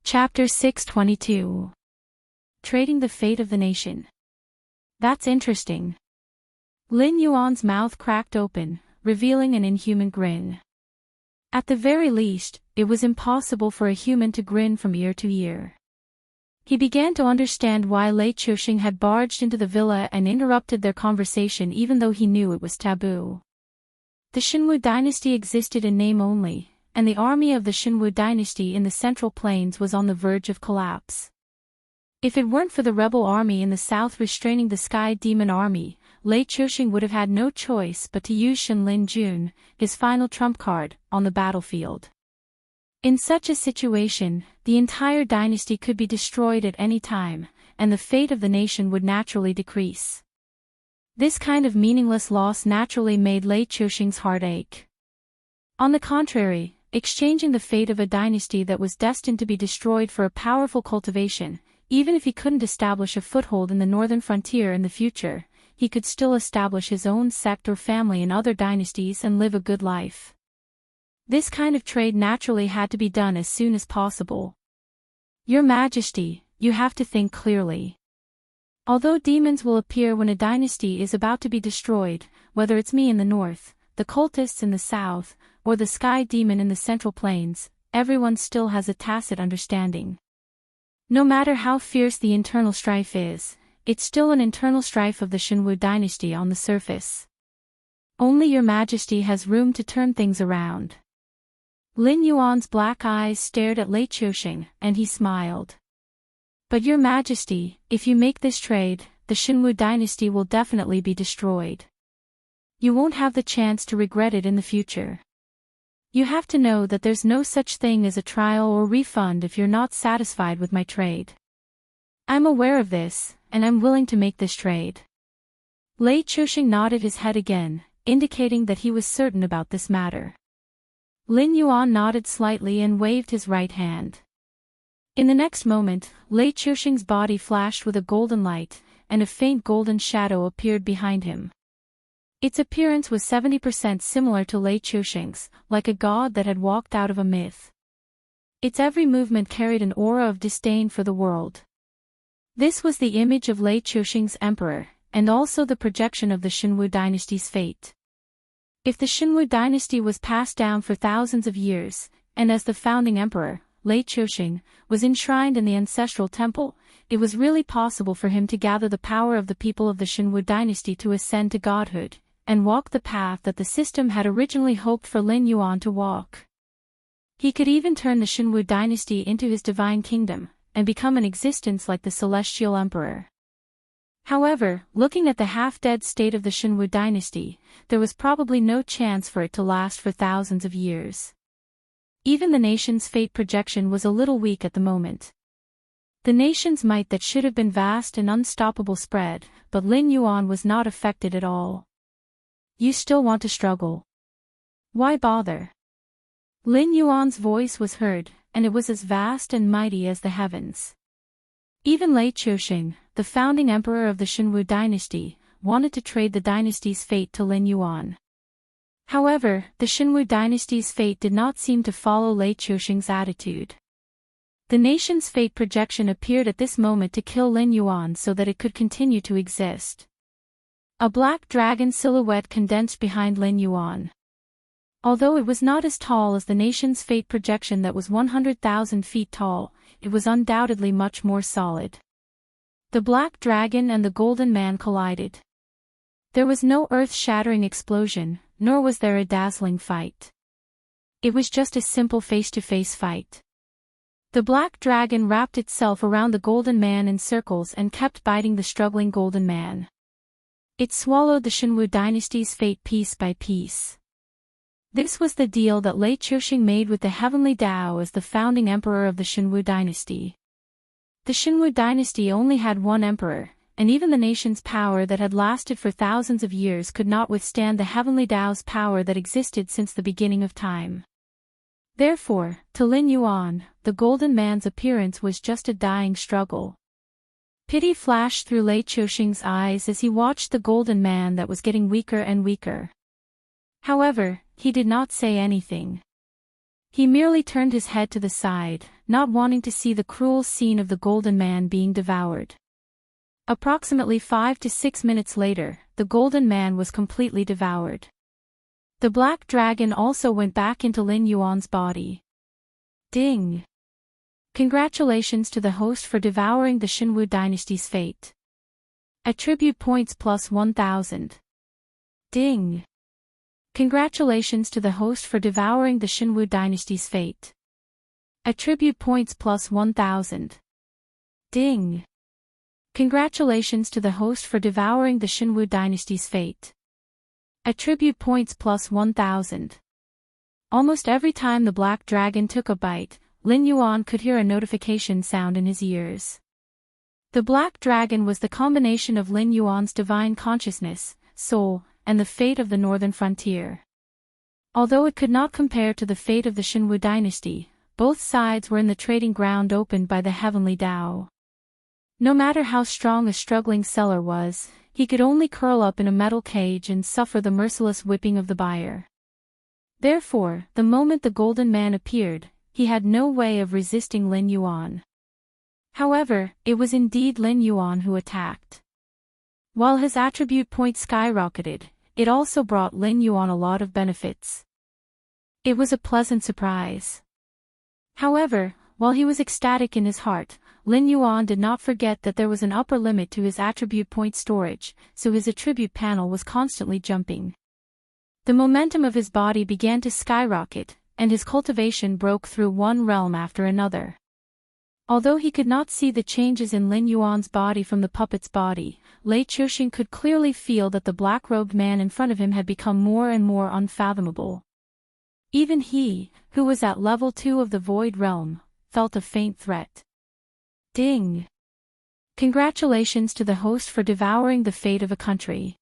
Chapter 622. Trading the Fate of the Nation. That's interesting. Lin Yuan's mouth cracked open, revealing an inhuman grin. At the very least, it was impossible for a human to grin from ear to ear. He began to understand why Lei Chuxing had barged into the villa and interrupted their conversation even though he knew it was taboo. The Xinwu dynasty existed in name only, and the army of the Xinwu dynasty in the Central Plains was on the verge of collapse. If it weren't for the rebel army in the south restraining the Sky Demon army, Lei Chuxing would have had no choice but to use Shen Lin Jun, his final trump card, on the battlefield. In such a situation, the entire dynasty could be destroyed at any time, and the fate of the nation would naturally decrease. This kind of meaningless loss naturally made Lei Chuxing's heart ache. On the contrary, exchanging the fate of a dynasty that was destined to be destroyed for a powerful cultivation, even if he couldn't establish a foothold in the northern frontier in the future, he could still establish his own sect or family in other dynasties and live a good life. This kind of trade naturally had to be done as soon as possible. Your Majesty, you have to think clearly. Although demons will appear when a dynasty is about to be destroyed, whether it's me in the north, the cultists in the south, or the Sky Demon in the Central Plains, everyone still has a tacit understanding. No matter how fierce the internal strife is, it's still an internal strife of the Xinwu dynasty on the surface. Only Your Majesty has room to turn things around. Lin Yuan's black eyes stared at Lei Chuxing, and he smiled. But Your Majesty, if you make this trade, the Xinwu dynasty will definitely be destroyed. You won't have the chance to regret it in the future. You have to know that there's no such thing as a trial or refund if you're not satisfied with my trade. I'm aware of this, and I'm willing to make this trade. Lei Chuxing nodded his head again, indicating that he was certain about this matter. Lin Yuan nodded slightly and waved his right hand. In the next moment, Lei Chuxing's body flashed with a golden light, and a faint golden shadow appeared behind him. Its appearance was 70% similar to Lei Chuxing's, like a god that had walked out of a myth. Its every movement carried an aura of disdain for the world. This was the image of Lei Chuxing's emperor, and also the projection of the Xinwu dynasty's fate. If the Xinwu dynasty was passed down for thousands of years, and as the founding emperor, Lei Chuxing, was enshrined in the ancestral temple, it was really possible for him to gather the power of the people of the Xinwu dynasty to ascend to godhood, and walk the path that the system had originally hoped for Lin Yuan to walk. He could even turn the Xinwu dynasty into his divine kingdom, and become an existence like the celestial emperor. However, looking at the half-dead state of the Xinwu dynasty, there was probably no chance for it to last for thousands of years. Even the nation's fate projection was a little weak at the moment. The nation's might that should have been vast and unstoppable spread, but Lin Yuan was not affected at all. You still want to struggle? Why bother? Lin Yuan's voice was heard, and it was as vast and mighty as the heavens. Even Lei Chuxing, the founding emperor of the Xinwu dynasty, wanted to trade the dynasty's fate to Lin Yuan. However, the Xinwu dynasty's fate did not seem to follow Lei Chuxing's attitude. The nation's fate projection appeared at this moment to kill Lin Yuan so that it could continue to exist. A black dragon silhouette condensed behind Lin Yuan. Although it was not as tall as the nation's fate projection that was 100,000 feet tall, it was undoubtedly much more solid. The black dragon and the golden man collided. There was no earth-shattering explosion, nor was there a dazzling fight. It was just a simple face-to-face fight. The black dragon wrapped itself around the golden man in circles and kept biting the struggling golden man. It swallowed the Xinwu dynasty's fate piece by piece. This was the deal that Lei Chuxing made with the heavenly Tao as the founding emperor of the Xinwu dynasty. The Xinwu dynasty only had one emperor, and even the nation's power that had lasted for thousands of years could not withstand the heavenly Tao's power that existed since the beginning of time. Therefore, to Lin Yuan, the golden man's appearance was just a dying struggle. Pity flashed through Lei Chuxing's eyes as he watched the golden man that was getting weaker and weaker. However, he did not say anything. He merely turned his head to the side, not wanting to see the cruel scene of the golden man being devoured. Approximately 5 to 6 minutes later, the golden man was completely devoured. The black dragon also went back into Lin Yuan's body. Ding! Congratulations to the host for devouring the Xinwu dynasty's fate. Attribute points plus 1000. Ding! Congratulations to the host for devouring the Xinwu dynasty's fate. Attribute points plus 1000. Ding! Congratulations to the host for devouring the Xinwu dynasty's fate. Attribute points plus 1000. Almost every time the black dragon took a bite, Lin Yuan could hear a notification sound in his ears. The black dragon was the combination of Lin Yuan's divine consciousness, soul, and the fate of the northern frontier. Although it could not compare to the fate of the Xinwu dynasty, both sides were in the trading ground opened by the heavenly Tao. No matter how strong a struggling seller was, he could only curl up in a metal cage and suffer the merciless whipping of the buyer. Therefore, the moment the golden man appeared, he had no way of resisting Lin Yuan. However, it was indeed Lin Yuan who attacked. While his attribute points skyrocketed, it also brought Lin Yuan a lot of benefits. It was a pleasant surprise. However, while he was ecstatic in his heart, Lin Yuan did not forget that there was an upper limit to his attribute point storage, so his attribute panel was constantly jumping. The momentum of his body began to skyrocket, and his cultivation broke through one realm after another. Although he could not see the changes in Lin Yuan's body from the puppet's body, Lei Chuxing could clearly feel that the black-robed man in front of him had become more and more unfathomable. Even he, who was at level 2 of the void realm, felt a faint threat. Ding! Congratulations to the host for devouring the fate of a country.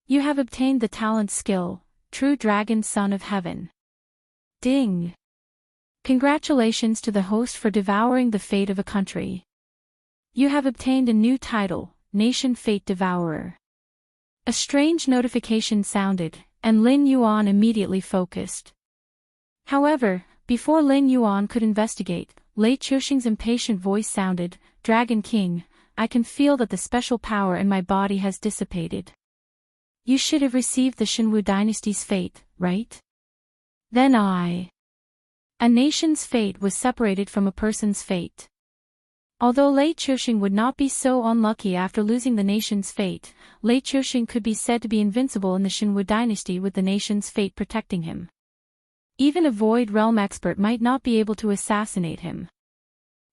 You have obtained the talent skill, True Dragon Son of Heaven. Ding! Congratulations to the host for devouring the fate of a country. You have obtained a new title, Nation Fate Devourer. A strange notification sounded, and Lin Yuan immediately focused. However, before Lin Yuan could investigate, Lei Chuxing's impatient voice sounded, Dragon King, I can feel that the special power in my body has dissipated. You should have received the Xinwu dynasty's fate, right? Then A nation's fate was separated from a person's fate. Although Lei Chuxing would not be so unlucky after losing the nation's fate, Lei Chuxing could be said to be invincible in the Xinwu dynasty with the nation's fate protecting him. Even a void realm expert might not be able to assassinate him.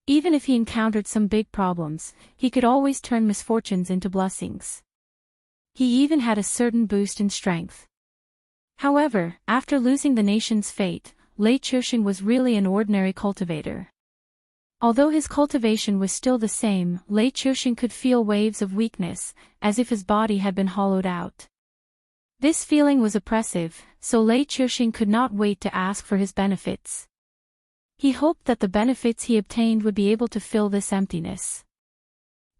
Even if he encountered some big problems, he could always turn misfortunes into blessings. He even had a certain boost in strength. However, after losing the nation's fate, Lei Chuxing was really an ordinary cultivator. Although his cultivation was still the same, Lei Chuxing could feel waves of weakness, as if his body had been hollowed out. This feeling was oppressive, so Lei Chuxing could not wait to ask for his benefits. He hoped that the benefits he obtained would be able to fill this emptiness.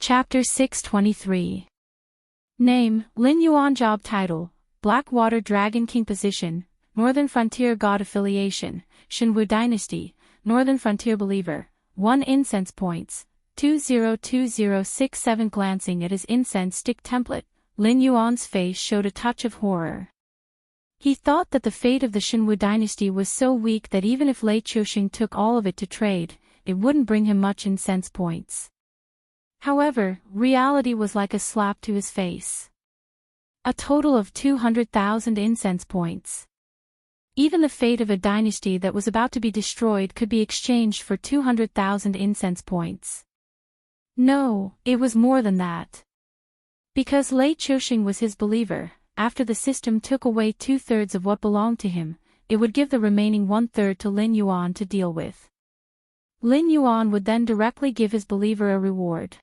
Chapter 623. Name, Lin Yuan. Job title, Blackwater Dragon King. Position, Northern Frontier God. Affiliation, Xinwu Dynasty, Northern Frontier Believer, 1 incense points, 202067. Glancing at his incense stick template, Lin Yuan's face showed a touch of horror. He thought that the fate of the Xinwu dynasty was so weak that even if Lei Chuxing took all of it to trade, it wouldn't bring him much incense points. However, reality was like a slap to his face. A total of 200,000 incense points. Even the fate of a dynasty that was about to be destroyed could be exchanged for 200,000 incense points. No, it was more than that. Because Lei Chuxing was his believer, after the system took away 2/3 of what belonged to him, it would give the remaining 1/3 to Lin Yuan to deal with. Lin Yuan would then directly give his believer a reward.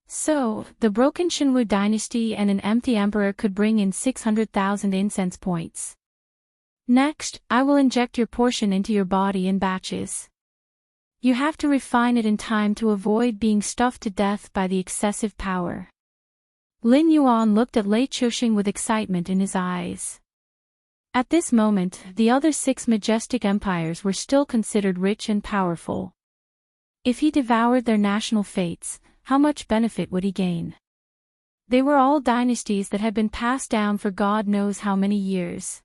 So, the broken Xinwu dynasty and an empty emperor could bring in 600,000 incense points. Next, I will inject your portion into your body in batches. You have to refine it in time to avoid being stuffed to death by the excessive power. Lin Yuan looked at Lei Chuxing with excitement in his eyes. At this moment, the other 6 majestic empires were still considered rich and powerful. If he devoured their national fates, how much benefit would he gain? They were all dynasties that had been passed down for God knows how many years.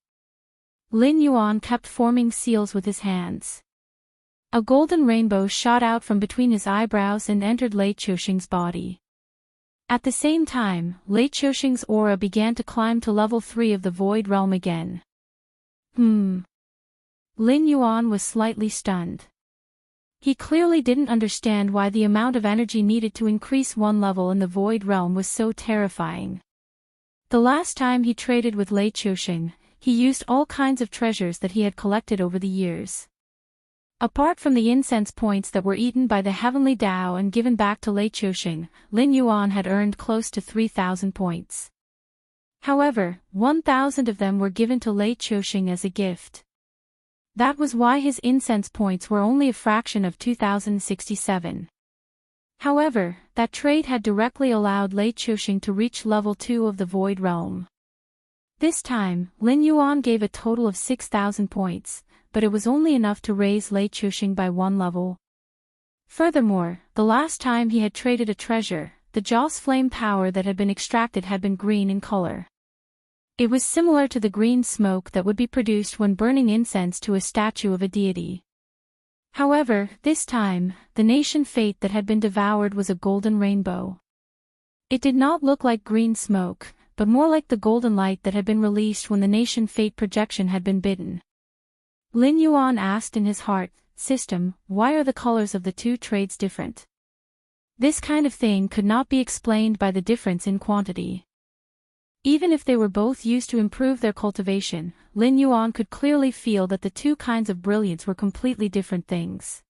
Lin Yuan kept forming seals with his hands. A golden rainbow shot out from between his eyebrows and entered Lei Qiuxing's body. At the same time, Lei Qiuxing's aura began to climb to level 3 of the void realm again. Lin Yuan was slightly stunned. He clearly didn't understand why the amount of energy needed to increase one level in the void realm was so terrifying. The last time he traded with Lei Qiuxing, he used all kinds of treasures that he had collected over the years. Apart from the incense points that were eaten by the heavenly Tao and given back to Lei Qiuxing, Lin Yuan had earned close to 3,000 points. However, 1,000 of them were given to Lei Qiuxing as a gift. That was why his incense points were only a fraction of 2,067. However, that trade had directly allowed Lei Qiuxing to reach level 2 of the void realm. This time, Lin Yuan gave a total of 6,000 points, but it was only enough to raise Lei Qiuxing by one level. Furthermore, the last time he had traded a treasure, the Joss flame power that had been extracted had been green in color. It was similar to the green smoke that would be produced when burning incense to a statue of a deity. However, this time, the nation fate that had been devoured was a golden rainbow. It did not look like green smoke, but more like the golden light that had been released when the nation fate projection had been bitten. Lin Yuan asked in his heart, "System, why are the colors of the two trades different?" This kind of thing could not be explained by the difference in quantity. Even if they were both used to improve their cultivation, Lin Yuan could clearly feel that the two kinds of brilliance were completely different things.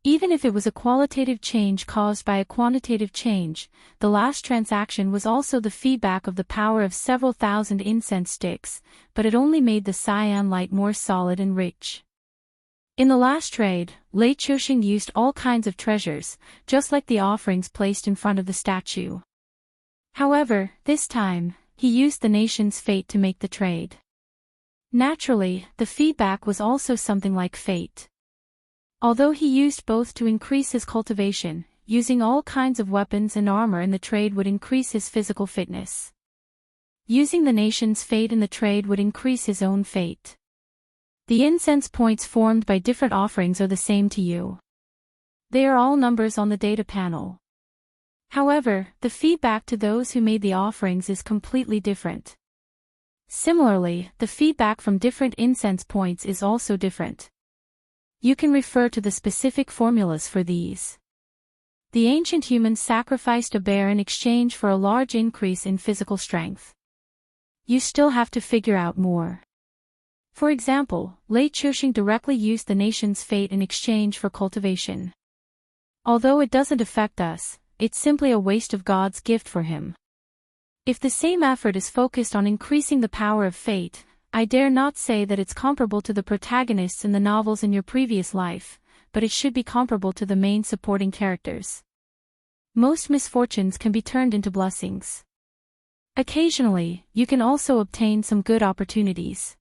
Even if it was a qualitative change caused by a quantitative change, the last transaction was also the feedback of the power of several thousand incense sticks, but it only made the cyan light more solid and rich. In the last trade, Lei Qiuxing used all kinds of treasures, just like the offerings placed in front of the statue. However, this time, he used the nation's fate to make the trade. Naturally, the feedback was also something like fate. Although he used both to increase his cultivation, using all kinds of weapons and armor in the trade would increase his physical fitness. Using the nation's fate in the trade would increase his own fate. The incense points formed by different offerings are the same to you. They are all numbers on the data panel. However, the feedback to those who made the offerings is completely different. Similarly, the feedback from different incense points is also different. You can refer to the specific formulas for these. The ancient humans sacrificed a bear in exchange for a large increase in physical strength. You still have to figure out more. For example, Lei Qiuxing directly used the nation's fate in exchange for cultivation. Although it doesn't affect us, it's simply a waste of God's gift for him. If the same effort is focused on increasing the power of fate, I dare not say that it's comparable to the protagonists in the novels in your previous life, but it should be comparable to the main supporting characters. Most misfortunes can be turned into blessings. Occasionally, you can also obtain some good opportunities.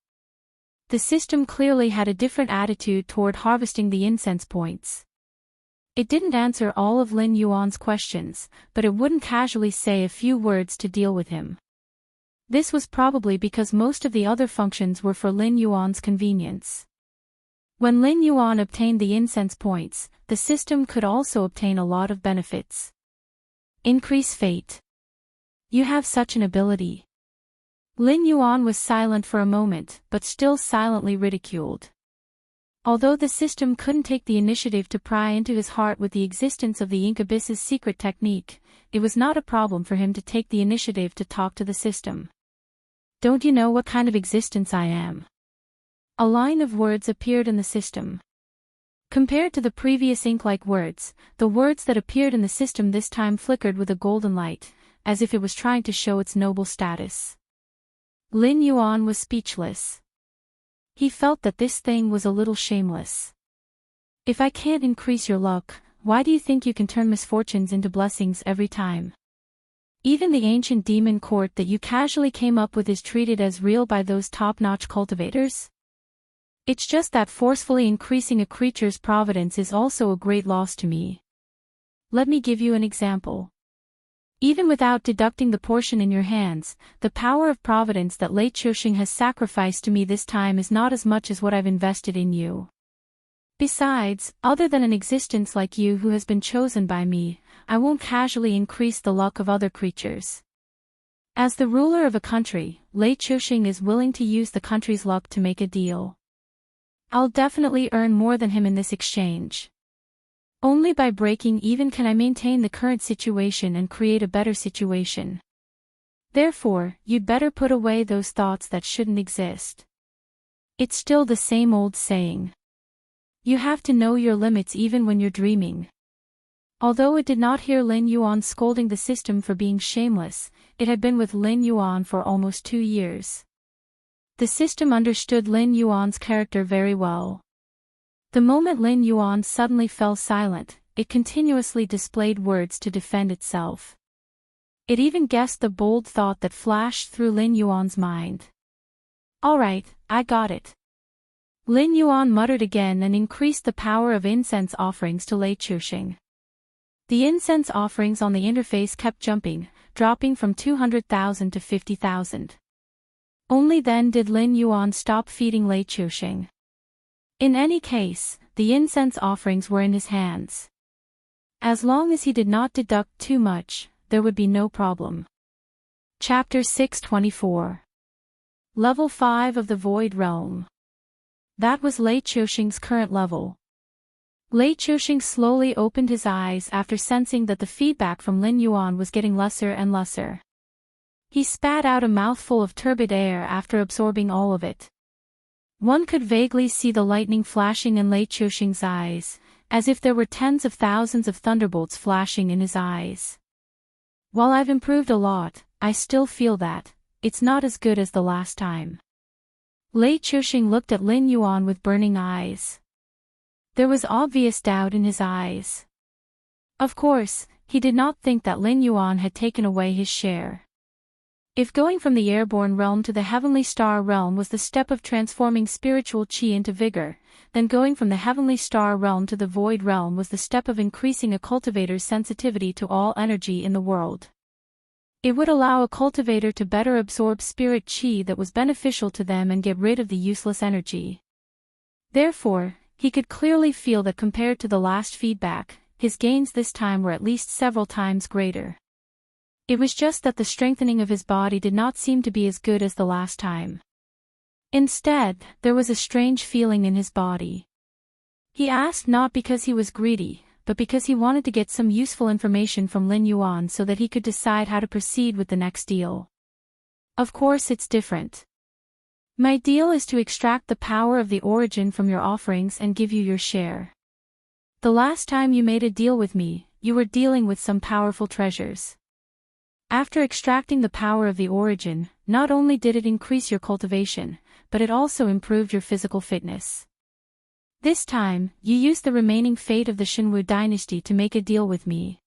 The system clearly had a different attitude toward harvesting the incense points. It didn't answer all of Lin Yuan's questions, but it wouldn't casually say a few words to deal with him. This was probably because most of the other functions were for Lin Yuan's convenience. When Lin Yuan obtained the incense points, the system could also obtain a lot of benefits. Increase fate. You have such an ability. Lin Yuan was silent for a moment, but still silently ridiculed. Although the system couldn't take the initiative to pry into his heart with the existence of the Incubase's secret technique, it was not a problem for him to take the initiative to talk to the system. Don't you know what kind of existence I am? A line of words appeared in the system. Compared to the previous ink-like words, the words that appeared in the system this time flickered with a golden light, as if it was trying to show its noble status. Lin Yuan was speechless. He felt that this thing was a little shameless. If I can't increase your luck, why do you think you can turn misfortunes into blessings every time? Even the ancient demon court that you casually came up with is treated as real by those top-notch cultivators? It's just that forcefully increasing a creature's providence is also a great loss to me. Let me give you an example. Even without deducting the portion in your hands, the power of providence that Late Choshing has sacrificed to me this time is not as much as what I've invested in you. Besides, other than an existence like you who has been chosen by me, I won't casually increase the luck of other creatures. As the ruler of a country, Late Choshing is willing to use the country's luck to make a deal. I'll definitely earn more than him in this exchange. Only by breaking even can I maintain the current situation and create a better situation. Therefore, you'd better put away those thoughts that shouldn't exist. It's still the same old saying. You have to know your limits even when you're dreaming. Although it did not hear Lin Yuan scolding the system for being shameless, it had been with Lin Yuan for almost 2 years. The system understood Lin Yuan's character very well. The moment Lin Yuan suddenly fell silent, it continuously displayed words to defend itself. It even guessed the bold thought that flashed through Lin Yuan's mind. All right, I got it. Lin Yuan muttered again and increased the power of incense offerings to Late Choshing. The incense offerings on the interface kept jumping, dropping from 200,000 to 50,000. Only then did Lin Yuan stop feeding Late Choshing. In any case, the incense offerings were in his hands. As long as he did not deduct too much, there would be no problem. Chapter 624. Level 5 of the Void Realm. That was Late Choshing's current level. Late Choshing slowly opened his eyes after sensing that the feedback from Lin Yuan was getting lesser and lesser. He spat out a mouthful of turbid air after absorbing all of it. One could vaguely see the lightning flashing in Late Choshing's eyes, as if there were tens of thousands of thunderbolts flashing in his eyes. While I've improved a lot, I still feel that it's not as good as the last time. Late Choshing looked at Lin Yuan with burning eyes. There was obvious doubt in his eyes. Of course, he did not think that Lin Yuan had taken away his share. If going from the airborne realm to the heavenly star realm was the step of transforming spiritual chi into vigor, then going from the heavenly star realm to the void realm was the step of increasing a cultivator's sensitivity to all energy in the world. It would allow a cultivator to better absorb spirit chi that was beneficial to them and get rid of the useless energy. Therefore, he could clearly feel that compared to the last feedback, his gains this time were at least several times greater. It was just that the strengthening of his body did not seem to be as good as the last time. Instead, there was a strange feeling in his body. He asked not because he was greedy, but because he wanted to get some useful information from Lin Yuan so that he could decide how to proceed with the next deal. Of course it's different. My deal is to extract the power of the origin from your offerings and give you your share. The last time you made a deal with me, you were dealing with some powerful treasures. After extracting the power of the origin, not only did it increase your cultivation, but it also improved your physical fitness. This time, you used the remaining fate of the Shenwu dynasty to make a deal with me.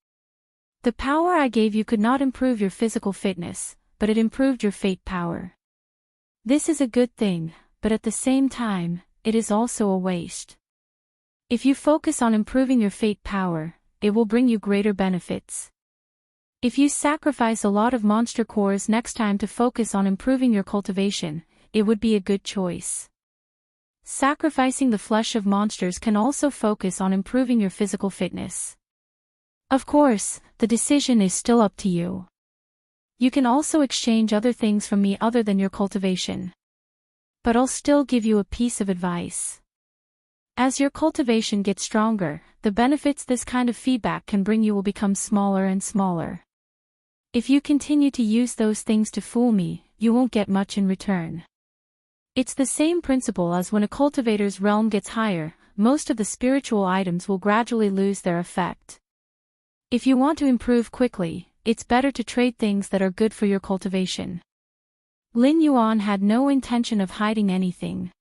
The power I gave you could not improve your physical fitness, but it improved your fate power. This is a good thing, but at the same time, it is also a waste. If you focus on improving your fate power, it will bring you greater benefits. If you sacrifice a lot of monster cores next time to focus on improving your cultivation, it would be a good choice. Sacrificing the flesh of monsters can also focus on improving your physical fitness. Of course, the decision is still up to you. You can also exchange other things from me other than your cultivation. But I'll still give you a piece of advice. As your cultivation gets stronger, the benefits this kind of feedback can bring you will become smaller and smaller. If you continue to use those things to fool me, you won't get much in return. It's the same principle as when a cultivator's realm gets higher, most of the spiritual items will gradually lose their effect. If you want to improve quickly, it's better to trade things that are good for your cultivation. Lin Yuan had no intention of hiding anything.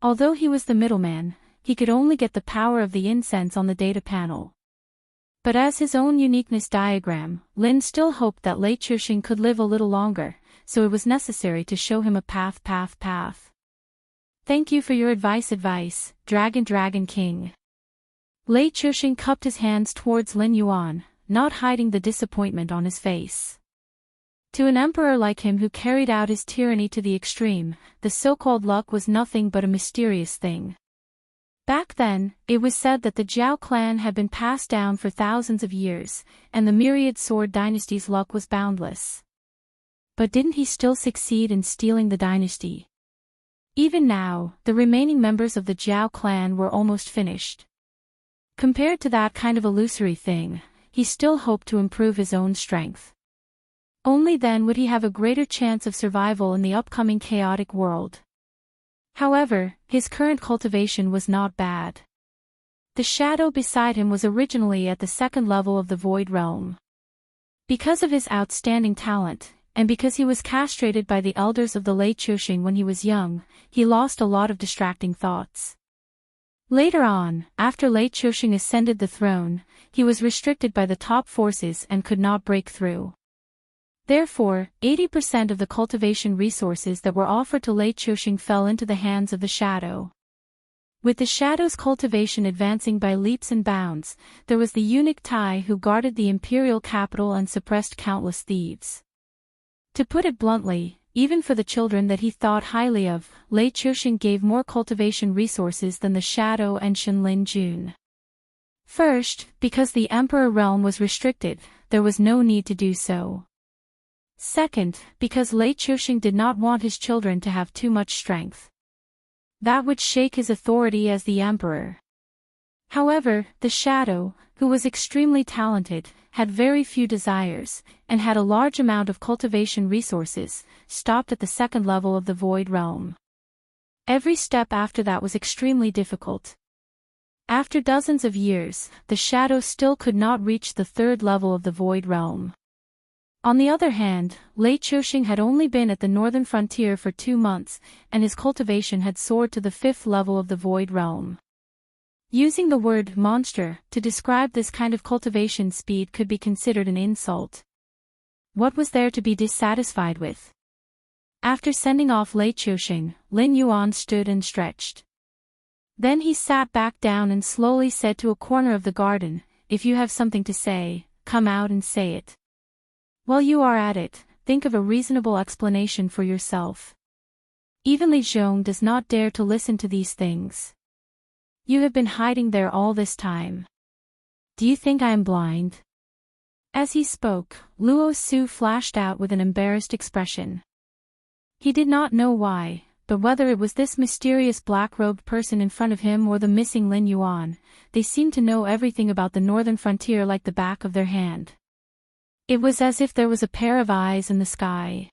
Although he was the middleman, he could only get the power of the incense on the data panel. But as his own uniqueness diagram, Lin still hoped that Late Choshing could live a little longer, so it was necessary to show him a path. Thank you for your advice, Dragon King. Lei Chuxing cupped his hands towards Lin Yuan, not hiding the disappointment on his face. To an emperor like him who carried out his tyranny to the extreme, the so-called luck was nothing but a mysterious thing. Back then, it was said that the Zhao clan had been passed down for thousands of years, and the myriad sword dynasty's luck was boundless. But didn't he still succeed in stealing the dynasty? Even now, the remaining members of the Zhao clan were almost finished. Compared to that kind of illusory thing, he still hoped to improve his own strength. Only then would he have a greater chance of survival in the upcoming chaotic world. However, his current cultivation was not bad. The shadow beside him was originally at the second level of the void realm. Because of his outstanding talent, and because he was castrated by the elders of the Lei Chuxing when he was young, he lost a lot of distracting thoughts. Later on, after Lei Chuxing ascended the throne, he was restricted by the top forces and could not break through. Therefore, 80% of the cultivation resources that were offered to Lei Chuxing fell into the hands of the shadow. With the shadow's cultivation advancing by leaps and bounds, there was the eunuch Tai who guarded the imperial capital and suppressed countless thieves. To put it bluntly, even for the children that he thought highly of, Lei Chuxing gave more cultivation resources than the shadow and Shenlin Jun. First, because the emperor realm was restricted, there was no need to do so. Second, because Lei Chuxing did not want his children to have too much strength. That would shake his authority as the emperor. However, the shadow, who was extremely talented, had very few desires, and had a large amount of cultivation resources, stopped at the second level of the void realm. Every step after that was extremely difficult. After dozens of years, the shadow still could not reach the third level of the void realm. On the other hand, Lei Chuxing had only been at the northern frontier for 2 months, and his cultivation had soared to the 5th level of the void realm. Using the word monster to describe this kind of cultivation speed could be considered an insult. What was there to be dissatisfied with? After sending off Lei Chuxing, Lin Yuan stood and stretched. Then he sat back down and slowly said to a corner of the garden, "If you have something to say, come out and say it. While you are at it, think of a reasonable explanation for yourself." Even Li Zhong does not dare to listen to these things. You have been hiding there all this time. Do you think I am blind? As he spoke, Luo Su flashed out with an embarrassed expression. He did not know why, but whether it was this mysterious black-robed person in front of him or the missing Lin Yuan, they seemed to know everything about the northern frontier like the back of their hand. It was as if there was a pair of eyes in the sky.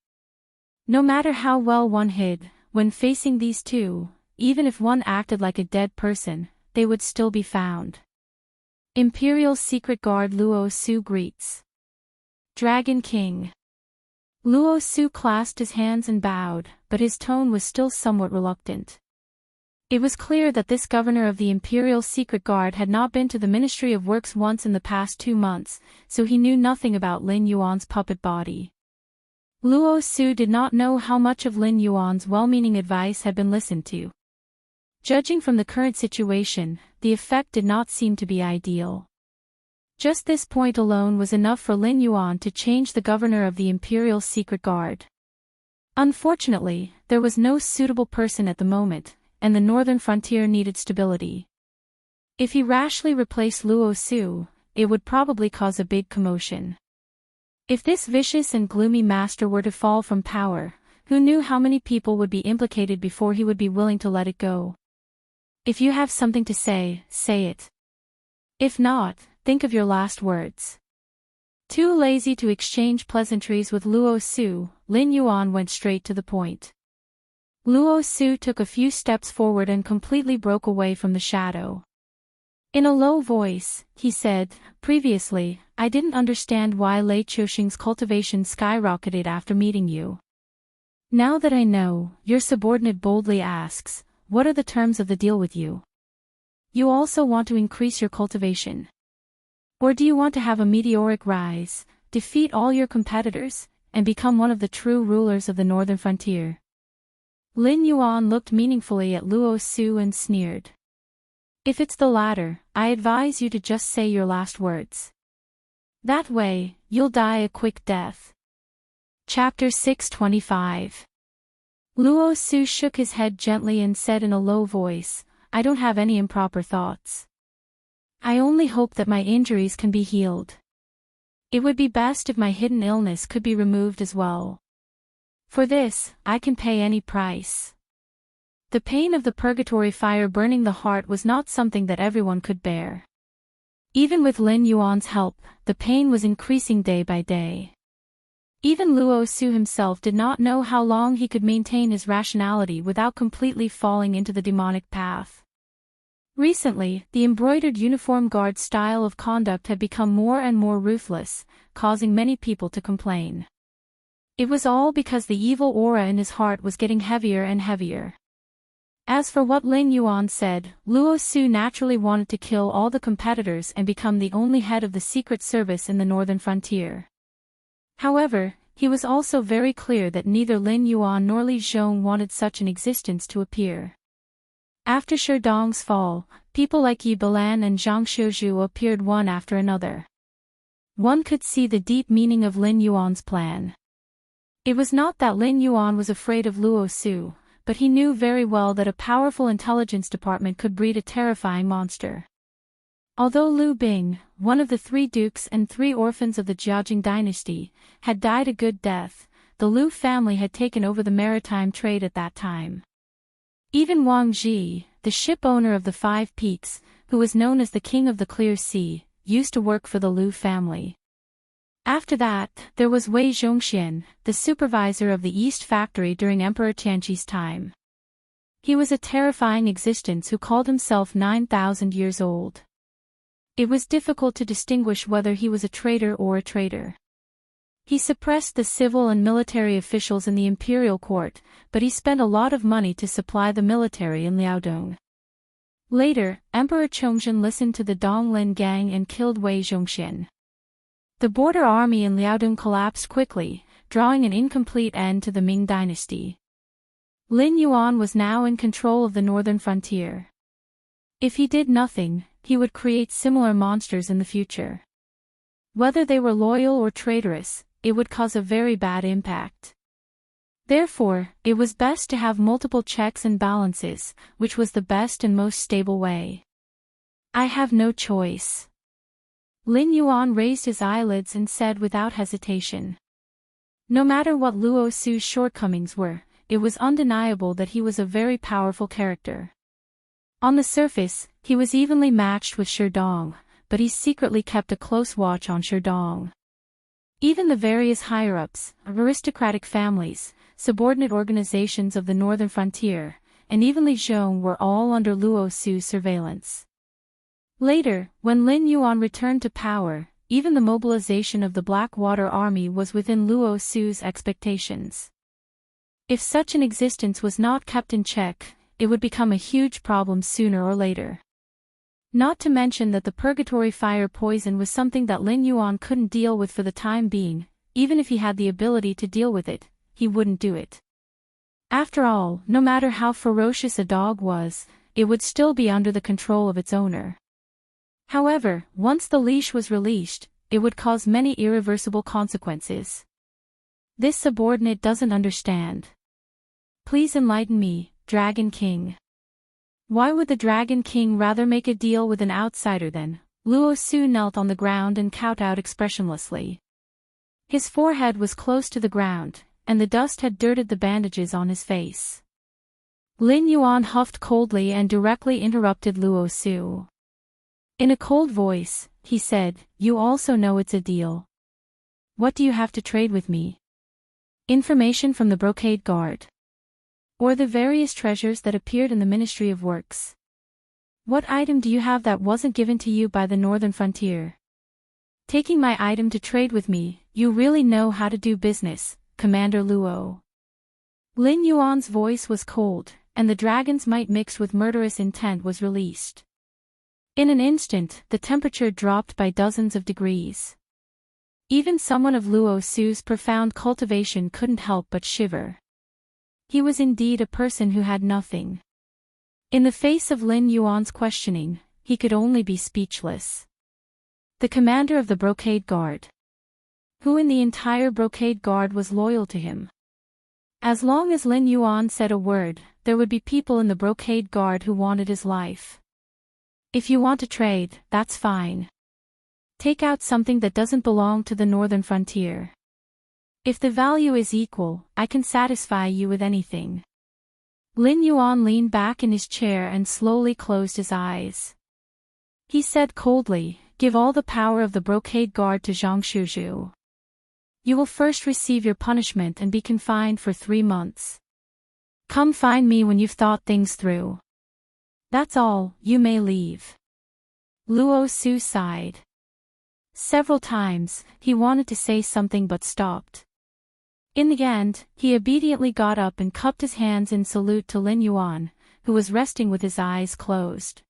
No matter how well one hid, when facing these two, even if one acted like a dead person, they would still be found. Imperial Secret Guard Luo Su greets. Dragon King. Luo Su clasped his hands and bowed, but his tone was still somewhat reluctant. It was clear that this governor of the Imperial Secret Guard had not been to the Ministry of Works once in the past 2 months, so he knew nothing about Lin Yuan's puppet body. Luo Su did not know how much of Lin Yuan's well-meaning advice had been listened to. Judging from the current situation, the effect did not seem to be ideal. Just this point alone was enough for Lin Yuan to change the governor of the Imperial Secret Guard. Unfortunately, there was no suitable person at the moment, and the northern frontier needed stability. If he rashly replaced Luo Su, it would probably cause a big commotion. If this vicious and gloomy master were to fall from power, who knew how many people would be implicated before he would be willing to let it go? If you have something to say, say it. If not, think of your last words. Too lazy to exchange pleasantries with Luo Su, Lin Yuan went straight to the point. Luo Su took a few steps forward and completely broke away from the shadow. In a low voice, he said, "Previously, I didn't understand why Lei Chuxing's cultivation skyrocketed after meeting you. Now that I know, your subordinate boldly asks, what are the terms of the deal with you? You also want to increase your cultivation? Or do you want to have a meteoric rise, defeat all your competitors, and become one of the true rulers of the northern frontier?" Lin Yuan looked meaningfully at Luo Su and sneered. If it's the latter, I advise you to just say your last words. That way, you'll die a quick death. Chapter 625. Luo Su shook his head gently and said in a low voice, I don't have any improper thoughts. I only hope that my injuries can be healed. It would be best if my hidden illness could be removed as well. For this, I can pay any price. The pain of the purgatory fire burning the heart was not something that everyone could bear. Even with Lin Yuan's help, the pain was increasing day by day. Even Luo Su himself did not know how long he could maintain his rationality without completely falling into the demonic path. Recently, the embroidered uniform guard style of conduct had become more and more ruthless, causing many people to complain. It was all because the evil aura in his heart was getting heavier and heavier. As for what Lin Yuan said, Luo Su naturally wanted to kill all the competitors and become the only head of the secret service in the northern frontier. However, he was also very clear that neither Lin Yuan nor Li Zhong wanted such an existence to appear. After Shi Dong's fall, people like Yi Bilan and Zhang Xiuzhu appeared one after another. One could see the deep meaning of Lin Yuan's plan. It was not that Lin Yuan was afraid of Luo Su, but he knew very well that a powerful intelligence department could breed a terrifying monster. Although Liu Bing, one of the 3 dukes and 3 orphans of the Jiaojing dynasty, had died a good death, the Liu family had taken over the maritime trade at that time. Even Wang Ji, the ship owner of the 5 Peaks, who was known as the King of the Clear Sea, used to work for the Liu family. After that, there was Wei Zhongxian, the supervisor of the East Factory during Emperor Tianqi's time. He was a terrifying existence who called himself 9,000 years old. It was difficult to distinguish whether he was a traitor or a traitor. He suppressed the civil and military officials in the imperial court, but he spent a lot of money to supply the military in Liaodong. Later, Emperor Chongzhen listened to the Donglin gang and killed Wei Zhongxian. The border army in Liaodong collapsed quickly, drawing an incomplete end to the Ming dynasty. Lin Yuan was now in control of the northern frontier. If he did nothing, he would create similar monsters in the future. Whether they were loyal or traitorous, it would cause a very bad impact. Therefore, it was best to have multiple checks and balances, which was the best and most stable way. I have no choice. Lin Yuan raised his eyelids and said without hesitation. No matter what Luo Su's shortcomings were, it was undeniable that he was a very powerful character. On the surface, he was evenly matched with Shi Dong, but he secretly kept a close watch on Shi Dong. Even the various higher-ups, aristocratic families, subordinate organizations of the northern frontier, and even Li Zhong were all under Luo Su's surveillance. Later, when Lin Yuan returned to power, even the mobilization of the Blackwater Army was within Luo Su's expectations. If such an existence was not kept in check, it would become a huge problem sooner or later. Not to mention that the purgatory fire poison was something that Lin Yuan couldn't deal with for the time being. Even if he had the ability to deal with it, he wouldn't do it. After all, no matter how ferocious a dog was, it would still be under the control of its owner. However, once the leash was released, it would cause many irreversible consequences. This subordinate doesn't understand. Please enlighten me, Dragon King. Why would the Dragon King rather make a deal with an outsider than? Luo Su knelt on the ground and kowtowed expressionlessly. His forehead was close to the ground, and the dust had dirted the bandages on his face. Lin Yuan huffed coldly and directly interrupted Luo Su. In a cold voice, he said, "You also know it's a deal. What do you have to trade with me? Information from the brocade guard? Or the various treasures that appeared in the Ministry of Works? What item do you have that wasn't given to you by the northern frontier? Taking my item to trade with me, you really know how to do business, Commander Luo." Lin Yuan's voice was cold, and the dragon's might mixed with murderous intent was released. In an instant, the temperature dropped by dozens of degrees. Even someone of Luo Su's profound cultivation couldn't help but shiver. He was indeed a person who had nothing. In the face of Lin Yuan's questioning, he could only be speechless. The commander of the brocade guard. Who in the entire brocade guard was loyal to him? As long as Lin Yuan said a word, there would be people in the brocade guard who wanted his life. If you want to trade, that's fine. Take out something that doesn't belong to the northern frontier. If the value is equal, I can satisfy you with anything. Lin Yuan leaned back in his chair and slowly closed his eyes. He said coldly, "Give all the power of the brocade guard to Zhang Shuzhu. You will first receive your punishment and be confined for 3 months. Come find me when you've thought things through. That's all, you may leave." Luo Su sighed. Several times, he wanted to say something but stopped. In the end, he obediently got up and cupped his hands in salute to Lin Yuan, who was resting with his eyes closed.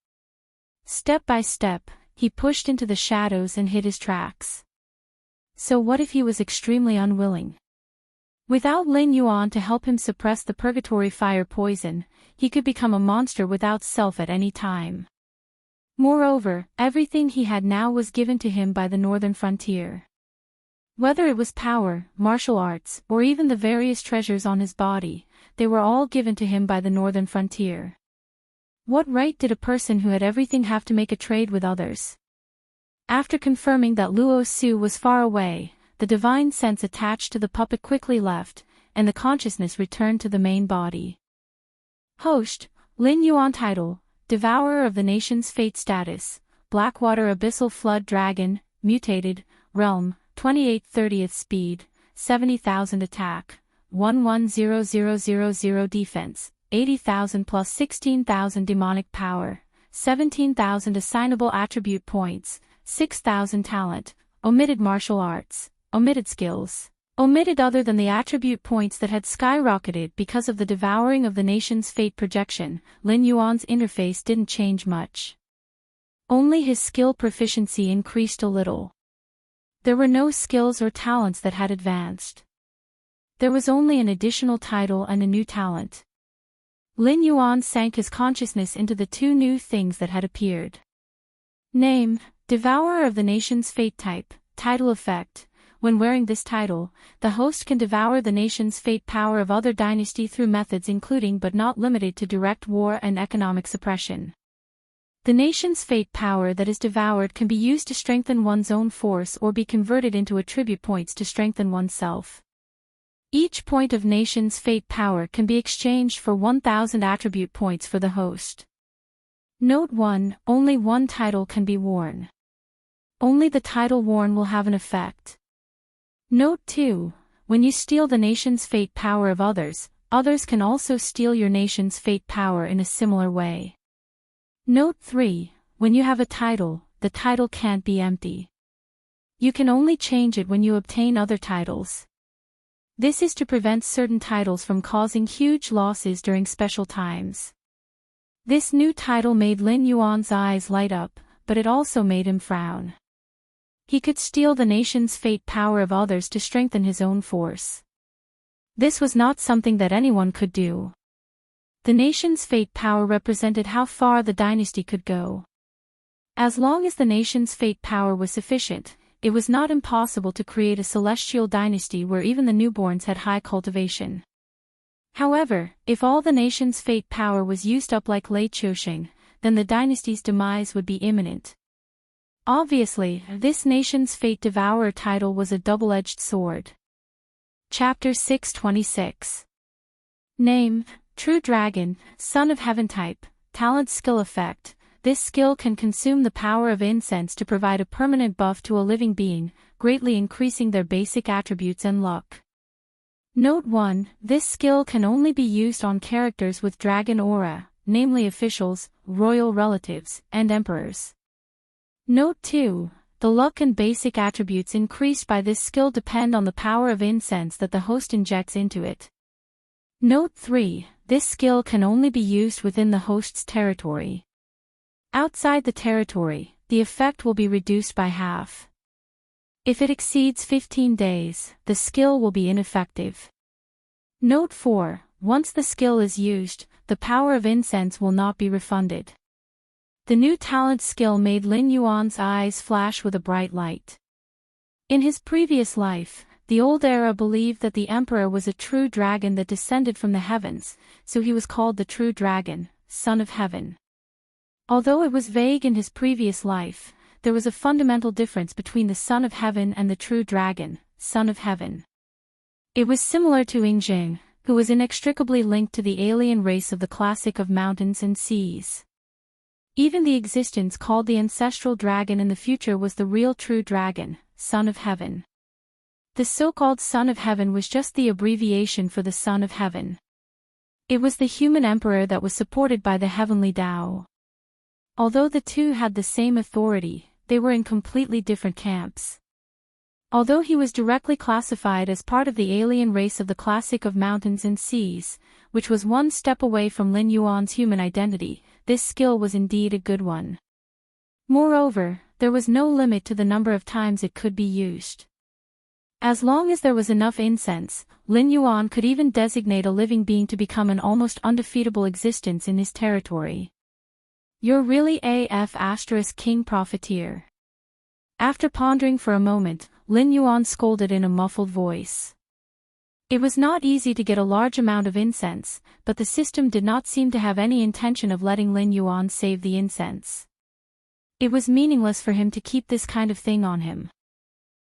Step by step, he pushed into the shadows and hid his tracks. So what if he was extremely unwilling? Without Lin Yuan to help him suppress the purgatory fire poison, he could become a monster without self at any time. Moreover, everything he had now was given to him by the northern frontier. Whether it was power, martial arts, or even the various treasures on his body, they were all given to him by the northern frontier. What right did a person who had everything have to make a trade with others? After confirming that Luo Su was far away, the divine sense attached to the puppet quickly left, and the consciousness returned to the main body. Host, Lin Yuan title, Devourer of the Nation's Fate status, Blackwater Abyssal Flood Dragon, mutated, realm, 28/30th speed, 70,000 attack, 110000 defense, 80,000 plus 16,000 demonic power, 17,000 assignable attribute points, 6,000 talent, omitted martial arts, omitted skills, omitted other than the attribute points that had skyrocketed because of the devouring of the nation's fate projection. Lin Yuan's interface didn't change much. Only his skill proficiency increased a little. There were no skills or talents that had advanced. There was only an additional title and a new talent. Lin Yuan sank his consciousness into the 2 new things that had appeared. Name, Devourer of the Nation's Fate type, title effect. When wearing this title, the host can devour the nation's fate power of other dynasty through methods including but not limited to direct war and economic suppression. The nation's fate power that is devoured can be used to strengthen one's own force or be converted into attribute points to strengthen oneself. Each point of nation's fate power can be exchanged for 1,000 attribute points for the host. Note 1, only one title can be worn. Only the title worn will have an effect. Note 2, when you steal the nation's fate power of others, others can also steal your nation's fate power in a similar way. Note 3, when you have a title, the title can't be empty. You can only change it when you obtain other titles. This is to prevent certain titles from causing huge losses during special times. This new title made Lin Yuan's eyes light up, but it also made him frown. He could steal the nation's fate power of others to strengthen his own force. This was not something that anyone could do. The nation's fate power represented how far the dynasty could go. As long as the nation's fate power was sufficient, it was not impossible to create a celestial dynasty where even the newborns had high cultivation. However, if all the nation's fate power was used up like Lei Qiusheng, then the dynasty's demise would be imminent. Obviously, this nation's fate devourer title was a double-edged sword. Chapter 626. Name, True Dragon, Son of Heaven type, talent skill effect. This skill can consume the power of incense to provide a permanent buff to a living being, greatly increasing their basic attributes and luck. Note 1, this skill can only be used on characters with dragon aura, namely officials, royal relatives, and emperors. Note 2, the luck and basic attributes increased by this skill depend on the power of incense that the host injects into it. Note 3, this skill can only be used within the host's territory. Outside the territory, the effect will be reduced by half. If it exceeds 15 days, the skill will be ineffective. Note 4, once the skill is used, the power of incense will not be refunded. The new talent skill made Lin Yuan's eyes flash with a bright light. In his previous life, the old era believed that the emperor was a true dragon that descended from the heavens, so he was called the true dragon, son of heaven. Although it was vague in his previous life, there was a fundamental difference between the son of heaven and the true dragon, son of heaven. It was similar to Yingjing, who was inextricably linked to the alien race of the classic of mountains and seas. Even the existence called the ancestral dragon in the future was the real true dragon, son of heaven. The so-called son of heaven was just the abbreviation for the son of heaven. It was the human emperor that was supported by the heavenly Tao. Although the two had the same authority, they were in completely different camps. Although he was directly classified as part of the alien race of the classic of mountains and seas, which was one step away from Lin Yuan's human identity, this skill was indeed a good one. Moreover, there was no limit to the number of times it could be used. As long as there was enough incense, Lin Yuan could even designate a living being to become an almost undefeatable existence in his territory. You're really AF** king profiteer. After pondering for a moment, Lin Yuan scolded in a muffled voice. It was not easy to get a large amount of incense, but the system did not seem to have any intention of letting Lin Yuan save the incense. It was meaningless for him to keep this kind of thing on him.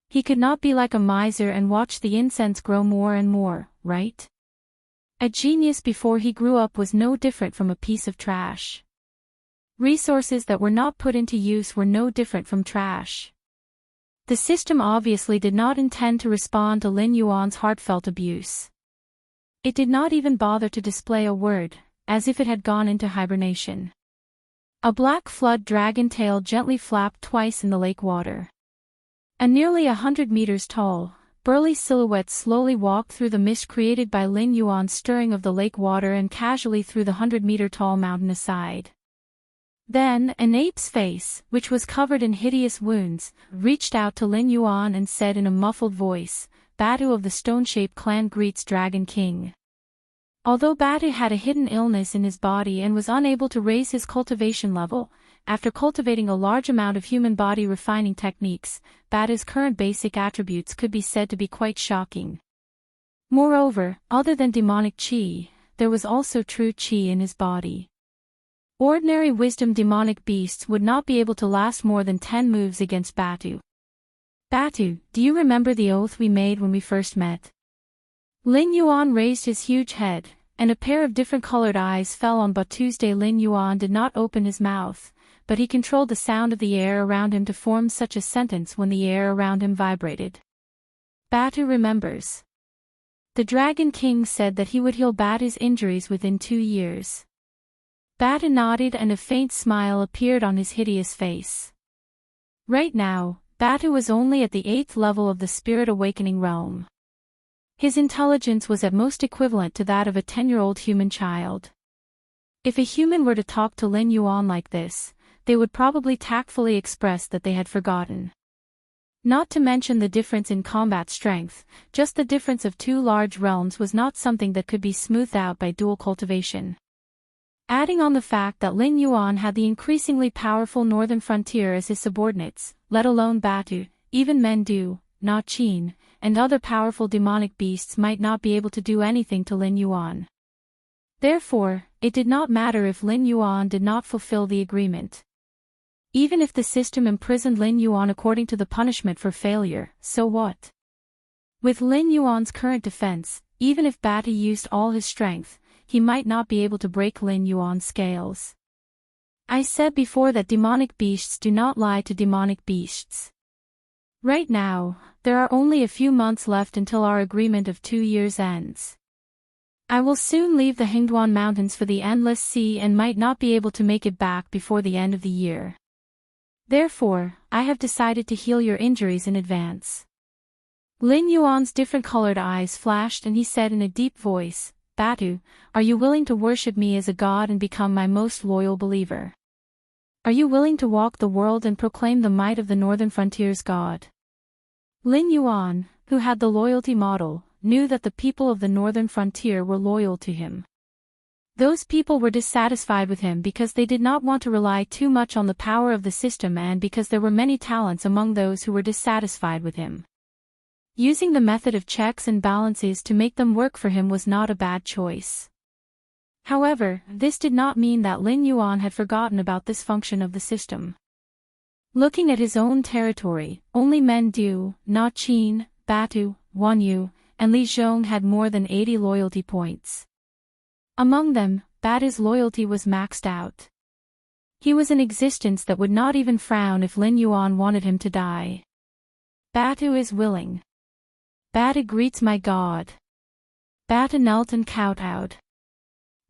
He could not be like a miser and watch the incense grow more and more, right? A genius before he grew up was no different from a piece of trash. Resources that were not put into use were no different from trash. The system obviously did not intend to respond to Lin Yuan's heartfelt abuse. It did not even bother to display a word, as if it had gone into hibernation. A black flood dragon tail gently flapped twice in the lake water. A nearly 100 meters tall, burly silhouette slowly walked through the mist created by Lin Yuan's stirring of the lake water and casually through the 100-meter-tall mountain aside. Then, an ape's face, which was covered in hideous wounds, reached out to Lin Yuan and said in a muffled voice, "Batu of the Stone-Shaped clan greets Dragon King." Although Batu had a hidden illness in his body and was unable to raise his cultivation level, after cultivating a large amount of human body refining techniques, Batu's current basic attributes could be said to be quite shocking. Moreover, other than demonic qi, there was also true qi in his body. Ordinary wisdom demonic beasts would not be able to last more than 10 moves against Batu. "Batu, do you remember the oath we made when we first met?" Lin Yuan raised his huge head, and a pair of different colored eyes fell on Batu's. Lin Yuan did not open his mouth, but he controlled the sound of the air around him to form such a sentence when the air around him vibrated. Batu remembers. The Dragon King said that he would heal Batu's injuries within 2 years. Batu nodded and a faint smile appeared on his hideous face. Right now, Batu was only at the 8th level of the spirit awakening realm. His intelligence was at most equivalent to that of a 10-year-old human child. If a human were to talk to Lin Yuan like this, they would probably tactfully express that they had forgotten. Not to mention the difference in combat strength, just the difference of 2 large realms was not something that could be smoothed out by dual cultivation. Adding on the fact that Lin Yuan had the increasingly powerful northern frontier as his subordinates, let alone Batu, even Mendu, Na Qin, and other powerful demonic beasts might not be able to do anything to Lin Yuan. Therefore, it did not matter if Lin Yuan did not fulfill the agreement. Even if the system imprisoned Lin Yuan according to the punishment for failure, so what? With Lin Yuan's current defense, even if Batu used all his strength, he might not be able to break Lin Yuan's scales. I said before that demonic beasts do not lie to demonic beasts. Right now, there are only a few months left until our agreement of 2 years ends. I will soon leave the Hingduan Mountains for the Endless Sea and might not be able to make it back before the end of the year. Therefore, I have decided to heal your injuries in advance. Lin Yuan's different colored eyes flashed and he said in a deep voice, "Batu, are you willing to worship me as a god and become my most loyal believer? Are you willing to walk the world and proclaim the might of the northern frontier's god?" Lin Yuan, who had the loyalty model, knew that the people of the northern frontier were loyal to him. Those people were dissatisfied with him because they did not want to rely too much on the power of the system and because there were many talents among those who were dissatisfied with him. Using the method of checks and balances to make them work for him was not a bad choice. However, this did not mean that Lin Yuan had forgotten about this function of the system. Looking at his own territory, only men Du, Na Qin, Batu, Wan Yu, and Li Zhong had more than 80 loyalty points. Among them, Batu's loyalty was maxed out. He was an existence that would not even frown if Lin Yuan wanted him to die. Batu is willing. Batu greets my God. Batu knelt and kowtowed.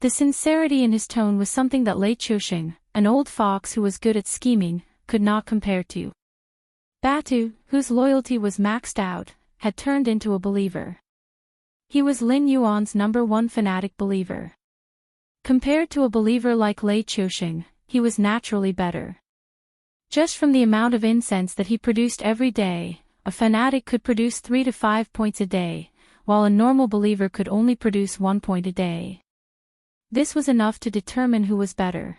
The sincerity in his tone was something that Lei Chuxing, an old fox who was good at scheming, could not compare to. Batu, whose loyalty was maxed out, had turned into a believer. He was Lin Yuan's #1 fanatic believer. Compared to a believer like Lei Chuxing, he was naturally better. Just from the amount of incense that he produced every day, a fanatic could produce 3 to 5 points a day, while a normal believer could only produce 1 point a day. This was enough to determine who was better.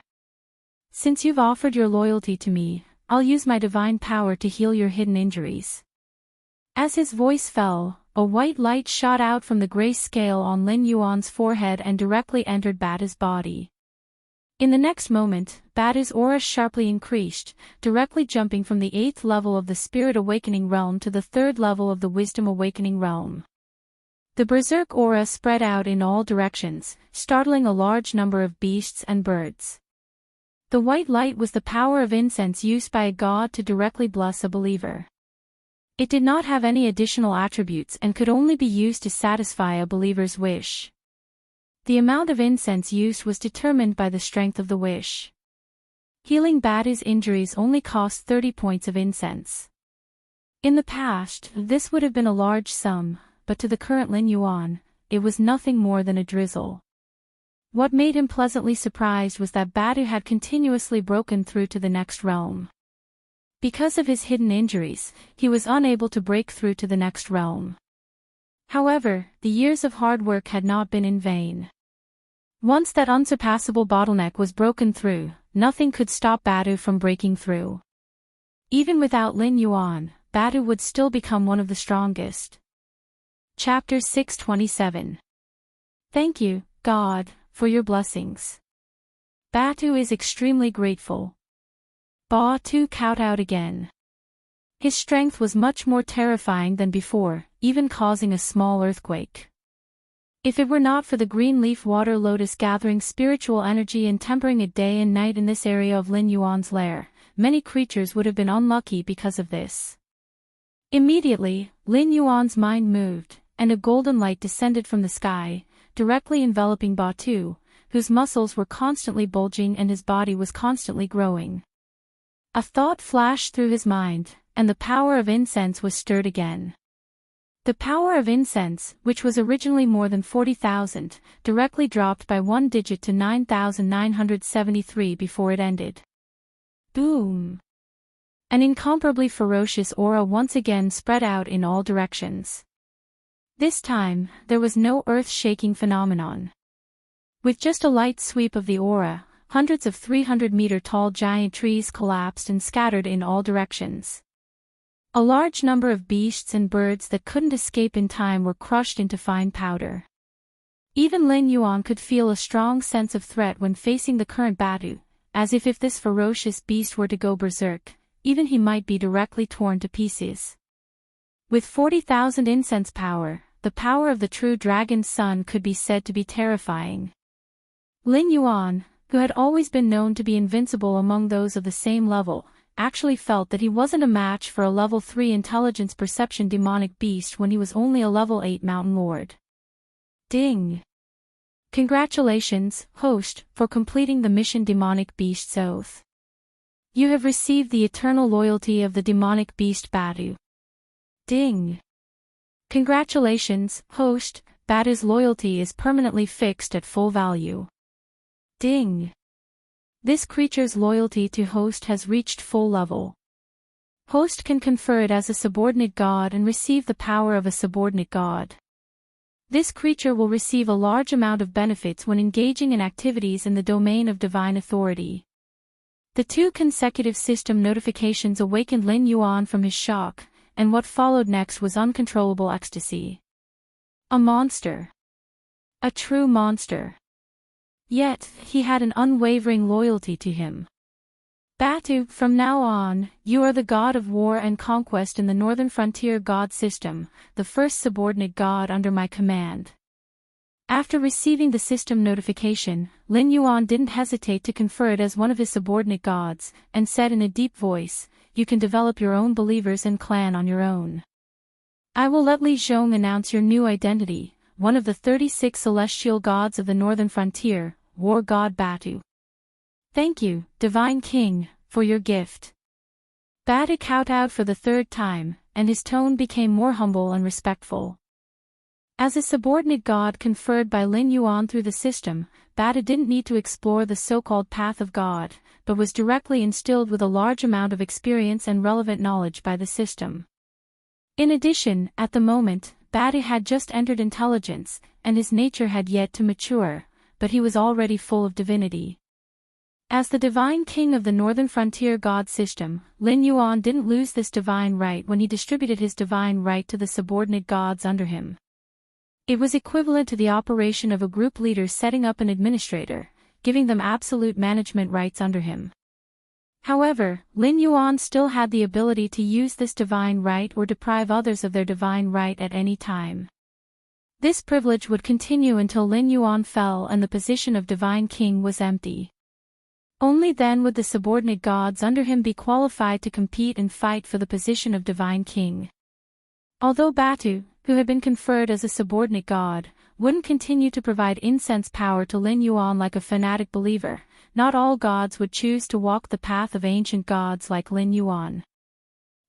Since you've offered your loyalty to me, I'll use my divine power to heal your hidden injuries. As his voice fell, a white light shot out from the gray scale on Lin Yuan's forehead and directly entered Batu's body. In the next moment, Batu's aura sharply increased, directly jumping from the 8th level of the Spirit Awakening realm to the 3rd level of the Wisdom Awakening realm. The berserk aura spread out in all directions, startling a large number of beasts and birds. The white light was the power of incense used by a god to directly bless a believer. It did not have any additional attributes and could only be used to satisfy a believer's wish. The amount of incense used was determined by the strength of the wish. Healing Batu's injuries only cost 30 points of incense. In the past, this would have been a large sum, but to the current Lin Yuan, it was nothing more than a drizzle. What made him pleasantly surprised was that Batu had continuously broken through to the next realm. Because of his hidden injuries, he was unable to break through to the next realm. However, the years of hard work had not been in vain. Once that unsurpassable bottleneck was broken through, nothing could stop Batu from breaking through. Even without Lin Yuan, Batu would still become one of the strongest. Chapter 627. Thank you, God, for your blessings. Batu is extremely grateful. Batu kowtowed again. His strength was much more terrifying than before, even causing a small earthquake. If it were not for the green leaf water lotus gathering spiritual energy and tempering it day and night in this area of Lin Yuan's lair, many creatures would have been unlucky because of this. Immediately, Lin Yuan's mind moved, and a golden light descended from the sky, directly enveloping Batu, whose muscles were constantly bulging and his body was constantly growing. A thought flashed through his mind, and the power of incense was stirred again. The power of incense, which was originally more than 40,000, directly dropped by 1 digit to 9,973 before it ended. Boom! An incomparably ferocious aura once again spread out in all directions. This time, there was no earth-shaking phenomenon. With just a light sweep of the aura, hundreds of 300-meter-tall giant trees collapsed and scattered in all directions. A large number of beasts and birds that couldn't escape in time were crushed into fine powder. Even Lin Yuan could feel a strong sense of threat when facing the current Batu, as if this ferocious beast were to go berserk, even he might be directly torn to pieces. With 40,000 incense power, the power of the true dragon's son could be said to be terrifying. Lin Yuan, who had always been known to be invincible among those of the same level, actually felt that he wasn't a match for a level 3 intelligence perception demonic beast when he was only a level 8 mountain lord. Ding! Congratulations, host, for completing the mission Demonic Beast's Oath. You have received the eternal loyalty of the demonic beast Batu. Ding! Congratulations, host, Batu's loyalty is permanently fixed at full value. Ding! This creature's loyalty to host has reached full level. Host can confer it as a subordinate god and receive the power of a subordinate god. This creature will receive a large amount of benefits when engaging in activities in the domain of divine authority. The 2 consecutive system notifications awakened Lin Yuan from his shock, and what followed next was uncontrollable ecstasy. A monster. A true monster. Yet, he had an unwavering loyalty to him. Batu, from now on, you are the god of war and conquest in the Northern Frontier god system, the first subordinate god under my command. After receiving the system notification, Lin Yuan didn't hesitate to confer it as one of his subordinate gods, and said in a deep voice, you can develop your own believers and clan on your own. I will let Li Zhong announce your new identity, one of the 36 celestial gods of the Northern Frontier, war god Batu. Thank you, Divine King, for your gift. Batu kowtowed for the 3rd time, and his tone became more humble and respectful. As a subordinate god conferred by Lin Yuan through the system, Batu didn't need to explore the so-called path of God, but was directly instilled with a large amount of experience and relevant knowledge by the system. In addition, at the moment, Batu had just entered intelligence, and his nature had yet to mature, but he was already full of divinity. As the divine king of the Northern Frontier god system, Lin Yuan didn't lose this divine right when he distributed his divine right to the subordinate gods under him. It was equivalent to the operation of a group leader setting up an administrator, giving them absolute management rights under him. However, Lin Yuan still had the ability to use this divine right or deprive others of their divine right at any time. This privilege would continue until Lin Yuan fell and the position of divine king was empty. Only then would the subordinate gods under him be qualified to compete and fight for the position of divine king. Although Batu, who had been conferred as a subordinate god, wouldn't continue to provide incense power to Lin Yuan like a fanatic believer, not all gods would choose to walk the path of ancient gods like Lin Yuan.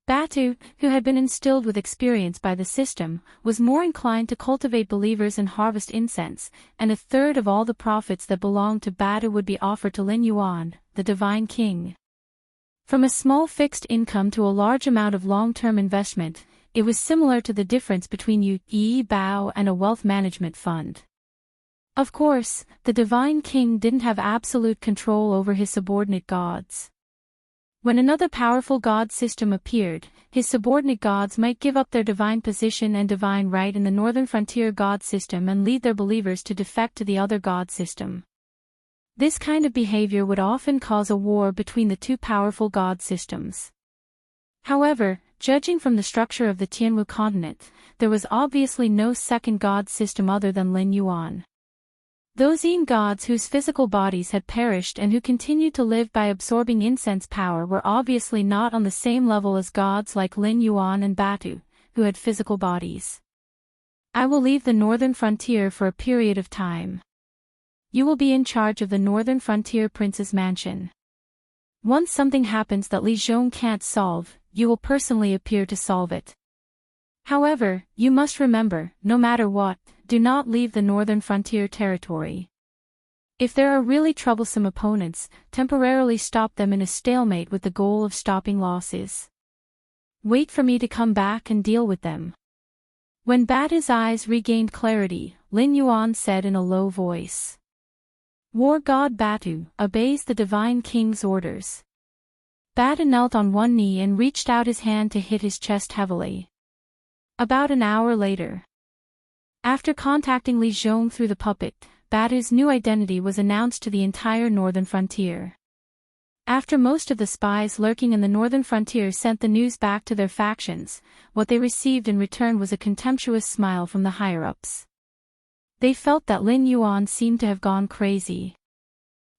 Batu, who had been instilled with experience by the system, was more inclined to cultivate believers and harvest incense, and 1/3 of all the profits that belonged to Batu would be offered to Lin Yuan, the divine king. From a small fixed income to a large amount of long-term investment, it was similar to the difference between Yi Bao and a wealth management fund. Of course, the divine king didn't have absolute control over his subordinate gods. When another powerful god system appeared, his subordinate gods might give up their divine position and divine right in the Northern Frontier god system and lead their believers to defect to the other god system. This kind of behavior would often cause a war between the 2 powerful god systems. However, judging from the structure of the Tianwu continent, there was obviously no second god system other than Lin Yuan. Those Yin gods whose physical bodies had perished and who continued to live by absorbing incense power were obviously not on the same level as gods like Lin Yuan and Batu, who had physical bodies. I will leave the Northern Frontier for a period of time. You will be in charge of the Northern Frontier Prince's mansion. Once something happens that Li Zhong can't solve, you will personally appear to solve it. However, you must remember, no matter what, do not leave the Northern Frontier territory. If there are really troublesome opponents, temporarily stop them in a stalemate with the goal of stopping losses. Wait for me to come back and deal with them. When Batu's eyes regained clarity, Lin Yuan said in a low voice. War god Batu obeys the divine king's orders. Batu knelt on one knee and reached out his hand to hit his chest heavily. About an hour later, after contacting Li Zhong through the puppet, Batu's new identity was announced to the entire Northern Frontier. After most of the spies lurking in the Northern Frontier sent the news back to their factions, what they received in return was a contemptuous smile from the higher-ups. They felt that Lin Yuan seemed to have gone crazy.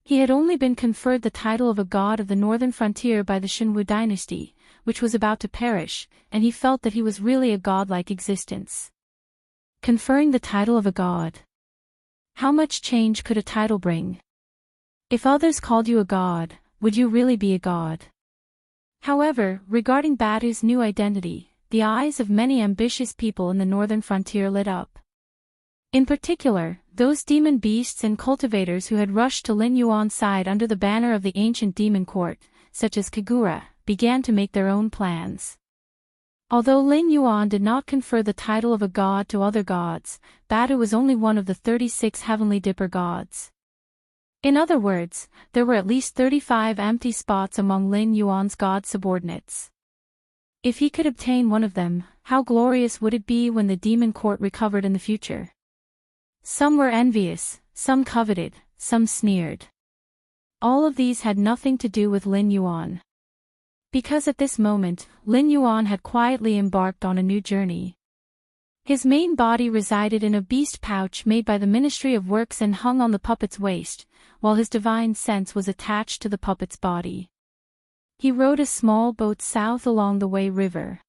He had only been conferred the title of a god of the Northern Frontier by the Shenwu dynasty, which was about to perish, and he felt that he was really a godlike existence. Conferring the title of a god. How much change could a title bring? If others called you a god, would you really be a god? However, regarding Batu's new identity, the eyes of many ambitious people in the Northern Frontier lit up. In particular, those demon beasts and cultivators who had rushed to Lin Yuan's side under the banner of the ancient demon court, such as Kagura, began to make their own plans. Although Lin Yuan did not confer the title of a god to other gods, Batu was only one of the 36 heavenly Dipper gods. In other words, there were at least 35 empty spots among Lin Yuan's god subordinates. If he could obtain one of them, how glorious would it be when the demon court recovered in the future? Some were envious, some coveted, some sneered. All of these had nothing to do with Lin Yuan. Because at this moment, Lin Yuan had quietly embarked on a new journey. His main body resided in a beast pouch made by the Ministry of Works and hung on the puppet's waist, while his divine sense was attached to the puppet's body. He rowed a small boat south along the Wei River.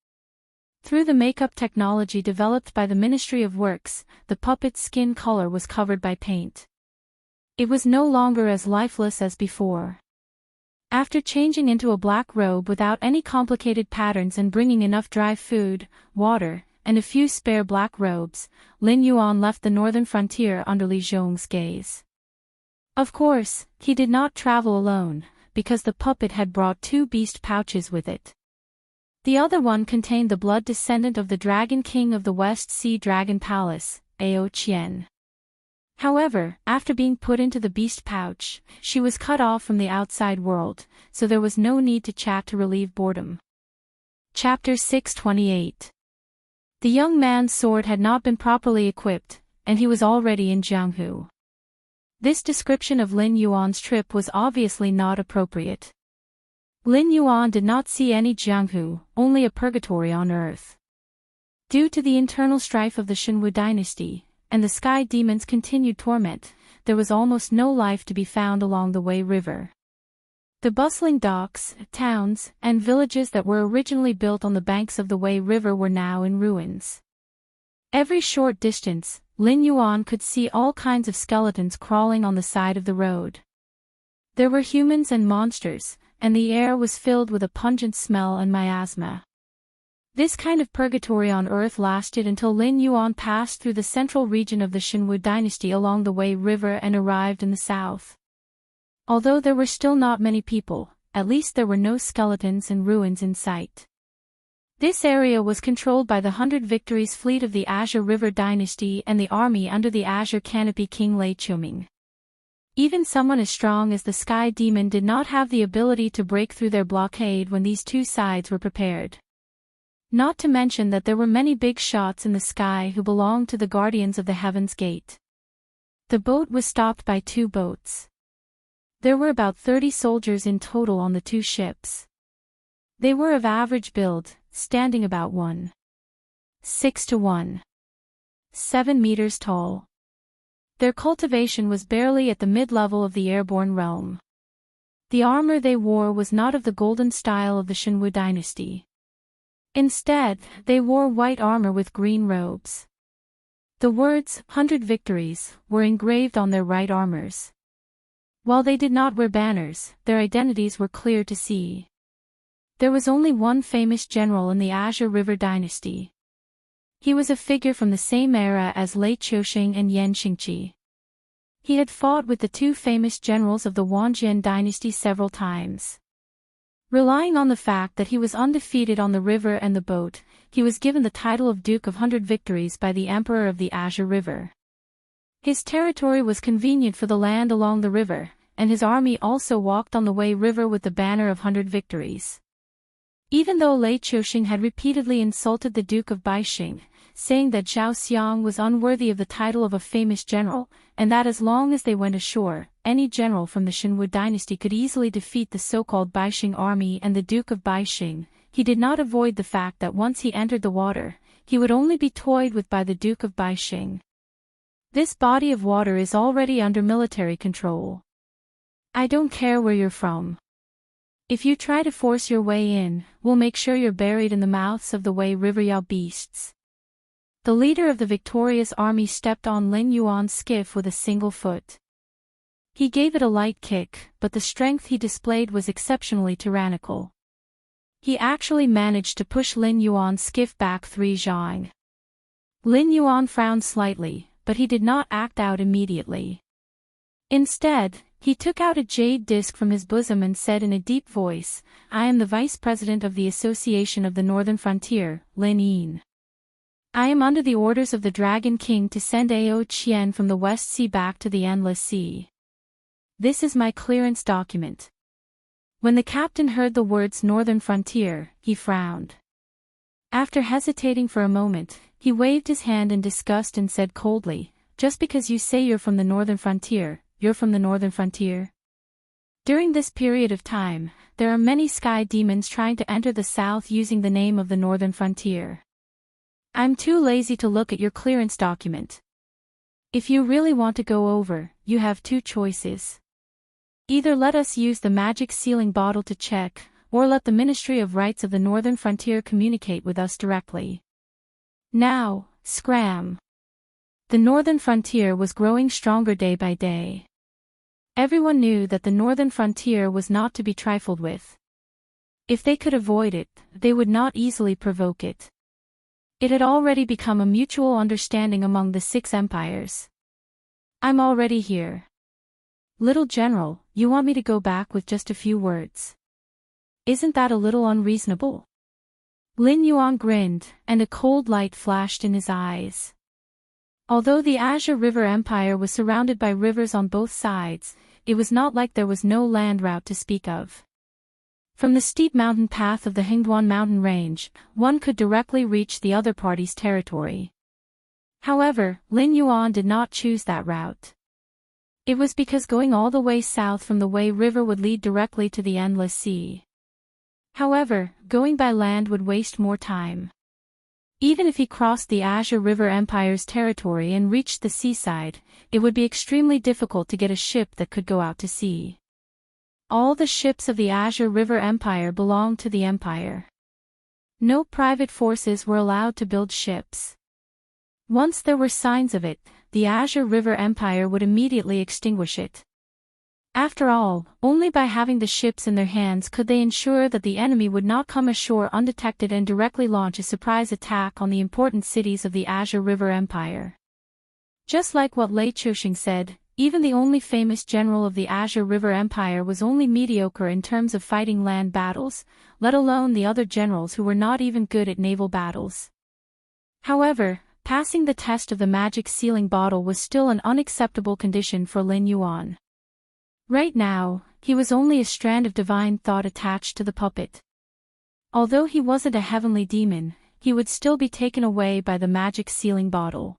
Through the makeup technology developed by the Ministry of Works, the puppet's skin color was covered by paint. It was no longer as lifeless as before. After changing into a black robe without any complicated patterns and bringing enough dry food, water, and a few spare black robes, Lin Yuan left the northern frontier under Li Zhong's gaze. Of course, he did not travel alone, because the puppet had brought 2 beast pouches with it. The other one contained the blood descendant of the Dragon King of the West Sea Dragon Palace, Ao Qian. However, after being put into the beast pouch, she was cut off from the outside world, so there was no need to chat to relieve boredom. Chapter 628. The young man's sword had not been properly equipped, and he was already in Jianghu. This description of Lin Yuan's trip was obviously not appropriate. Lin Yuan did not see any Jianghu, only a purgatory on earth. Due to the internal strife of the Shenwu dynasty, and the sky demon's continued torment, there was almost no life to be found along the Wei River. The bustling docks, towns, and villages that were originally built on the banks of the Wei River were now in ruins. Every short distance, Lin Yuan could see all kinds of skeletons crawling on the side of the road. There were humans and monsters, and the air was filled with a pungent smell and miasma. This kind of purgatory on earth lasted until Lin Yuan passed through the central region of the Shenwu dynasty along the Wei River and arrived in the south. Although there were still not many people, at least there were no skeletons and ruins in sight. This area was controlled by the 100 Victories fleet of the Azure River dynasty and the army under the Azure Canopy King Lei Chuming. Even someone as strong as the Sky Demon did not have the ability to break through their blockade when these two sides were prepared. Not to mention that there were many big shots in the sky who belonged to the Guardians of the Heaven's Gate. The boat was stopped by 2 boats. There were about 30 soldiers in total on the 2 ships. They were of average build, standing about 1.6 to 1.7 meters tall. Their cultivation was barely at the mid-level of the airborne realm. The armor they wore was not of the golden style of the Shenwu dynasty. Instead, they wore white armor with green robes. The words, 100 Victories, were engraved on their right armors. While they did not wear banners, their identities were clear to see. There was only one famous general in the Azure River dynasty. He was a figure from the same era as Lei Chouxing and Yan Xingqi. He had fought with the 2 famous generals of the Wangjian dynasty several times. Relying on the fact that he was undefeated on the river and the boat, he was given the title of Duke of 100 Victories by the Emperor of the Azure River. His territory was convenient for the land along the river, and his army also walked on the Wei River with the banner of 100 Victories. Even though Lei Chouxing had repeatedly insulted the Duke of Baixing, saying that Zhao Xiang was unworthy of the title of a famous general, and that as long as they went ashore, any general from the Shenwu dynasty could easily defeat the so-called Baixing army and the Duke of Baixing, he did not avoid the fact that once he entered the water, he would only be toyed with by the Duke of Baixing. This body of water is already under military control. I don't care where you're from. If you try to force your way in, we'll make sure you're buried in the mouths of the Wei River Yao beasts. The leader of the victorious army stepped on Lin Yuan's skiff with a single foot. He gave it a light kick, but the strength he displayed was exceptionally tyrannical. He actually managed to push Lin Yuan's skiff back 3 zhang. Lin Yuan frowned slightly, but he did not act out immediately. Instead, He took out a jade disc from his bosom and said in a deep voice, "I am the Vice President of the Association of the Northern Frontier, Lin Yin. I am under the orders of the Dragon King to send Ao Qian from the West Sea back to the Endless Sea. This is my clearance document." When the captain heard the words Northern Frontier, he frowned. After hesitating for a moment, he waved his hand in disgust and said coldly, "Just because you say you're from the Northern Frontier, you're from the Northern Frontier?" During this period of time, there are many sky demons trying to enter the South using the name of the Northern Frontier. I'm too lazy to look at your clearance document. If you really want to go over, you have two choices. Either let us use the magic sealing bottle to check, or let the Ministry of Rights of the Northern Frontier communicate with us directly. Now, scram! The Northern Frontier was growing stronger day by day. Everyone knew that the Northern Frontier was not to be trifled with. If they could avoid it, they would not easily provoke it. It had already become a mutual understanding among the 6 empires. "I'm already here. Little General, you want me to go back with just a few words? Isn't that a little unreasonable?" Lin Yuan grinned, and a cold light flashed in his eyes. Although the Azure River Empire was surrounded by rivers on both sides, it was not like there was no land route to speak of. From the steep mountain path of the Hingduan mountain range, one could directly reach the other party's territory. However, Lin Yuan did not choose that route. It was because going all the way south from the Wei River would lead directly to the Endless Sea. However, going by land would waste more time. Even if he crossed the Azure River Empire's territory and reached the seaside, it would be extremely difficult to get a ship that could go out to sea. All the ships of the Azure River Empire belonged to the Empire. No private forces were allowed to build ships. Once there were signs of it, the Azure River Empire would immediately extinguish it. After all, only by having the ships in their hands could they ensure that the enemy would not come ashore undetected and directly launch a surprise attack on the important cities of the Azure River Empire. Just like what Lei Chuxing said, even the only famous general of the Azure River Empire was only mediocre in terms of fighting land battles, let alone the other generals who were not even good at naval battles. However, passing the test of the magic sealing bottle was still an unacceptable condition for Lin Yuan. Right now, he was only a strand of divine thought attached to the puppet. Although he wasn't a heavenly demon, he would still be taken away by the magic sealing bottle.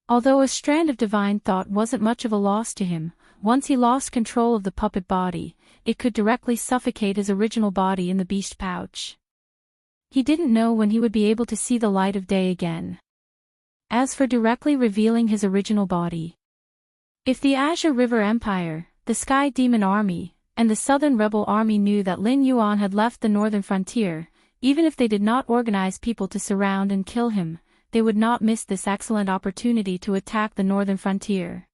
Although a strand of divine thought wasn't much of a loss to him, once he lost control of the puppet body, it could directly suffocate his original body in the beast pouch. He didn't know when he would be able to see the light of day again. As for directly revealing his original body, if the Azure River Empire, the Sky Demon Army, and the Southern Rebel Army knew that Lin Yuan had left the Northern Frontier, even if they did not organize people to surround and kill him, they would not miss this excellent opportunity to attack the Northern Frontier.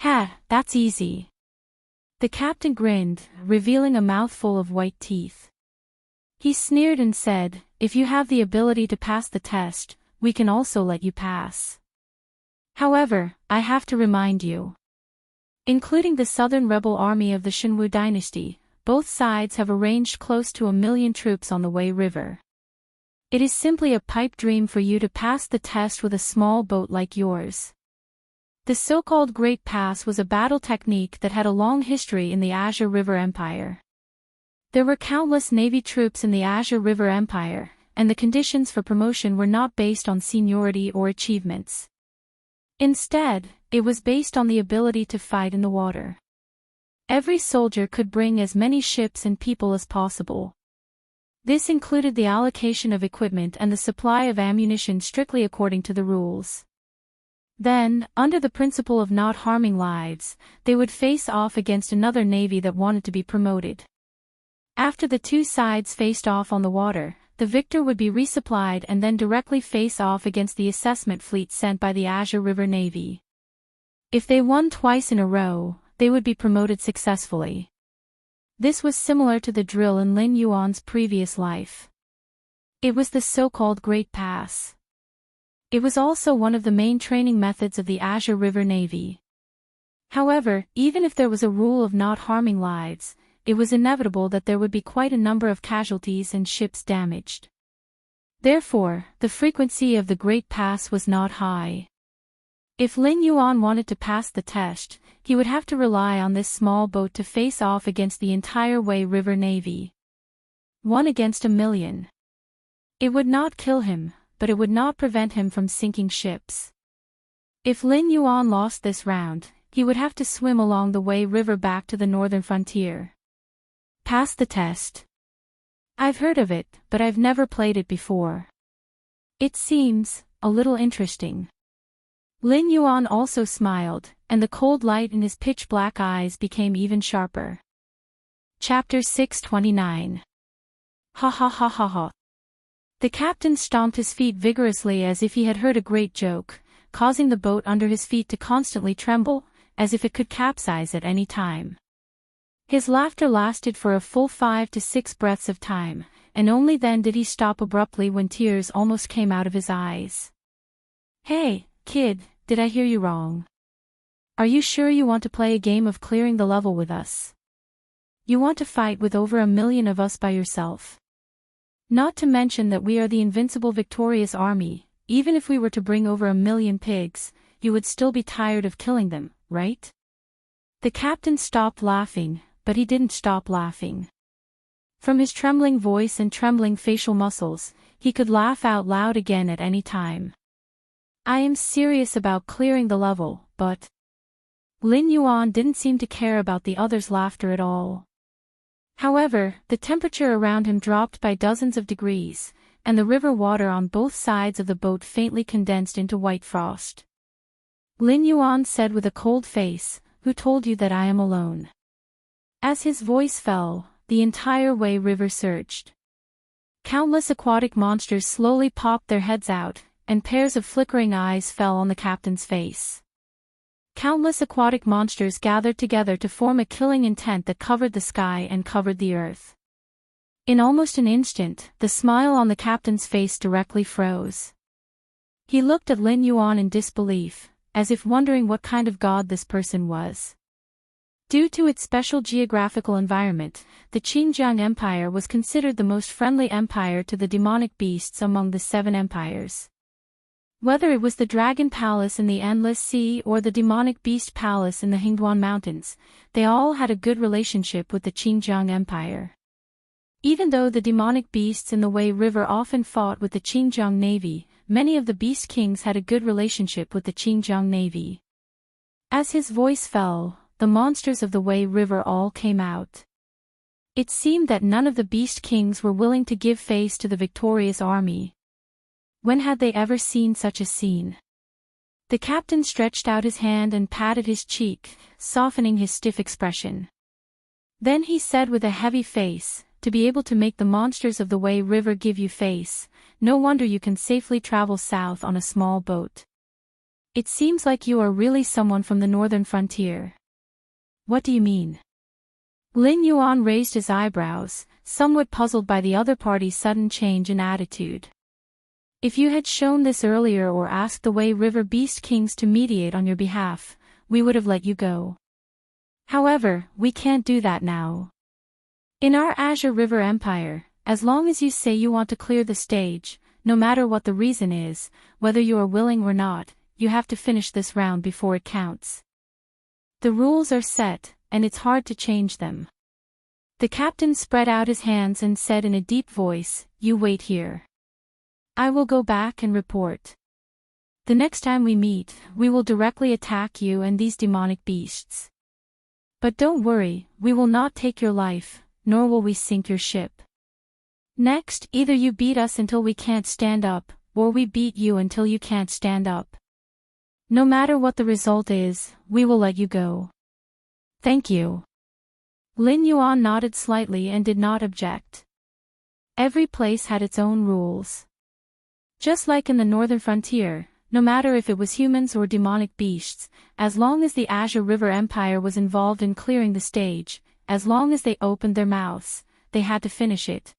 "Ha, that's easy." The captain grinned, revealing a mouthful of white teeth. He sneered and said, "If you have the ability to pass the test, we can also let you pass. However, I have to remind you. Including the Southern Rebel Army of the Shenwu dynasty, both sides have arranged close to 1 million troops on the Wei River. It is simply a pipe dream for you to pass the test with a small boat like yours." The so-called Great Pass was a battle technique that had a long history in the Azure River Empire. There were countless Navy troops in the Azure River Empire, and the conditions for promotion were not based on seniority or achievements. Instead, it was based on the ability to fight in the water. Every soldier could bring as many ships and people as possible. This included the allocation of equipment and the supply of ammunition strictly according to the rules. Then, under the principle of not harming lives, they would face off against another navy that wanted to be promoted. After the two sides faced off on the water, the victor would be resupplied and then directly face off against the assessment fleet sent by the Azure River Navy. If they won twice in a row, they would be promoted successfully. This was similar to the drill in Lin Yuan's previous life. It was the so-called Great Pass. It was also one of the main training methods of the Azure River Navy. However, even if there was a rule of not harming lives, it was inevitable that there would be quite a number of casualties and ships damaged. Therefore, the frequency of the Great Pass was not high. If Lin Yuan wanted to pass the test, he would have to rely on this small boat to face off against the entire Wei River Navy. 1 against 1,000,000. It would not kill him, but it would not prevent him from sinking ships. If Lin Yuan lost this round, he would have to swim along the Wei River back to the northern frontier. Pass the test. I've heard of it, but I've never played it before. It seems a little interesting. Lin Yuan also smiled, and the cold light in his pitch-black eyes became even sharper. Chapter 629. Ha ha ha ha ha. The captain stomped his feet vigorously as if he had heard a great joke, causing the boat under his feet to constantly tremble, as if it could capsize at any time. His laughter lasted for a full 5 to 6 breaths of time, and only then did he stop abruptly when tears almost came out of his eyes. Hey, kid, did I hear you wrong? Are you sure you want to play a game of clearing the level with us? You want to fight with over 1,000,000 of us by yourself? Not to mention that we are the invincible victorious army. Even if we were to bring over 1,000,000 pigs, you would still be tired of killing them, right? The captain stopped laughing, but he didn't stop laughing. From his trembling voice and trembling facial muscles, he could laugh out loud again at any time. I am serious about clearing the level, but... Lin Yuan didn't seem to care about the others' laughter at all. However, the temperature around him dropped by dozens of degrees, and the river water on both sides of the boat faintly condensed into white frost. Lin Yuan said with a cold face, "Who told you that I am alone?" As his voice fell, the entire Wei River surged. Countless aquatic monsters slowly popped their heads out, and pairs of flickering eyes fell on the captain's face. Countless aquatic monsters gathered together to form a killing intent that covered the sky and covered the earth. In almost an instant, the smile on the captain's face directly froze. He looked at Lin Yuan in disbelief, as if wondering what kind of god this person was. Due to its special geographical environment, the Xinjiang Empire was considered the most friendly empire to the demonic beasts among the 7 empires. Whether it was the Dragon Palace in the Endless Sea or the Demonic Beast Palace in the Hingduan Mountains, they all had a good relationship with the Xinjiang Empire. Even though the demonic beasts in the Wei River often fought with the Xinjiang Navy, many of the beast kings had a good relationship with the Xinjiang Navy. As his voice fell, the monsters of the Wei River all came out. It seemed that none of the beast kings were willing to give face to the victorious army. When had they ever seen such a scene? The captain stretched out his hand and patted his cheek, softening his stiff expression. Then he said with a heavy face, "To be able to make the monsters of the Wei River give you face, no wonder you can safely travel south on a small boat. It seems like you are really someone from the northern frontier." What do you mean? Lin Yuan raised his eyebrows, somewhat puzzled by the other party's sudden change in attitude. If you had shown this earlier or asked the Wei River Beast Kings to mediate on your behalf, we would have let you go. However, we can't do that now. In our Azure River Empire, as long as you say you want to clear the stage, no matter what the reason is, whether you are willing or not, you have to finish this round before it counts. The rules are set, and it's hard to change them. The captain spread out his hands and said in a deep voice, "You wait here. I will go back and report. The next time we meet, we will directly attack you and these demonic beasts. But don't worry, we will not take your life, nor will we sink your ship. Next, either you beat us until we can't stand up, or we beat you until you can't stand up. No matter what the result is, we will let you go." "Thank you." Lin Yuan nodded slightly and did not object. Every place had its own rules. Just like in the northern frontier, no matter if it was humans or demonic beasts, as long as the Azure River Empire was involved in clearing the stage, as long as they opened their mouths, they had to finish it.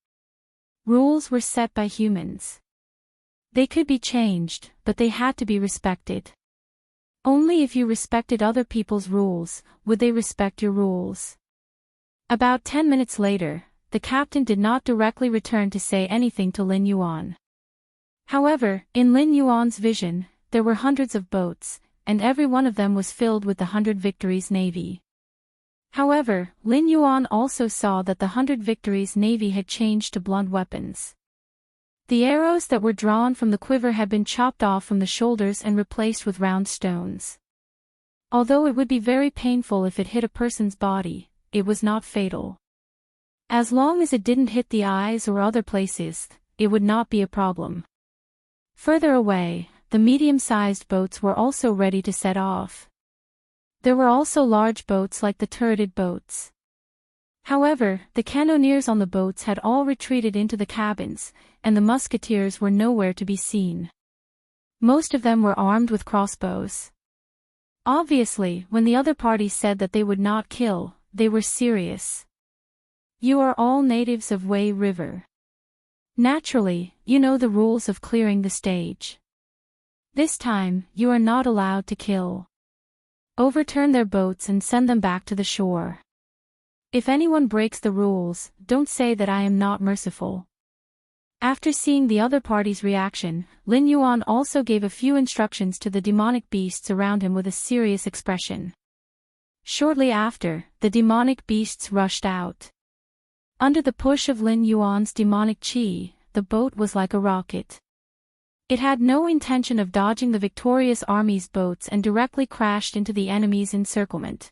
Rules were set by humans. They could be changed, but they had to be respected. Only if you respected other people's rules, would they respect your rules. About 10 minutes later, the captain did not directly return to say anything to Lin Yuan. However, in Lin Yuan's vision, there were hundreds of boats, and every one of them was filled with the 100 Victories navy. However, Lin Yuan also saw that the 100 Victories navy had changed to blunt weapons. The arrows that were drawn from the quiver had been chopped off from the shoulders and replaced with round stones. Although it would be very painful if it hit a person's body, it was not fatal. As long as it didn't hit the eyes or other places, it would not be a problem. Further away, the medium-sized boats were also ready to set off. There were also large boats like the turreted boats. However, the cannoneers on the boats had all retreated into the cabins, and the musketeers were nowhere to be seen. Most of them were armed with crossbows. Obviously, when the other party said that they would not kill, they were serious. You are all natives of Wei River. Naturally, you know the rules of clearing the stage. This time, you are not allowed to kill. Overturn their boats and send them back to the shore. If anyone breaks the rules, don't say that I am not merciful. After seeing the other party's reaction, Lin Yuan also gave a few instructions to the demonic beasts around him with a serious expression. Shortly after, the demonic beasts rushed out. Under the push of Lin Yuan's demonic qi, the boat was like a rocket. It had no intention of dodging the victorious army's boats and directly crashed into the enemy's encirclement.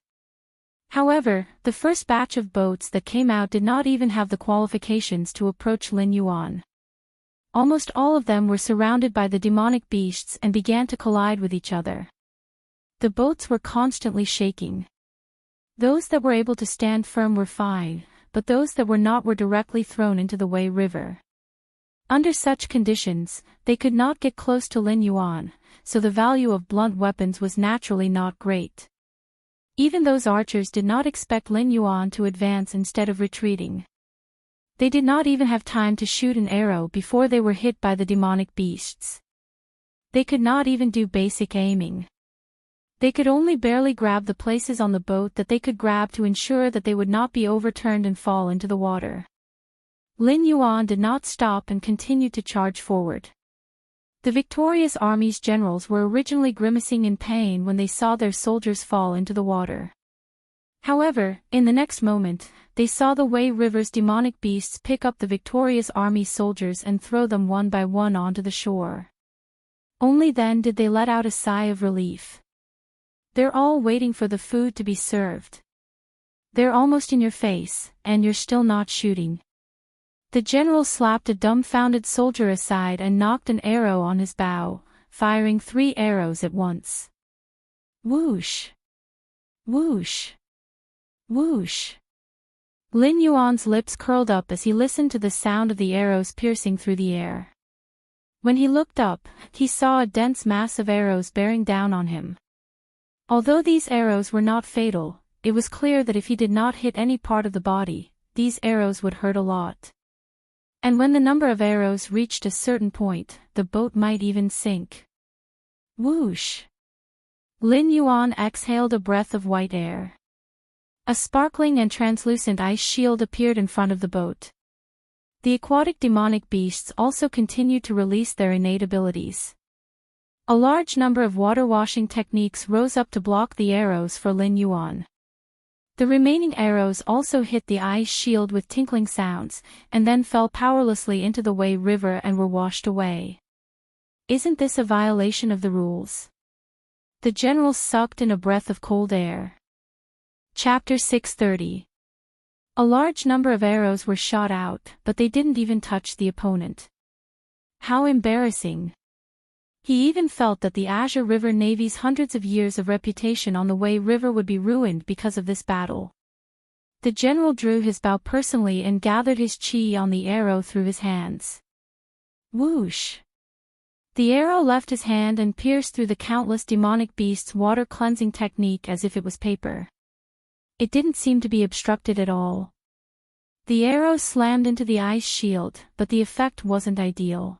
However, the first batch of boats that came out did not even have the qualifications to approach Lin Yuan. Almost all of them were surrounded by the demonic beasts and began to collide with each other. The boats were constantly shaking. Those that were able to stand firm were fine, but those that were not were directly thrown into the Wei River. Under such conditions, they could not get close to Lin Yuan, so the value of blunt weapons was naturally not great. Even those archers did not expect Lin Yuan to advance instead of retreating. They did not even have time to shoot an arrow before they were hit by the demonic beasts. They could not even do basic aiming. They could only barely grab the places on the boat that they could grab to ensure that they would not be overturned and fall into the water. Lin Yuan did not stop and continued to charge forward. The victorious army's generals were originally grimacing in pain when they saw their soldiers fall into the water. However, in the next moment, they saw the Wei River's demonic beasts pick up the victorious army soldiers and throw them one by one onto the shore. Only then did they let out a sigh of relief. They're all waiting for the food to be served. They're almost in your face, and you're still not shooting. The general slapped a dumbfounded soldier aside and knocked an arrow on his bow, firing 3 arrows at once. Whoosh! Whoosh! Whoosh! Lin Yuan's lips curled up as he listened to the sound of the arrows piercing through the air. When he looked up, he saw a dense mass of arrows bearing down on him. Although these arrows were not fatal, it was clear that if he did not hit any part of the body, these arrows would hurt a lot. And when the number of arrows reached a certain point, the boat might even sink. Whoosh! Lin Yuan exhaled a breath of white air. A sparkling and translucent ice shield appeared in front of the boat. The aquatic demonic beasts also continued to release their innate abilities. A large number of water-washing techniques rose up to block the arrows for Lin Yuan. The remaining arrows also hit the ice shield with tinkling sounds, and then fell powerlessly into the Wei River and were washed away. Isn't this a violation of the rules? The general sucked in a breath of cold air. Chapter 630. A large number of arrows were shot out, but they didn't even touch the opponent. How embarrassing. He even felt that the Azure River Navy's hundreds of years of reputation on the Wei River would be ruined because of this battle. The general drew his bow personally and gathered his chi on the arrow through his hands. Whoosh! The arrow left his hand and pierced through the countless demonic beasts' water-cleansing technique as if it was paper. It didn't seem to be obstructed at all. The arrow slammed into the ice shield, but the effect wasn't ideal.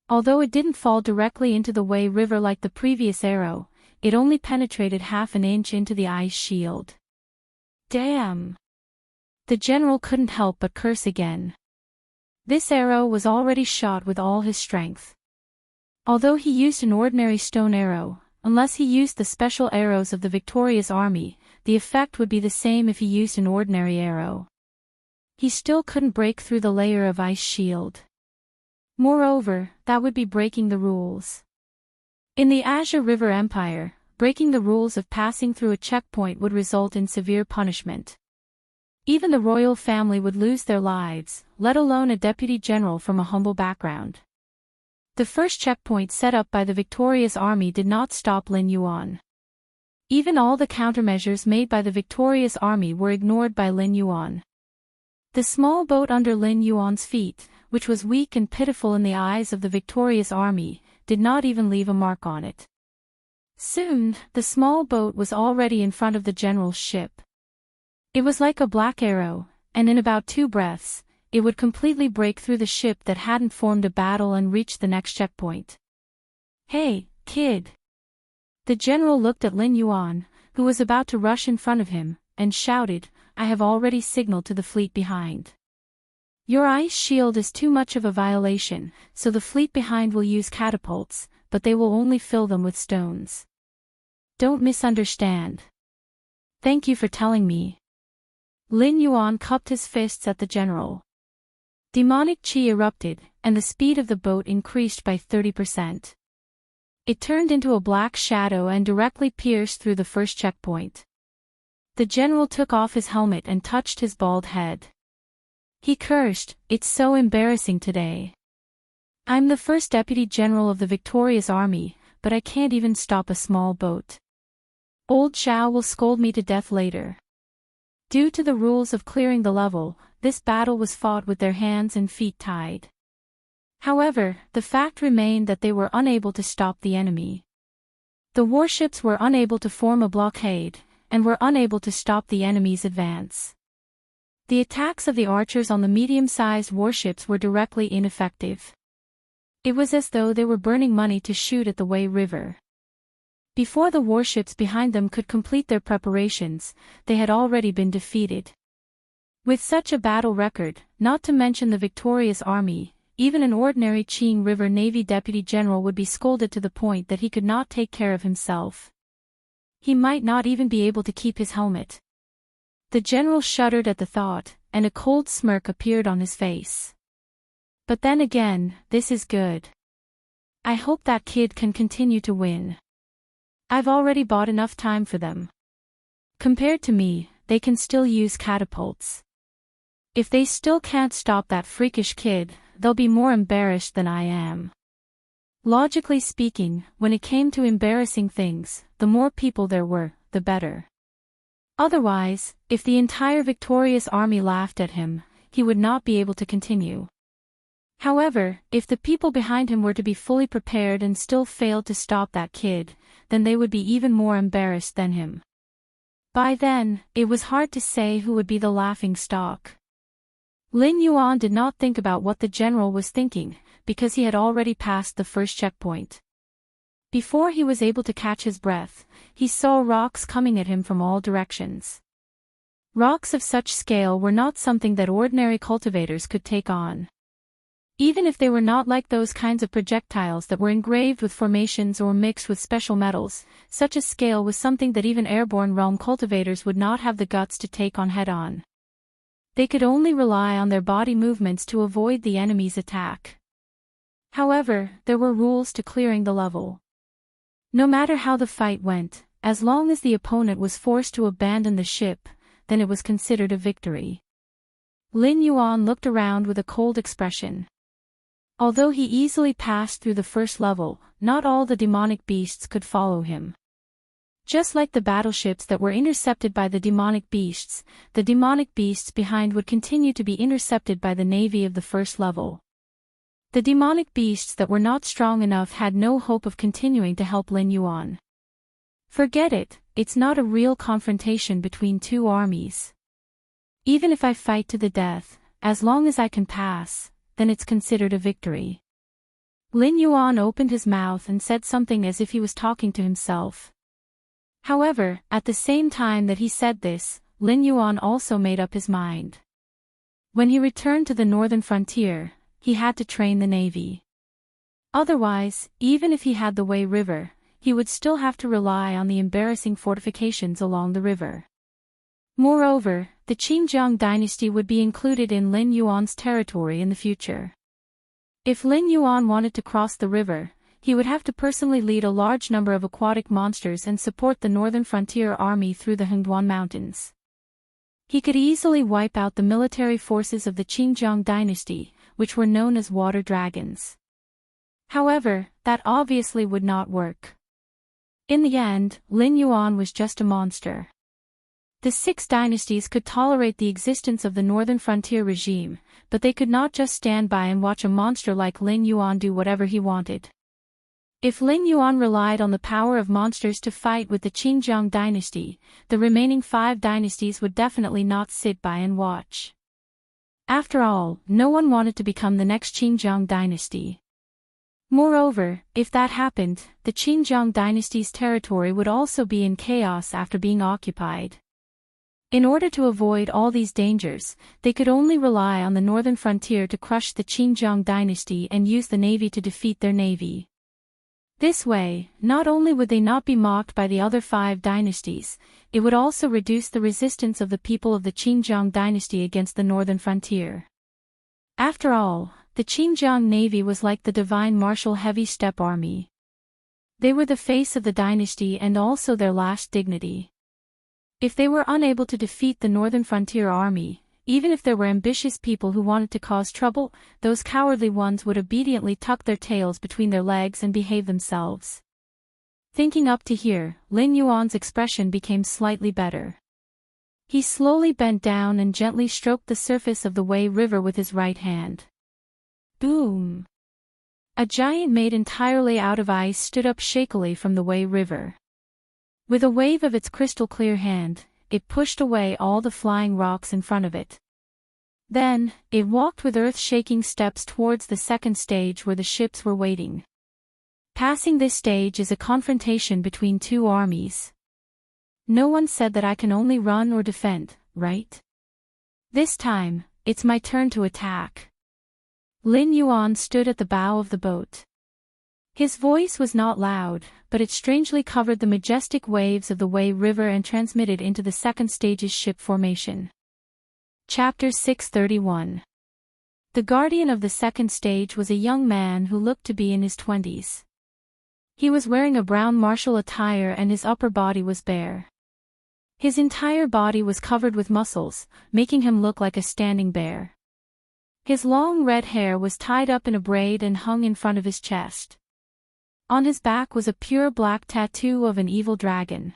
Although it didn't fall directly into the Wei River like the previous arrow, it only penetrated half an inch into the ice shield. Damn! The general couldn't help but curse again. This arrow was already shot with all his strength. Although he used an ordinary stone arrow, unless he used the special arrows of the victorious army, the effect would be the same if he used an ordinary arrow. He still couldn't break through the layer of ice shield. Moreover, that would be breaking the rules. In the Azure River Empire, breaking the rules of passing through a checkpoint would result in severe punishment. Even the royal family would lose their lives, let alone a deputy general from a humble background. The first checkpoint set up by the victorious army did not stop Lin Yuan. Even all the countermeasures made by the victorious army were ignored by Lin Yuan. The small boat under Lin Yuan's feet, which was weak and pitiful in the eyes of the victorious army, did not even leave a mark on it. Soon, the small boat was already in front of the general's ship. It was like a black arrow, and in about 2 breaths, it would completely break through the ship that hadn't formed a battle and reach the next checkpoint. Hey, kid! The general looked at Lin Yuan, who was about to rush in front of him, and shouted, I have already signaled to the fleet behind. Your ice shield is too much of a violation, so the fleet behind will use catapults, but they will only fill them with stones. Don't misunderstand. Thank you for telling me. Lin Yuan cupped his fists at the general. Demonic chi erupted, and the speed of the boat increased by 30%. It turned into a black shadow and directly pierced through the first checkpoint. The general took off his helmet and touched his bald head. He cursed, it's so embarrassing today. I'm the first deputy general of the victorious army, but I can't even stop a small boat. Old Zhao will scold me to death later. Due to the rules of clearing the level, this battle was fought with their hands and feet tied. However, the fact remained that they were unable to stop the enemy. The warships were unable to form a blockade, and were unable to stop the enemy's advance. The attacks of the archers on the medium-sized warships were directly ineffective. It was as though they were burning money to shoot at the Wei River. Before the warships behind them could complete their preparations, they had already been defeated. With such a battle record, not to mention the victorious army, even an ordinary Qing River Navy deputy general would be scolded to the point that he could not take care of himself. He might not even be able to keep his helmet. The general shuddered at the thought, and a cold smirk appeared on his face. But then again, this is good. I hope that kid can continue to win. I've already bought enough time for them. Compared to me, they can still use catapults. If they still can't stop that freakish kid, they'll be more embarrassed than I am. Logically speaking, when it came to embarrassing things, the more people there were, the better. Otherwise, if the entire victorious army laughed at him, he would not be able to continue. However, if the people behind him were to be fully prepared and still failed to stop that kid, then they would be even more embarrassed than him. By then, it was hard to say who would be the laughing stock. Lin Yuan did not think about what the general was thinking, because he had already passed the first checkpoint. Before he was able to catch his breath, he saw rocks coming at him from all directions. Rocks of such scale were not something that ordinary cultivators could take on. Even if they were not like those kinds of projectiles that were engraved with formations or mixed with special metals, such a scale was something that even airborne realm cultivators would not have the guts to take on head-on. They could only rely on their body movements to avoid the enemy's attack. However, there were rules to clearing the level. No matter how the fight went, as long as the opponent was forced to abandon the ship, then it was considered a victory. Lin Yuan looked around with a cold expression. Although he easily passed through the first level, not all the demonic beasts could follow him. Just like the battleships that were intercepted by the demonic beasts behind would continue to be intercepted by the navy of the first level. The demonic beasts that were not strong enough had no hope of continuing to help Lin Yuan. Forget it, it's not a real confrontation between two armies. Even if I fight to the death, as long as I can pass, then it's considered a victory. Lin Yuan opened his mouth and said something as if he was talking to himself. However, at the same time that he said this, Lin Yuan also made up his mind. When he returned to the northern frontier, he had to train the navy. Otherwise, even if he had the Wei River, he would still have to rely on the embarrassing fortifications along the river. Moreover, the Qinjiang dynasty would be included in Lin Yuan's territory in the future. If Lin Yuan wanted to cross the river, he would have to personally lead a large number of aquatic monsters and support the northern frontier army through the Hengduan Mountains. He could easily wipe out the military forces of the Qinjiang dynasty, which were known as water dragons. However, that obviously would not work. In the end, Lin Yuan was just a monster. The 6 dynasties could tolerate the existence of the northern frontier regime, but they could not just stand by and watch a monster like Lin Yuan do whatever he wanted. If Lin Yuan relied on the power of monsters to fight with the Qinjiang dynasty, the remaining 5 dynasties would definitely not sit by and watch. After all, no one wanted to become the next Qinjiang dynasty. Moreover, if that happened, the Qinjiang dynasty's territory would also be in chaos after being occupied. In order to avoid all these dangers, they could only rely on the northern frontier to crush the Qinjiang dynasty and use the navy to defeat their navy. This way, not only would they not be mocked by the other 5 dynasties, it would also reduce the resistance of the people of the Qinjiang dynasty against the northern frontier. After all, the Qinjiang navy was like the divine martial heavy steppe army. They were the face of the dynasty and also their last dignity. If they were unable to defeat the northern frontier army, even if there were ambitious people who wanted to cause trouble, those cowardly ones would obediently tuck their tails between their legs and behave themselves. Thinking up to here, Lin Yuan's expression became slightly better. He slowly bent down and gently stroked the surface of the Wei River with his right hand. Boom! A giant made entirely out of ice stood up shakily from the Wei River. With a wave of its crystal-clear hand, it pushed away all the flying rocks in front of it. Then, it walked with earth-shaking steps towards the second stage where the ships were waiting. Passing this stage is a confrontation between 2 armies. No one said that I can only run or defend, right? This time, it's my turn to attack. Lin Yuan stood at the bow of the boat. His voice was not loud, but it strangely covered the majestic waves of the Wei River and transmitted into the second stage's ship formation. Chapter 631. The guardian of the second stage was a young man who looked to be in his 20s. He was wearing a brown martial attire and his upper body was bare. His entire body was covered with muscles, making him look like a standing bear. His long red hair was tied up in a braid and hung in front of his chest. On his back was a pure black tattoo of an evil dragon.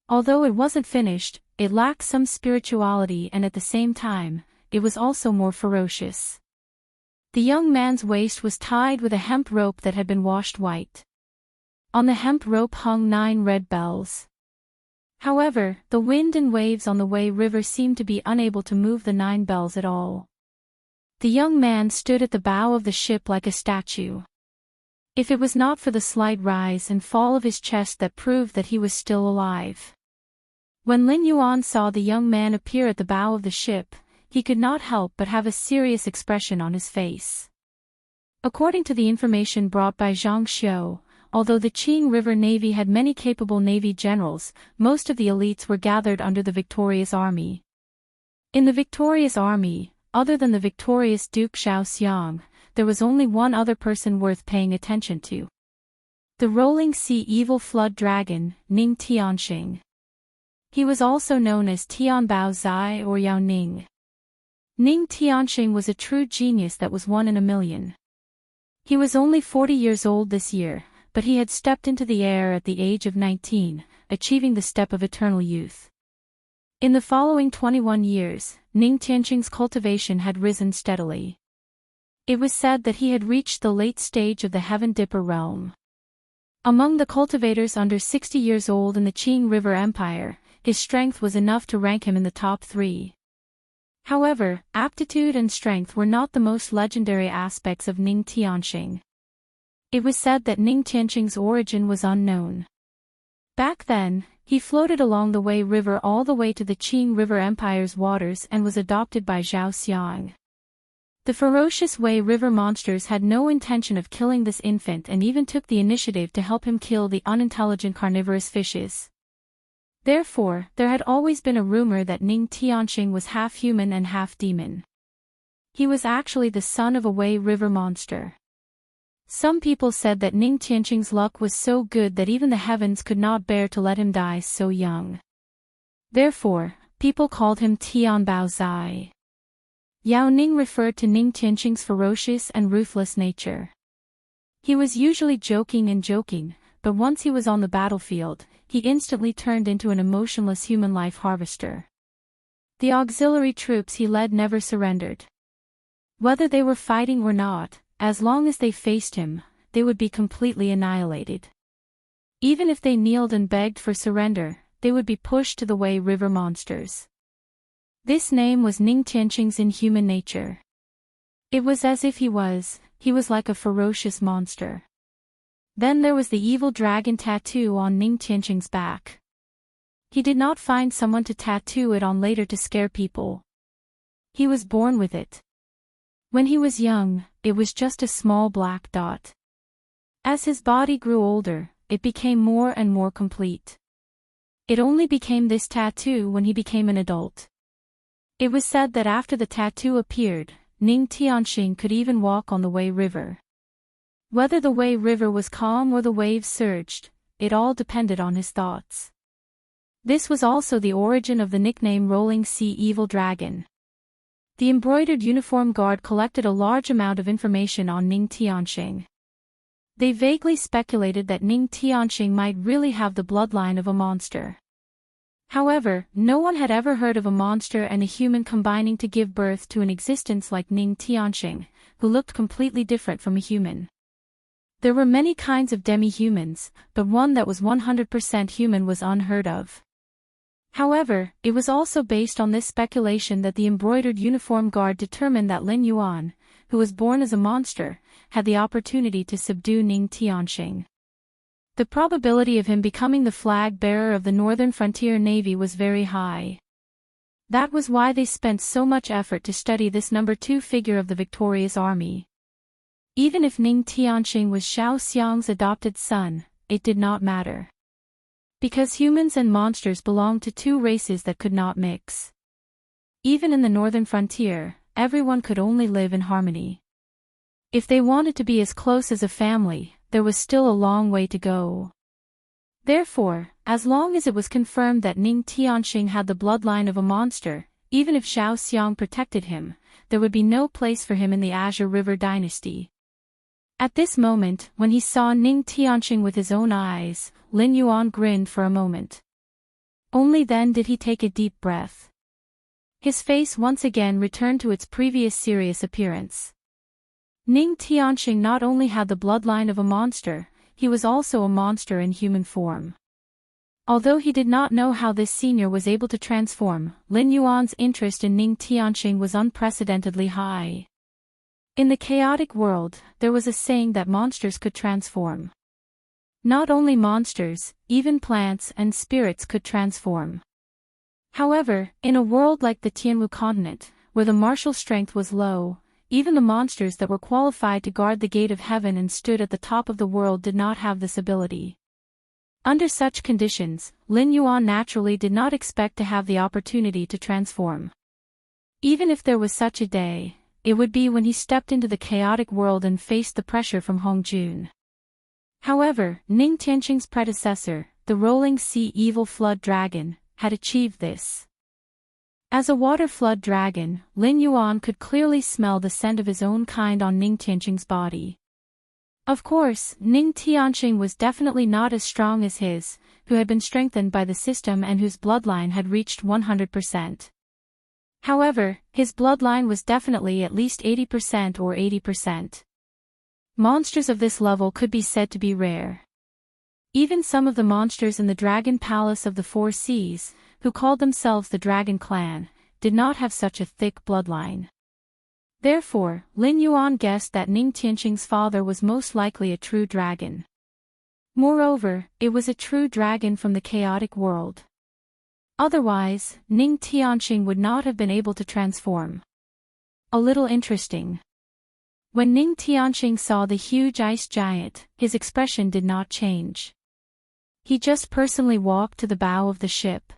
Although it wasn't finished, it lacked some spirituality and at the same time, it was also more ferocious. The young man's waist was tied with a hemp rope that had been washed white. On the hemp rope hung 9 red bells. However, the wind and waves on the Wei River seemed to be unable to move the 9 bells at all. The young man stood at the bow of the ship like a statue. If it was not for the slight rise and fall of his chest that proved that he was still alive. When Lin Yuan saw the young man appear at the bow of the ship, he could not help but have a serious expression on his face. According to the information brought by Zhang Xiu, although the Qing River Navy had many capable navy generals, most of the elites were gathered under the victorious army. In the victorious army, other than the victorious Duke Xiaoxiang, there was only one other person worth paying attention to. The rolling sea evil flood dragon, Ning Tianxing. He was also known as Tianbao Zai or Yao Ning. Ning Tianxing was a true genius that was 1 in a million. He was only 40 years old this year, but he had stepped into the air at the age of 19, achieving the step of eternal youth. In the following 21 years, Ning Tianxing's cultivation had risen steadily. It was said that he had reached the late stage of the Heaven Dipper realm. Among the cultivators under 60 years old in the Qing River Empire, his strength was enough to rank him in the top 3. However, aptitude and strength were not the most legendary aspects of Ning Tianxing. It was said that Ning Tianxing's origin was unknown. Back then, he floated along the Wei River all the way to the Qing River Empire's waters and was adopted by Zhao Xiang. The ferocious Wei River monsters had no intention of killing this infant and even took the initiative to help him kill the unintelligent carnivorous fishes. Therefore, there had always been a rumor that Ning Tianxing was half human and half demon. He was actually the son of a Wei River monster. Some people said that Ning Tianxing's luck was so good that even the heavens could not bear to let him die so young. Therefore, people called him Tian Bao Zai. Yao Ning referred to Ning Tianxing's ferocious and ruthless nature. He was usually joking, but once he was on the battlefield, he instantly turned into an emotionless human life harvester. The auxiliary troops he led never surrendered. Whether they were fighting or not, as long as they faced him, they would be completely annihilated. Even if they kneeled and begged for surrender, they would be pushed to the Wei River monsters. This name was Ning Tianxing's inhuman nature. It was as if he was like a ferocious monster. Then there was the evil dragon tattoo on Ning Tianxing's back. He did not find someone to tattoo it on later to scare people. He was born with it. When he was young, it was just a small black dot. As his body grew older, it became more and more complete. It only became this tattoo when he became an adult. It was said that after the tattoo appeared, Ning Tianxing could even walk on the Wei River. Whether the Wei River was calm or the waves surged, it all depended on his thoughts. This was also the origin of the nickname Rolling Sea Evil Dragon. The embroidered uniform guard collected a large amount of information on Ning Tianxing. They vaguely speculated that Ning Tianxing might really have the bloodline of a monster. However, no one had ever heard of a monster and a human combining to give birth to an existence like Ning Tianxing, who looked completely different from a human. There were many kinds of demi-humans, but one that was 100% human was unheard of. However, it was also based on this speculation that the embroidered uniform guard determined that Lin Yuan, who was born as a monster, had the opportunity to subdue Ning Tianxing. The probability of him becoming the flag bearer of the Northern Frontier Navy was very high. That was why they spent so much effort to study this number 2 figure of the victorious army. Even if Ning Tianxing was Zhao Xiang's adopted son, it did not matter. Because humans and monsters belonged to 2 races that could not mix. Even in the Northern Frontier, everyone could only live in harmony. If they wanted to be as close as a family, there was still a long way to go. Therefore, as long as it was confirmed that Ning Tianxing had the bloodline of a monster, even if Zhao Xiang protected him, there would be no place for him in the Azure River dynasty. At this moment, when he saw Ning Tianxing with his own eyes, Lin Yuan grinned for a moment. Only then did he take a deep breath. His face once again returned to its previous serious appearance. Ning Tianxing not only had the bloodline of a monster, he was also a monster in human form. Although he did not know how this senior was able to transform, Lin Yuan's interest in Ning Tianxing was unprecedentedly high. In the chaotic world, there was a saying that monsters could transform. Not only monsters, even plants and spirits could transform. However, in a world like the Tianwu continent, where the martial strength was low, even the monsters that were qualified to guard the gate of heaven and stood at the top of the world did not have this ability. Under such conditions, Lin Yuan naturally did not expect to have the opportunity to transform. Even if there was such a day, it would be when he stepped into the chaotic world and faced the pressure from Hongjun. However, Ning Tianxing's predecessor, the Rolling Sea Evil Flood Dragon, had achieved this. As a water flood dragon, Lin Yuan could clearly smell the scent of his own kind on Ning Tianxing's body. Of course, Ning Tianxing was definitely not as strong as his, who had been strengthened by the system and whose bloodline had reached 100%. However, his bloodline was definitely at least 80% or 80%. Monsters of this level could be said to be rare. Even some of the monsters in the Dragon Palace of the Four Seas, who called themselves the Dragon Clan, did not have such a thick bloodline. Therefore, Lin Yuan guessed that Ning Tianxing's father was most likely a true dragon. Moreover, it was a true dragon from the chaotic world. Otherwise, Ning Tianqing would not have been able to transform. A little interesting. When Ning Tianqing saw the huge ice giant, his expression did not change. He just personally walked to the bow of the ship.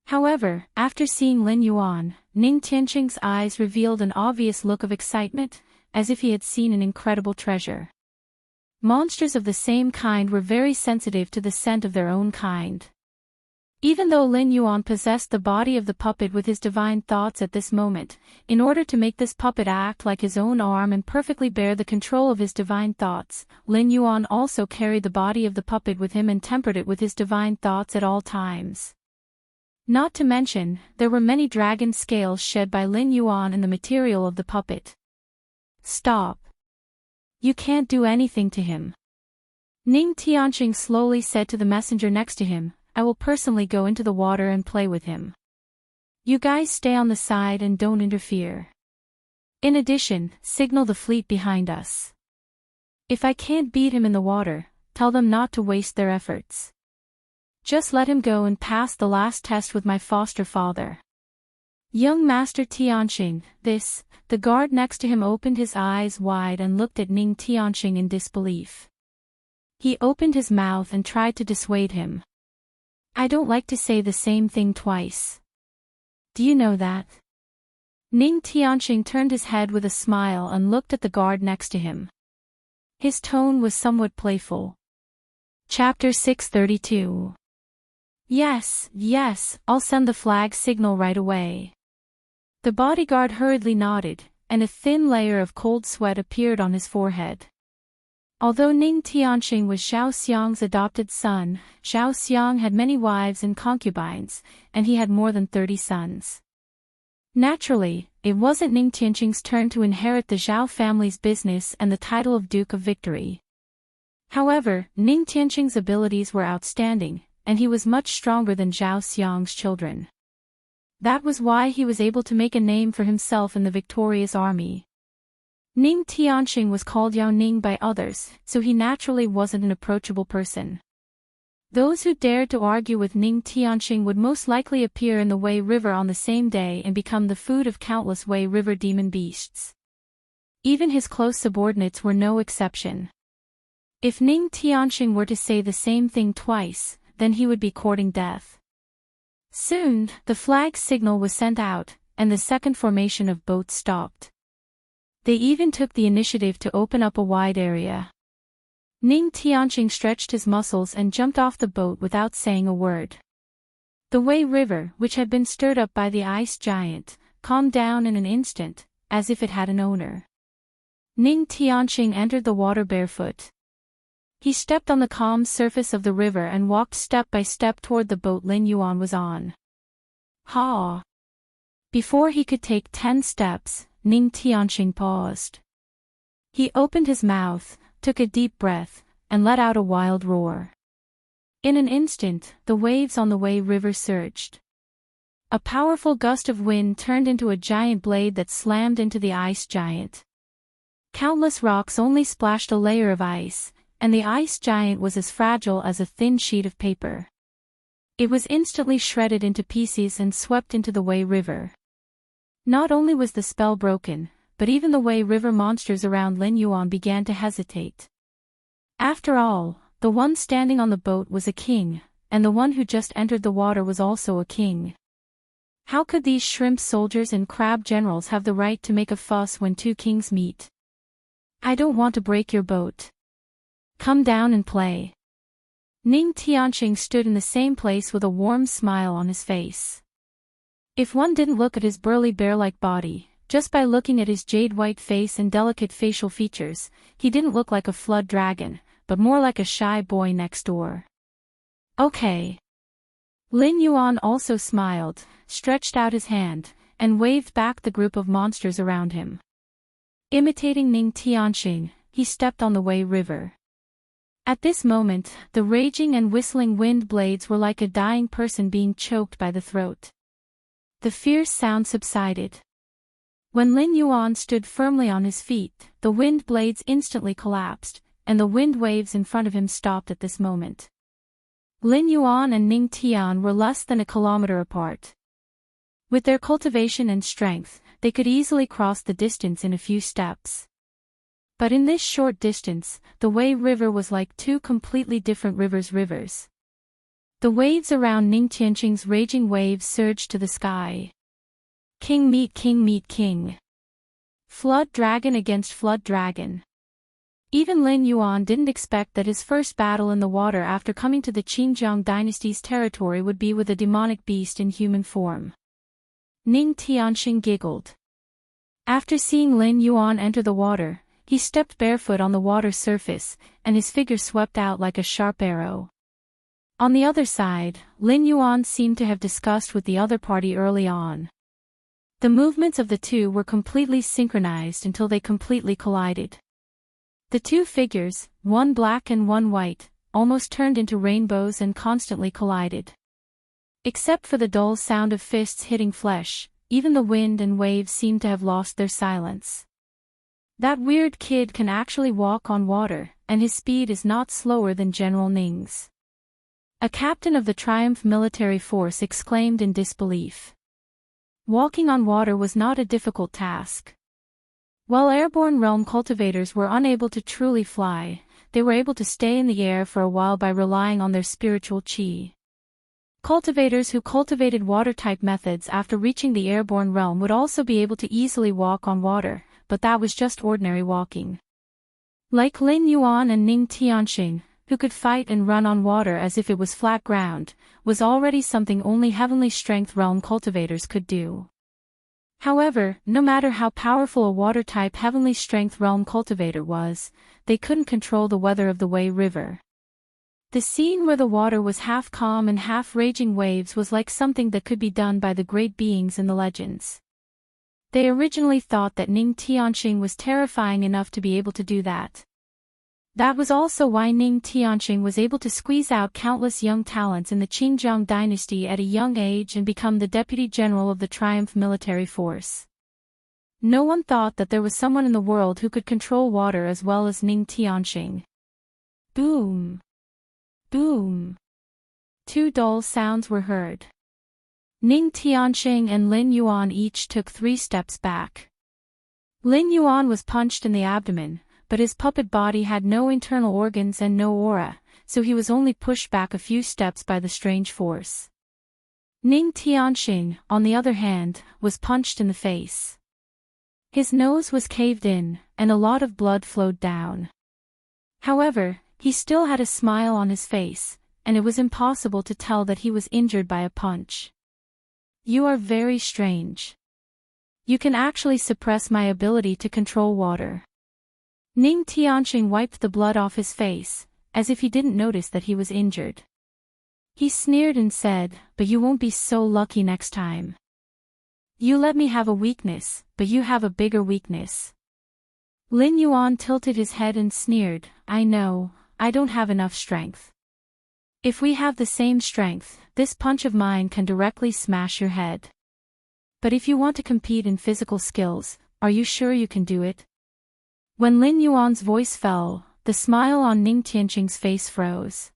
However, after seeing Lin Yuan, Ning Tianqing's eyes revealed an obvious look of excitement, as if he had seen an incredible treasure. Monsters of the same kind were very sensitive to the scent of their own kind. Even though Lin Yuan possessed the body of the puppet with his divine thoughts at this moment, in order to make this puppet act like his own arm and perfectly bear the control of his divine thoughts, Lin Yuan also carried the body of the puppet with him and tempered it with his divine thoughts at all times. Not to mention, there were many dragon scales shed by Lin Yuan in the material of the puppet. Stop. You can't do anything to him. Ning Tianqing slowly said to the messenger next to him, I will personally go into the water and play with him. You guys stay on the side and don't interfere. In addition, signal the fleet behind us. If I can't beat him in the water, tell them not to waste their efforts. Just let him go and pass the last test with my foster father. Young Master Tianqing, the guard next to him opened his eyes wide and looked at Ning Tianqing in disbelief. He opened his mouth and tried to dissuade him. I don't like to say the same thing twice. Do you know that? Ning Tianqing turned his head with a smile and looked at the guard next to him. His tone was somewhat playful. Chapter 632. Yes, I'll send the flag signal right away. The bodyguard hurriedly nodded, and a thin layer of cold sweat appeared on his forehead. Although Ning Tianqing was Zhao Xiang's adopted son, Zhao Xiang had many wives and concubines, and he had more than 30 sons. Naturally, it wasn't Ning Tianqing's turn to inherit the Zhao family's business and the title of Duke of Victory. However, Ning Tianqing's abilities were outstanding, and he was much stronger than Zhao Xiang's children. That was why he was able to make a name for himself in the victorious army. Ning Tianqing was called Yao Ning by others, so he naturally wasn't an approachable person. Those who dared to argue with Ning Tianqing would most likely appear in the Wei River on the same day and become the food of countless Wei River demon beasts. Even his close subordinates were no exception. If Ning Tianqing were to say the same thing twice, then he would be courting death. Soon, the flag signal was sent out, and the second formation of boats stopped. They even took the initiative to open up a wide area. Ning Tianqing stretched his muscles and jumped off the boat without saying a word. The Wei River, which had been stirred up by the ice giant, calmed down in an instant, as if it had an owner. Ning Tianqing entered the water barefoot. He stepped on the calm surface of the river and walked step by step toward the boat Lin Yuan was on. Ha! Before he could take 10 steps, Ning Tianqing paused. He opened his mouth, took a deep breath, and let out a wild roar. In an instant, the waves on the Wei River surged. A powerful gust of wind turned into a giant blade that slammed into the ice giant. Countless rocks only splashed a layer of ice, and the ice giant was as fragile as a thin sheet of paper. It was instantly shredded into pieces and swept into the Wei River. Not only was the spell broken, but even the Wei River monsters around Lin Yuan began to hesitate. After all, the one standing on the boat was a king, and the one who just entered the water was also a king. How could these shrimp soldiers and crab generals have the right to make a fuss when two kings meet? I don't want to break your boat. Come down and play. Ning Tianqing stood in the same place with a warm smile on his face. If one didn't look at his burly bear-like body, just by looking at his jade-white face and delicate facial features, he didn't look like a flood dragon, but more like a shy boy next door. Okay. Lin Yuan also smiled, stretched out his hand, and waved back the group of monsters around him. Imitating Ning Tianqing, he stepped on the Wei River. At this moment, the raging and whistling wind blades were like a dying person being choked by the throat. The fierce sound subsided. When Lin Yuan stood firmly on his feet, the wind blades instantly collapsed, and the wind waves in front of him stopped at this moment. Lin Yuan and Ning Tian were less than a kilometer apart. With their cultivation and strength, they could easily cross the distance in a few steps. But in this short distance, the Wei River was like two completely different rivers. The waves around Ning Tianqing's raging waves surged to the sky. King meet king meet king. Flood dragon against flood dragon. Even Lin Yuan didn't expect that his first battle in the water after coming to the Qinjiang dynasty's territory would be with a demonic beast in human form. Ning Tianqing giggled. After seeing Lin Yuan enter the water, he stepped barefoot on the water surface, and his figure swept out like a sharp arrow. On the other side, Lin Yuan seemed to have discussed with the other party early on. The movements of the two were completely synchronized until they completely collided. The two figures, one black and one white, almost turned into rainbows and constantly collided. Except for the dull sound of fists hitting flesh, even the wind and waves seemed to have lost their silence. That weird kid can actually walk on water, and his speed is not slower than General Ning's. A captain of the Triumph military force exclaimed in disbelief. Walking on water was not a difficult task. While airborne realm cultivators were unable to truly fly, they were able to stay in the air for a while by relying on their spiritual qi. Cultivators who cultivated water-type methods after reaching the airborne realm would also be able to easily walk on water, but that was just ordinary walking. Like Lin Yuan and Ning Tianqing, who could fight and run on water as if it was flat ground, was already something only heavenly strength realm cultivators could do. However, no matter how powerful a water-type heavenly strength realm cultivator was, they couldn't control the weather of the Wei River. The scene where the water was half calm and half raging waves was like something that could be done by the great beings in the legends. They originally thought that Ning Tianqing was terrifying enough to be able to do that. That was also why Ning Tianqing was able to squeeze out countless young talents in the Qinjiang dynasty at a young age and become the deputy general of the Triumph military force. No one thought that there was someone in the world who could control water as well as Ning Tianqing. Boom! Boom! Two dull sounds were heard. Ning Tianqing and Lin Yuan each took 3 steps back. Lin Yuan was punched in the abdomen, but his puppet body had no internal organs and no aura, so he was only pushed back a few steps by the strange force. Ning Tianqing, on the other hand, was punched in the face. His nose was caved in, and a lot of blood flowed down. However, he still had a smile on his face, and it was impossible to tell that he was injured by a punch. You are very strange. You can actually suppress my ability to control water. Ning Tianqing wiped the blood off his face, as if he didn't notice that he was injured. He sneered and said, "But you won't be so lucky next time. You let me have a weakness, but you have a bigger weakness." Lin Yuan tilted his head and sneered, "I know, I don't have enough strength. If we have the same strength, this punch of mine can directly smash your head. But if you want to compete in physical skills, are you sure you can do it?" When Lin Yuan's voice fell, the smile on Ning Tianqing's face froze.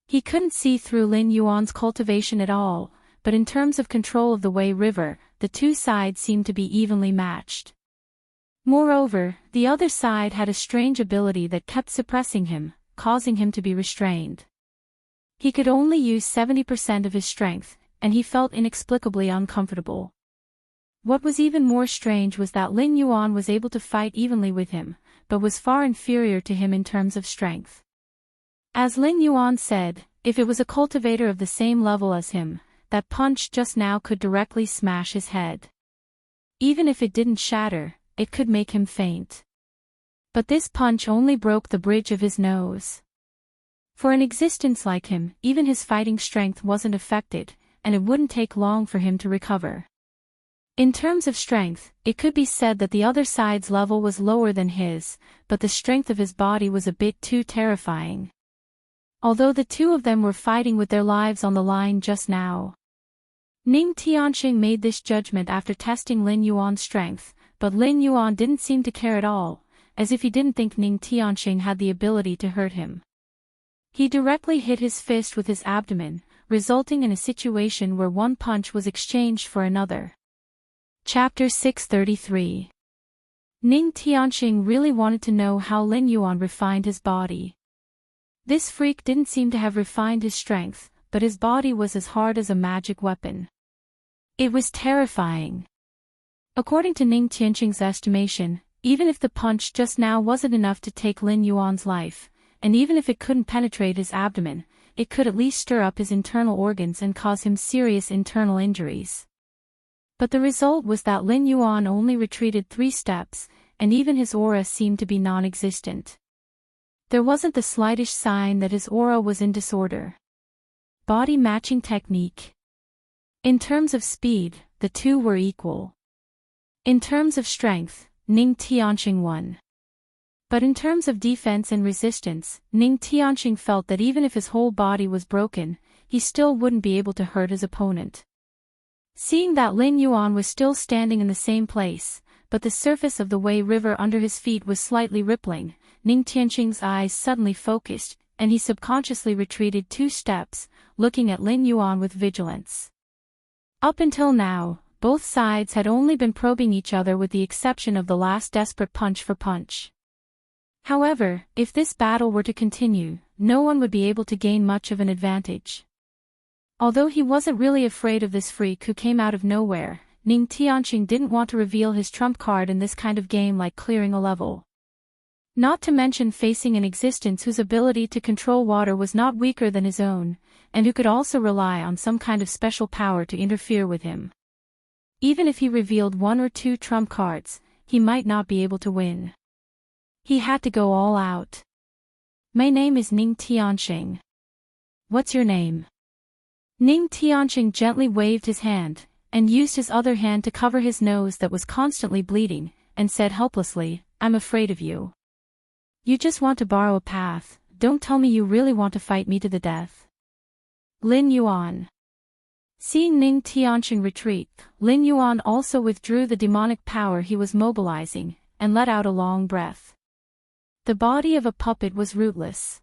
He couldn't see through Lin Yuan's cultivation at all, but in terms of control of the Wei River, the two sides seemed to be evenly matched. Moreover, the other side had a strange ability that kept suppressing him, causing him to be restrained. He could only use 70% of his strength, and he felt inexplicably uncomfortable. What was even more strange was that Lin Yuan was able to fight evenly with him, but was far inferior to him in terms of strength. As Lin Yuan said, if it was a cultivator of the same level as him, that punch just now could directly smash his head. Even if it didn't shatter, it could make him faint. But this punch only broke the bridge of his nose. For an existence like him, even his fighting strength wasn't affected, and it wouldn't take long for him to recover. In terms of strength, it could be said that the other side's level was lower than his, but the strength of his body was a bit too terrifying. Although the two of them were fighting with their lives on the line just now. Ning Tianqing made this judgment after testing Lin Yuan's strength, but Lin Yuan didn't seem to care at all, as if he didn't think Ning Tianqing had the ability to hurt him. He directly hit his fist with his abdomen, resulting in a situation where one punch was exchanged for another. Chapter 633. Ning Tianqing really wanted to know how Lin Yuan refined his body. This freak didn't seem to have refined his strength, but his body was as hard as a magic weapon. It was terrifying. According to Ning Tianqing's estimation, even if the punch just now wasn't enough to take Lin Yuan's life, and even if it couldn't penetrate his abdomen, it could at least stir up his internal organs and cause him serious internal injuries. But the result was that Lin Yuan only retreated 3 steps, and even his aura seemed to be non-existent. There wasn't the slightest sign that his aura was in disorder. Body matching technique. In terms of speed, the two were equal. In terms of strength, Ning Tianqing won. But in terms of defense and resistance, Ning Tianqing felt that even if his whole body was broken, he still wouldn't be able to hurt his opponent. Seeing that Lin Yuan was still standing in the same place, but the surface of the Wei River under his feet was slightly rippling, Ning Tianqing's eyes suddenly focused, and he subconsciously retreated 2 steps, looking at Lin Yuan with vigilance. Up until now, both sides had only been probing each other with the exception of the last desperate punch for punch. However, if this battle were to continue, no one would be able to gain much of an advantage. Although he wasn't really afraid of this freak who came out of nowhere, Ning Tianqing didn't want to reveal his trump card in this kind of game like clearing a level. Not to mention facing an existence whose ability to control water was not weaker than his own, and who could also rely on some kind of special power to interfere with him. Even if he revealed 1 or 2 trump cards, he might not be able to win. He had to go all out. My name is Ning Tianqing. What's your name? Ning Tianqing gently waved his hand, and used his other hand to cover his nose that was constantly bleeding, and said helplessly, I'm afraid of you. You just want to borrow a path, don't tell me you really want to fight me to the death. Lin Yuan. Seeing Ning Tianqing retreat, Lin Yuan also withdrew the demonic power he was mobilizing, and let out a long breath. The body of a puppet was rootless.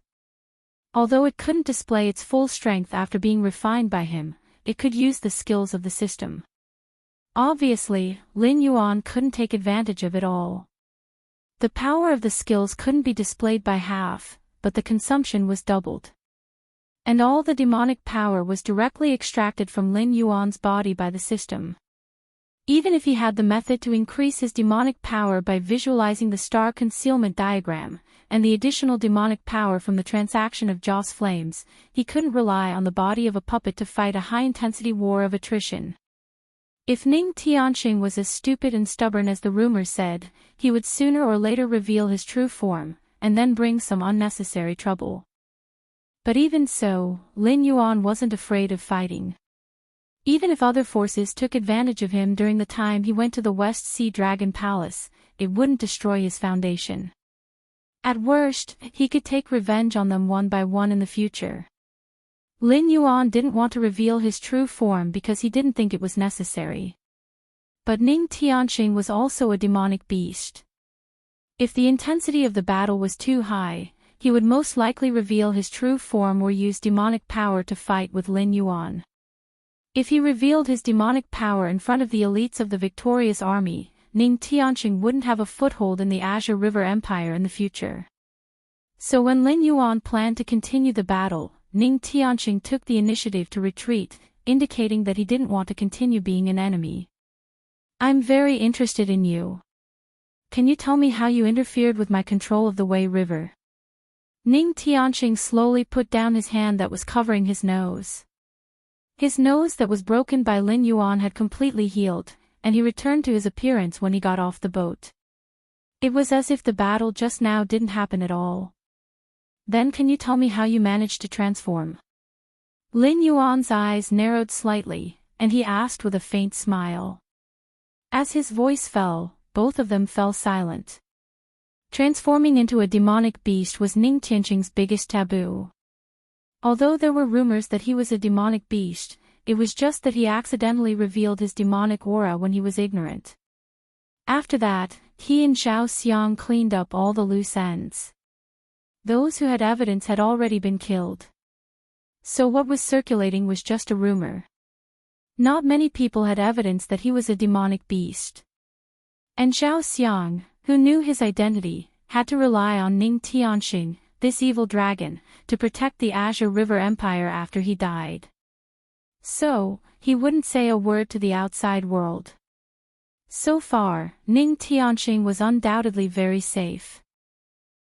Although it couldn't display its full strength after being refined by him, it could use the skills of the system. Obviously, Lin Yuan couldn't take advantage of it all. The power of the skills couldn't be displayed by half, but the consumption was doubled. And all the demonic power was directly extracted from Lin Yuan's body by the system. Even if he had the method to increase his demonic power by visualizing the star concealment diagram, and the additional demonic power from the transaction of Joss flames, he couldn't rely on the body of a puppet to fight a high-intensity war of attrition. If Ning Tianqing was as stupid and stubborn as the rumors said, he would sooner or later reveal his true form, and then bring some unnecessary trouble. But even so, Lin Yuan wasn't afraid of fighting. Even if other forces took advantage of him during the time he went to the West Sea Dragon Palace, it wouldn't destroy his foundation. At worst, he could take revenge on them one by one in the future. Lin Yuan didn't want to reveal his true form because he didn't think it was necessary. But Ning Tianqing was also a demonic beast. If the intensity of the battle was too high, he would most likely reveal his true form or use demonic power to fight with Lin Yuan. If he revealed his demonic power in front of the elites of the victorious army, Ning Tianqing wouldn't have a foothold in the Azure River Empire in the future. So when Lin Yuan planned to continue the battle, Ning Tianqing took the initiative to retreat, indicating that he didn't want to continue being an enemy. I'm very interested in you. Can you tell me how you interfered with my control of the Wei River? Ning Tianqing slowly put down his hand that was covering his nose. His nose that was broken by Lin Yuan had completely healed, and he returned to his appearance when he got off the boat. It was as if the battle just now didn't happen at all. Then can you tell me how you managed to transform? Lin Yuan's eyes narrowed slightly, and he asked with a faint smile. As his voice fell, both of them fell silent. Transforming into a demonic beast was Ning Tianqing's biggest taboo. Although there were rumors that he was a demonic beast, it was just that he accidentally revealed his demonic aura when he was ignorant. After that, he and Zhao Xiang cleaned up all the loose ends. Those who had evidence had already been killed. So what was circulating was just a rumor. Not many people had evidence that he was a demonic beast. And Zhao Xiang, who knew his identity, had to rely on Ning Tianxing, this evil dragon, to protect the Azure River Empire after he died. So, he wouldn't say a word to the outside world. So far, Ning Tianxing was undoubtedly very safe.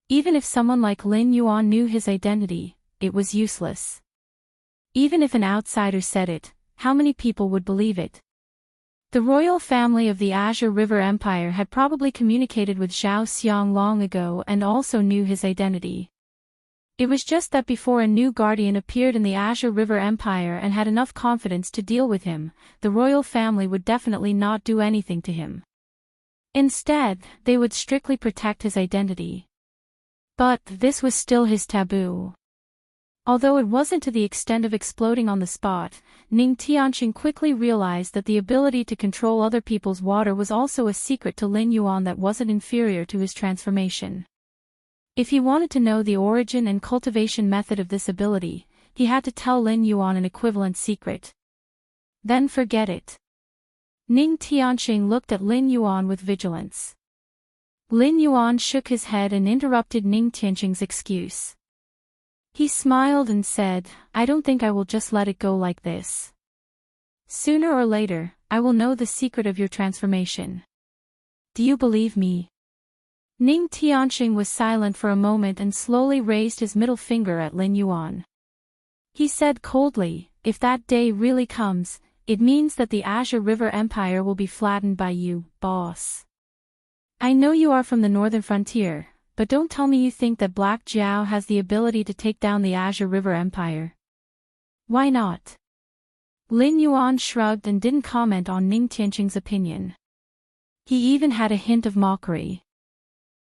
Even if someone like Lin Yuan knew his identity, it was useless. Even if an outsider said it, how many people would believe it? The royal family of the Azure River Empire had probably communicated with Zhao Xiang long ago and also knew his identity. It was just that before a new guardian appeared in the Azure River Empire and had enough confidence to deal with him, the royal family would definitely not do anything to him. Instead, they would strictly protect his identity. But this was still his taboo. Although it wasn't to the extent of exploding on the spot, Ning Tianxing quickly realized that the ability to control other people's water was also a secret to Lin Yuan that wasn't inferior to his transformation. If he wanted to know the origin and cultivation method of this ability, he had to tell Lin Yuan an equivalent secret. Then forget it. Ning Tianxing looked at Lin Yuan with vigilance. Lin Yuan shook his head and interrupted Ning Tianxing's excuse. He smiled and said, "I don't think I will just let it go like this. Sooner or later, I will know the secret of your transformation. Do you believe me?" Ning Tianxing was silent for a moment and slowly raised his middle finger at Lin Yuan. He said coldly, "If that day really comes, it means that the Azure River Empire will be flattened by you, boss. I know you are from the northern frontier, but don't tell me you think that Black Jiao has the ability to take down the Azure River Empire. Why not?" Lin Yuan shrugged and didn't comment on Ning Tianxing's opinion. He even had a hint of mockery.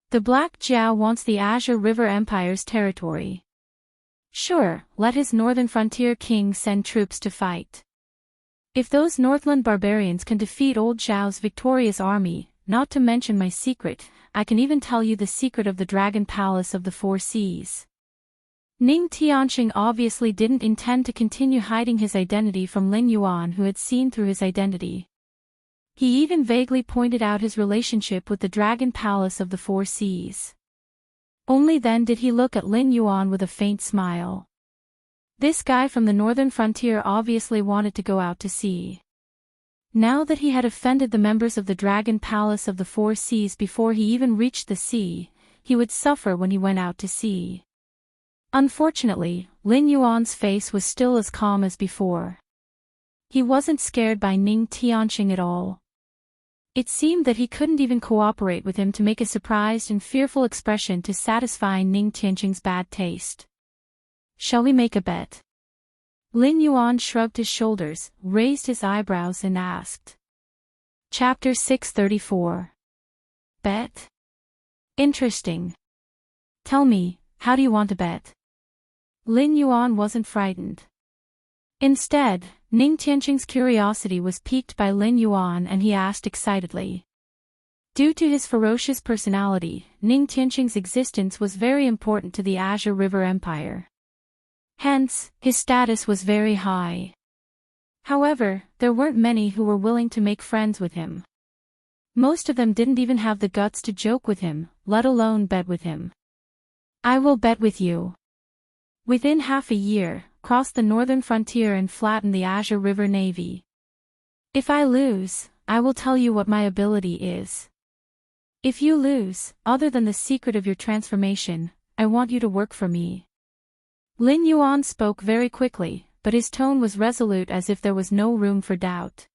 The Black Jiao wants the Azure River Empire's territory. Sure, let his northern frontier king send troops to fight. If those Northland barbarians can defeat old Zhao's victorious army, not to mention my secret, I can even tell you the secret of the Dragon Palace of the Four Seas. Ning Tianxing obviously didn't intend to continue hiding his identity from Lin Yuan, who had seen through his identity. He even vaguely pointed out his relationship with the Dragon Palace of the Four Seas. Only then did he look at Lin Yuan with a faint smile. This guy from the northern frontier obviously wanted to go out to sea. Now that he had offended the members of the Dragon Palace of the Four Seas before he even reached the sea, he would suffer when he went out to sea. Unfortunately, Lin Yuan's face was still as calm as before. He wasn't scared by Ning Tianxing at all. It seemed that he couldn't even cooperate with him to make a surprised and fearful expression to satisfy Ning Tianxing's bad taste. "Shall we make a bet?" Lin Yuan shrugged his shoulders, raised his eyebrows and asked. Chapter 634. Bet? Interesting. Tell me, how do you want to bet? Lin Yuan wasn't frightened. Instead, Ning Tianxing's curiosity was piqued by Lin Yuan and he asked excitedly. Due to his ferocious personality, Ning Tianxing's existence was very important to the Azure River Empire. Hence, his status was very high. However, there weren't many who were willing to make friends with him. Most of them didn't even have the guts to joke with him, let alone bet with him. "I will bet with you. Within half a year, cross the northern frontier and flatten the Azure River Navy. If I lose, I will tell you what my ability is. If you lose, other than the secret of your transformation, I want you to work for me." Lin Yuan spoke very quickly, but his tone was resolute as if there was no room for doubt.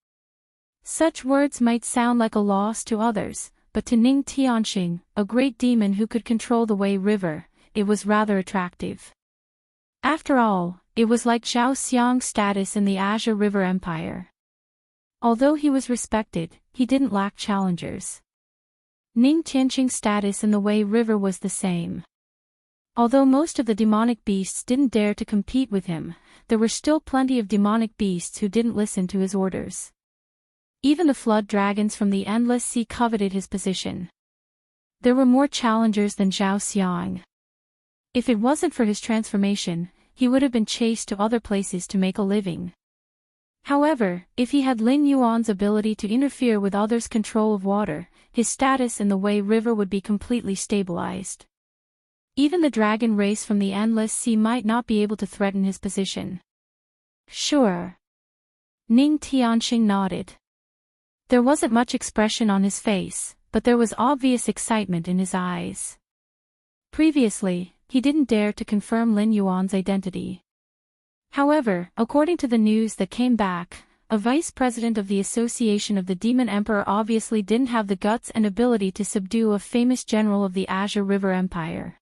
Such words might sound like a loss to others, but to Ning Tianxing, a great demon who could control the Wei River, it was rather attractive. After all, it was like Zhao Xiang's status in the Azure River Empire. Although he was respected, he didn't lack challengers. Ning Tianxing's status in the Wei River was the same. Although most of the demonic beasts didn't dare to compete with him, there were still plenty of demonic beasts who didn't listen to his orders. Even the flood dragons from the endless sea coveted his position. there were more challengers than Zhao Xiang. If it wasn't for his transformation, he would have been chased to other places to make a living. However, if he had Lin Yuan's ability to interfere with others' control of water, his status in the Wei River would be completely stabilized. Even the dragon race from the Endless Sea might not be able to threaten his position. Sure. Ning Tianxing nodded. There wasn't much expression on his face, but there was obvious excitement in his eyes. Previously, he didn't dare to confirm Lin Yuan's identity. However, according to the news that came back, a vice president of the Association of the Demon Emperor obviously didn't have the guts and ability to subdue a famous general of the Azure River Empire.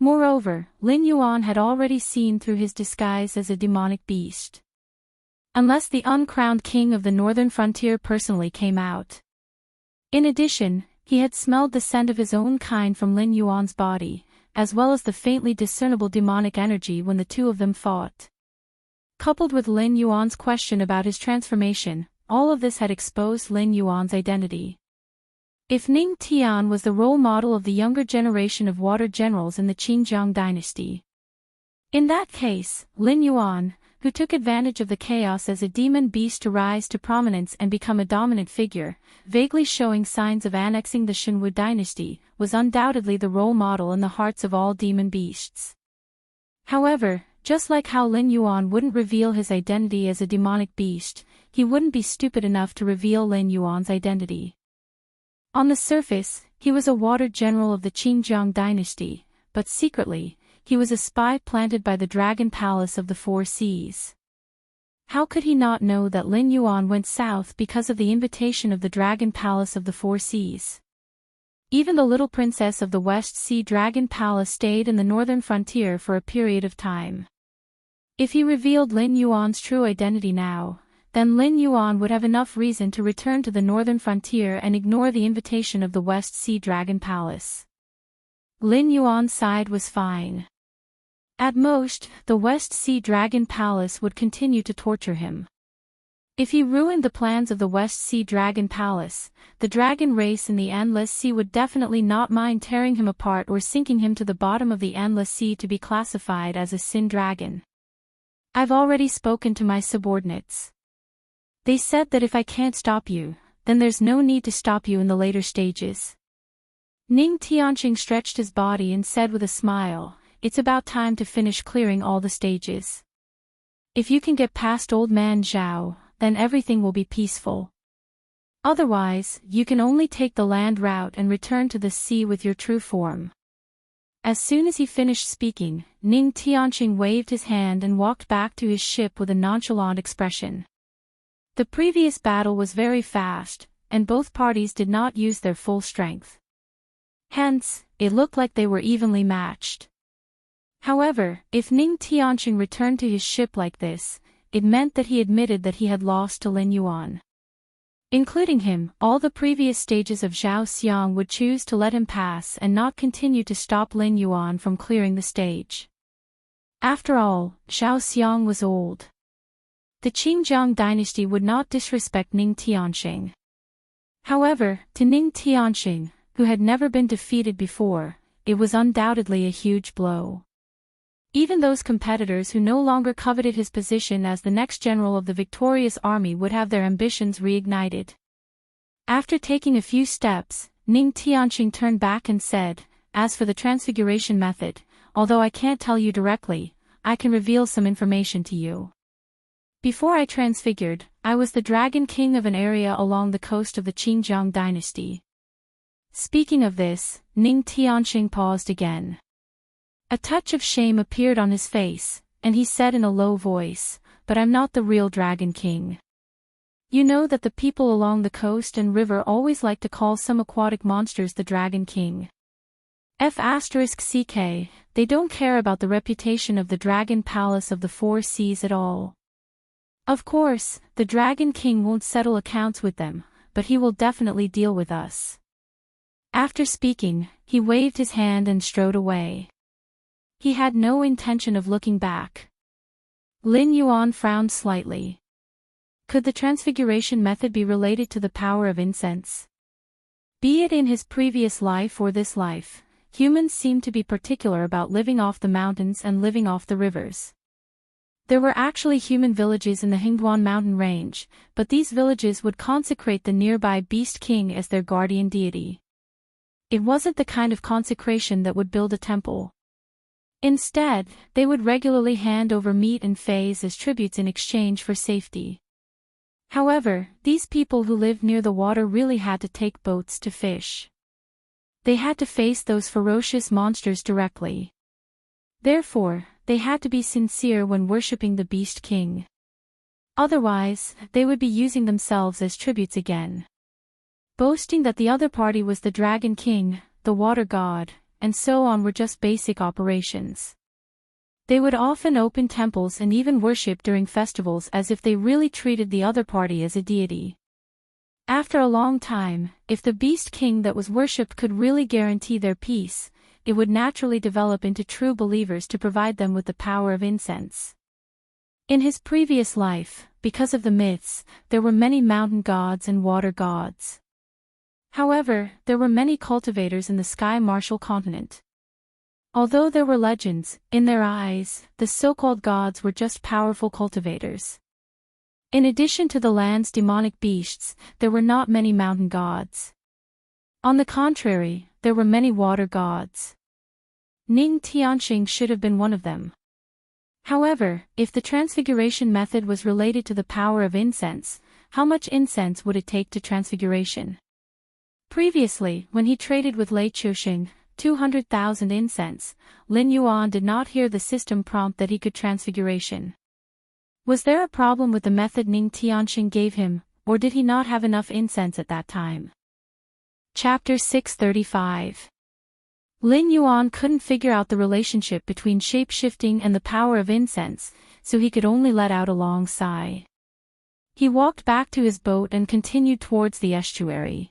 Moreover, Lin Yuan had already seen through his disguise as a demonic beast. Unless the uncrowned king of the northern frontier personally came out. In addition, he had smelled the scent of his own kind from Lin Yuan's body, as well as the faintly discernible demonic energy when the two of them fought. Coupled with Lin Yuan's question about his transformation, all of this had exposed Lin Yuan's identity. If Ning Tian was the role model of the younger generation of water generals in the Qinjiang dynasty, in that case, Lin Yuan, who took advantage of the chaos as a demon beast to rise to prominence and become a dominant figure, vaguely showing signs of annexing the Shenwu dynasty, was undoubtedly the role model in the hearts of all demon beasts. However, just like how Lin Yuan wouldn't reveal his identity as a demonic beast, he wouldn't be stupid enough to reveal Lin Yuan's identity. On the surface, he was a water general of the Qinjiang dynasty, but secretly, he was a spy planted by the Dragon Palace of the Four Seas. How could he not know that Lin Yuan went south because of the invitation of the Dragon Palace of the Four Seas? Even the little princess of the West Sea Dragon Palace stayed in the northern frontier for a period of time. If he revealed Lin Yuan's true identity now, then Lin Yuan would have enough reason to return to the northern frontier and ignore the invitation of the West Sea Dragon Palace. Lin Yuan's side was fine. At most, the West Sea Dragon Palace would continue to torture him. If he ruined the plans of the West Sea Dragon Palace, the dragon race in the Endless Sea would definitely not mind tearing him apart or sinking him to the bottom of the Endless Sea to be classified as a sin dragon. I've already spoken to my subordinates. They said that if I can't stop you, then there's no need to stop you in the later stages. Ning Tianxing stretched his body and said with a smile, "It's about time to finish clearing all the stages. If you can get past old man Zhao, then everything will be peaceful. Otherwise, you can only take the land route and return to the sea with your true form." As soon as he finished speaking, Ning Tianxing waved his hand and walked back to his ship with a nonchalant expression. The previous battle was very fast, and both parties did not use their full strength. Hence, it looked like they were evenly matched. However, if Ning Tianxing returned to his ship like this, it meant that he admitted that he had lost to Lin Yuan. Including him, all the previous stages of Zhao Xiang would choose to let him pass and not continue to stop Lin Yuan from clearing the stage. After all, Zhao Xiang was old. The Qinjiang dynasty would not disrespect Ning Tianxing. However, to Ning Tianxing, who had never been defeated before, it was undoubtedly a huge blow. Even those competitors who no longer coveted his position as the next general of the victorious army would have their ambitions reignited. After taking a few steps, Ning Tianxing turned back and said, "As for the transfiguration method, although I can't tell you directly, I can reveal some information to you. Before I transfigured, I was the Dragon King of an area along the coast of the Qinjiang dynasty." Speaking of this, Ning Tianxing paused again. A touch of shame appeared on his face, and he said in a low voice, "But I'm not the real Dragon King. You know that the people along the coast and river always like to call some aquatic monsters the Dragon King. *CK, they don't care about the reputation of the Dragon Palace of the Four Seas at all. Of course, the Dragon King won't settle accounts with them, but he will definitely deal with us." After speaking, he waved his hand and strode away. He had no intention of looking back. Lin Yuan frowned slightly. Could the transfiguration method be related to the power of incense? Be it in his previous life or this life, humans seem to be particular about living off the mountains and living off the rivers. There were actually human villages in the Hingduan mountain range, but these villages would consecrate the nearby Beast King as their guardian deity. It wasn't the kind of consecration that would build a temple. Instead, they would regularly hand over meat and fays as tributes in exchange for safety. However, these people who lived near the water really had to take boats to fish. They had to face those ferocious monsters directly. Therefore, they had to be sincere when worshipping the Beast King. Otherwise, they would be using themselves as tributes again. Boasting that the other party was the Dragon King, the Water God, and so on were just basic operations. They would often open temples and even worship during festivals as if they really treated the other party as a deity. After a long time, if the Beast King that was worshipped could really guarantee their peace, it would naturally develop into true believers to provide them with the power of incense. In his previous life, because of the myths, there were many mountain gods and water gods. However, there were many cultivators in the Sky Martial continent. Although there were legends, in their eyes, the so-called gods were just powerful cultivators. In addition to the land's demonic beasts, there were not many mountain gods. On the contrary, there were many water gods. Ning Tianxing should have been one of them. However, if the transfiguration method was related to the power of incense, how much incense would it take to transfiguration? Previously, when he traded with Lei Chuxing, 200,000 incense, Lin Yuan did not hear the system prompt that he could transfiguration. Was there a problem with the method Ning Tianxing gave him, or did he not have enough incense at that time? Chapter 635. Lin Yuan couldn't figure out the relationship between shape-shifting and the power of incense, so he could only let out a long sigh. He walked back to his boat and continued towards the estuary.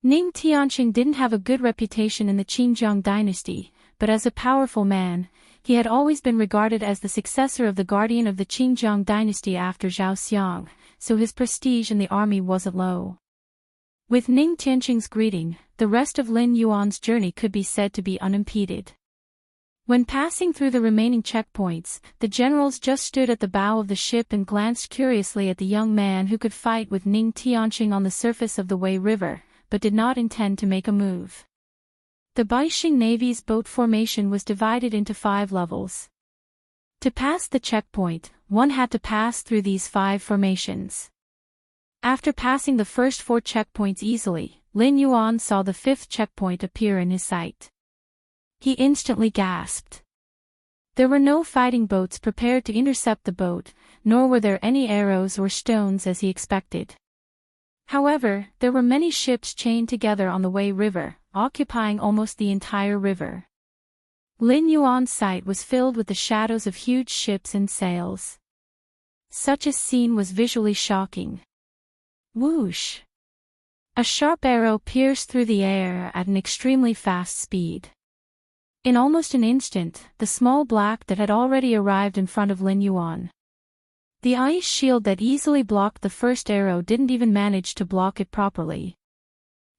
Ning Tianxing didn't have a good reputation in the Qinjiang dynasty, but as a powerful man, he had always been regarded as the successor of the guardian of the Qinjiang dynasty after Zhao Xiang, so his prestige in the army wasn't low. With Ning Tianxing's greeting, the rest of Lin Yuan's journey could be said to be unimpeded. When passing through the remaining checkpoints, the generals just stood at the bow of the ship and glanced curiously at the young man who could fight with Ning Tianxing on the surface of the Wei River, but did not intend to make a move. The Baixing Navy's boat formation was divided into 5 levels. To pass the checkpoint, one had to pass through these 5 formations. After passing the first 4 checkpoints easily, Lin Yuan saw the 5th checkpoint appear in his sight. He instantly gasped. There were no fighting boats prepared to intercept the boat, nor were there any arrows or stones as he expected. However, there were many ships chained together on the Wei River, occupying almost the entire river. Lin Yuan's sight was filled with the shadows of huge ships and sails. Such a scene was visually shocking. Whoosh! A sharp arrow pierced through the air at an extremely fast speed. In almost an instant, the small black that had already arrived in front of Lin Yuan. The ice shield that easily blocked the first arrow didn't even manage to block it properly.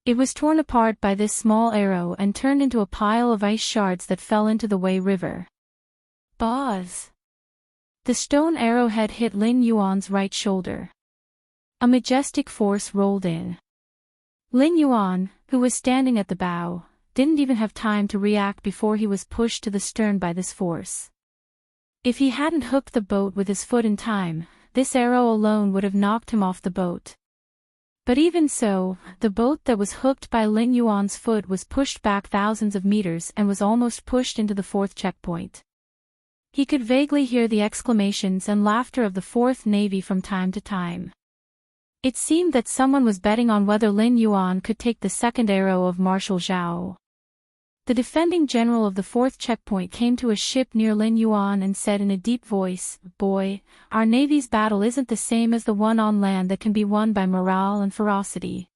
It was torn apart by this small arrow and turned into a pile of ice shards that fell into the Wei River. Buzz! The stone arrowhead hit Lin Yuan's right shoulder. A majestic force rolled in. Lin Yuan, who was standing at the bow, didn't even have time to react before he was pushed to the stern by this force. If he hadn't hooked the boat with his foot in time, this arrow alone would have knocked him off the boat. But even so, the boat that was hooked by Lin Yuan's foot was pushed back thousands of meters and was almost pushed into the 4th checkpoint. He could vaguely hear the exclamations and laughter of the 4th Navy from time to time. It seemed that someone was betting on whether Lin Yuan could take the 2nd arrow of Marshal Zhao. The defending general of the 4th checkpoint came to a ship near Lin Yuan and said in a deep voice, "Boy, our Navy's battle isn't the same as the one on land that can be won by morale and ferocity.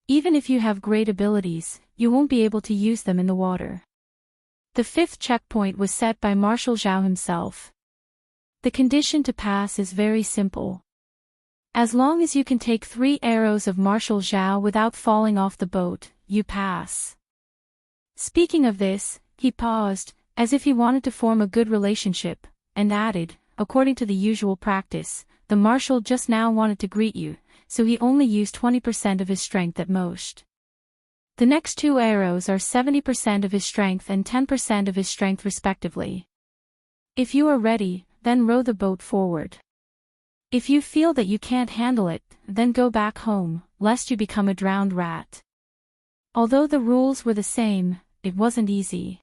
Even if you have great abilities, you won't be able to use them in the water." The 5th checkpoint was set by Marshal Zhao himself. The condition to pass is very simple. As long as you can take 3 arrows of Marshal Zhao without falling off the boat, you pass. Speaking of this, he paused, as if he wanted to form a good relationship, and added, according to the usual practice, the marshal just now wanted to greet you, so he only used 20% of his strength at most. The next 2 arrows are 70% of his strength and 10% of his strength respectively. If you are ready, then row the boat forward. If you feel that you can't handle it, then go back home, lest you become a drowned rat. Although the rules were the same, it wasn't easy.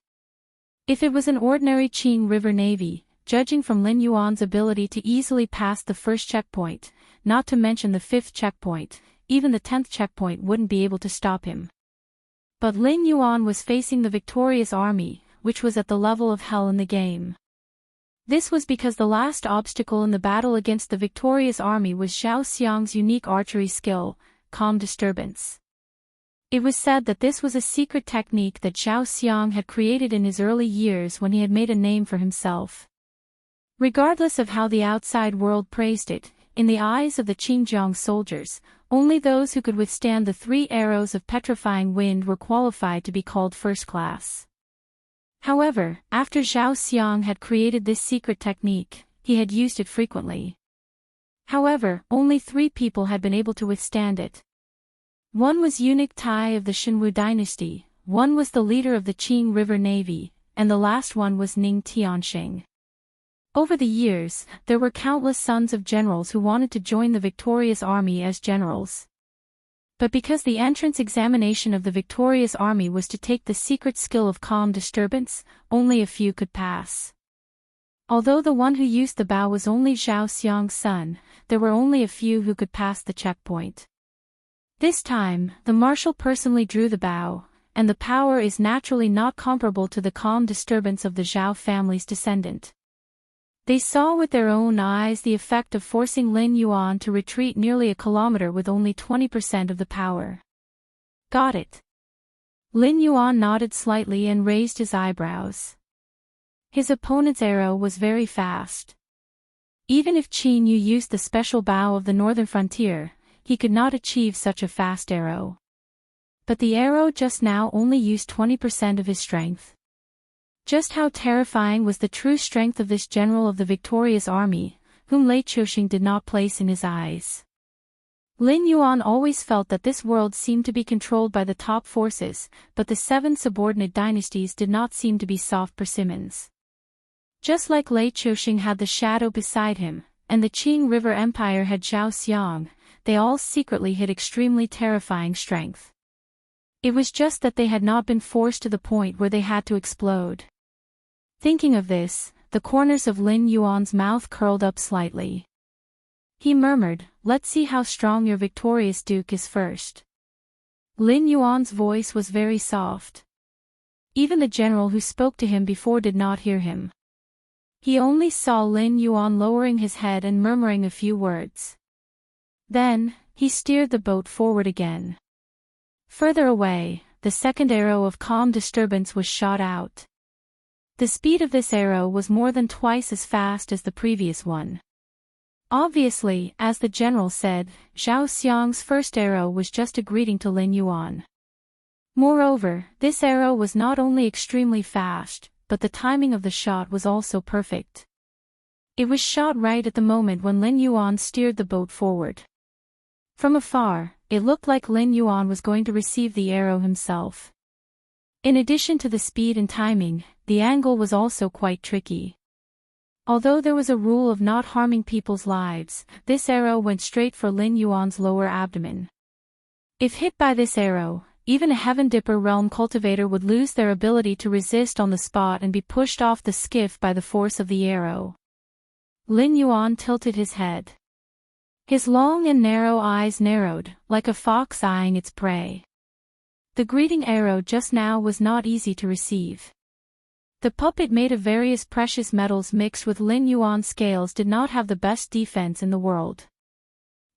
If it was an ordinary Qing River Navy, judging from Lin Yuan's ability to easily pass the first checkpoint, not to mention the 5th checkpoint, even the 10th checkpoint wouldn't be able to stop him. But Lin Yuan was facing the victorious army, which was at the level of hell in the game. This was because the last obstacle in the battle against the victorious army was Zhao Xiang's unique archery skill, calm disturbance. It was said that this was a secret technique that Zhao Xiang had created in his early years when he had made a name for himself. Regardless of how the outside world praised it, in the eyes of the Qingjiang soldiers, only those who could withstand the 3 arrows of petrifying wind were qualified to be called first class. However, after Zhao Xiang had created this secret technique, he had used it frequently. However, only 3 people had been able to withstand it. One was eunuch Tai of the Shenwu dynasty, one was the leader of the Qing River Navy, and the last one was Ning Tianxing. Over the years, there were countless sons of generals who wanted to join the victorious army as generals. But because the entrance examination of the victorious army was to take the secret skill of calm disturbance, only a few could pass. Although the one who used the bow was only Zhao Xiang's son, there were only a few who could pass the checkpoint. This time, the marshal personally drew the bow, and the power is naturally not comparable to the calm disturbance of the Zhao family's descendant. They saw with their own eyes the effect of forcing Lin Yuan to retreat nearly a kilometer with only 20% of the power. Got it. Lin Yuan nodded slightly and raised his eyebrows. His opponent's arrow was very fast. Even if Qin Yu used the special bow of the northern frontier, he could not achieve such a fast arrow. But the arrow just now only used 20% of his strength. Just how terrifying was the true strength of this general of the victorious army, whom Lei Chuxing did not place in his eyes. Lin Yuan always felt that this world seemed to be controlled by the top forces, but the 7 subordinate dynasties did not seem to be soft persimmons. Just like Lei Chuxing had the shadow beside him, and the Qing River Empire had Zhao Xiang, they all secretly hid extremely terrifying strength. It was just that they had not been forced to the point where they had to explode. Thinking of this, the corners of Lin Yuan's mouth curled up slightly. He murmured, "Let's see how strong your victorious duke is first." Lin Yuan's voice was very soft. Even the general who spoke to him before did not hear him. He only saw Lin Yuan lowering his head and murmuring a few words. Then, he steered the boat forward again. Further away, the 2nd arrow of calm disturbance was shot out. The speed of this arrow was more than twice as fast as the previous one. Obviously, as the general said, Zhao Xiang's first arrow was just a greeting to Lin Yuan. Moreover, this arrow was not only extremely fast, but the timing of the shot was also perfect. It was shot right at the moment when Lin Yuan steered the boat forward. From afar, it looked like Lin Yuan was going to receive the arrow himself. In addition to the speed and timing, the angle was also quite tricky. Although there was a rule of not harming people's lives, this arrow went straight for Lin Yuan's lower abdomen. If hit by this arrow, even a Heaven Dipper realm cultivator would lose their ability to resist on the spot and be pushed off the skiff by the force of the arrow. Lin Yuan tilted his head. His long and narrow eyes narrowed, like a fox eyeing its prey. The greeting arrow just now was not easy to receive. The puppet made of various precious metals mixed with Lin Yuan scales did not have the best defense in the world.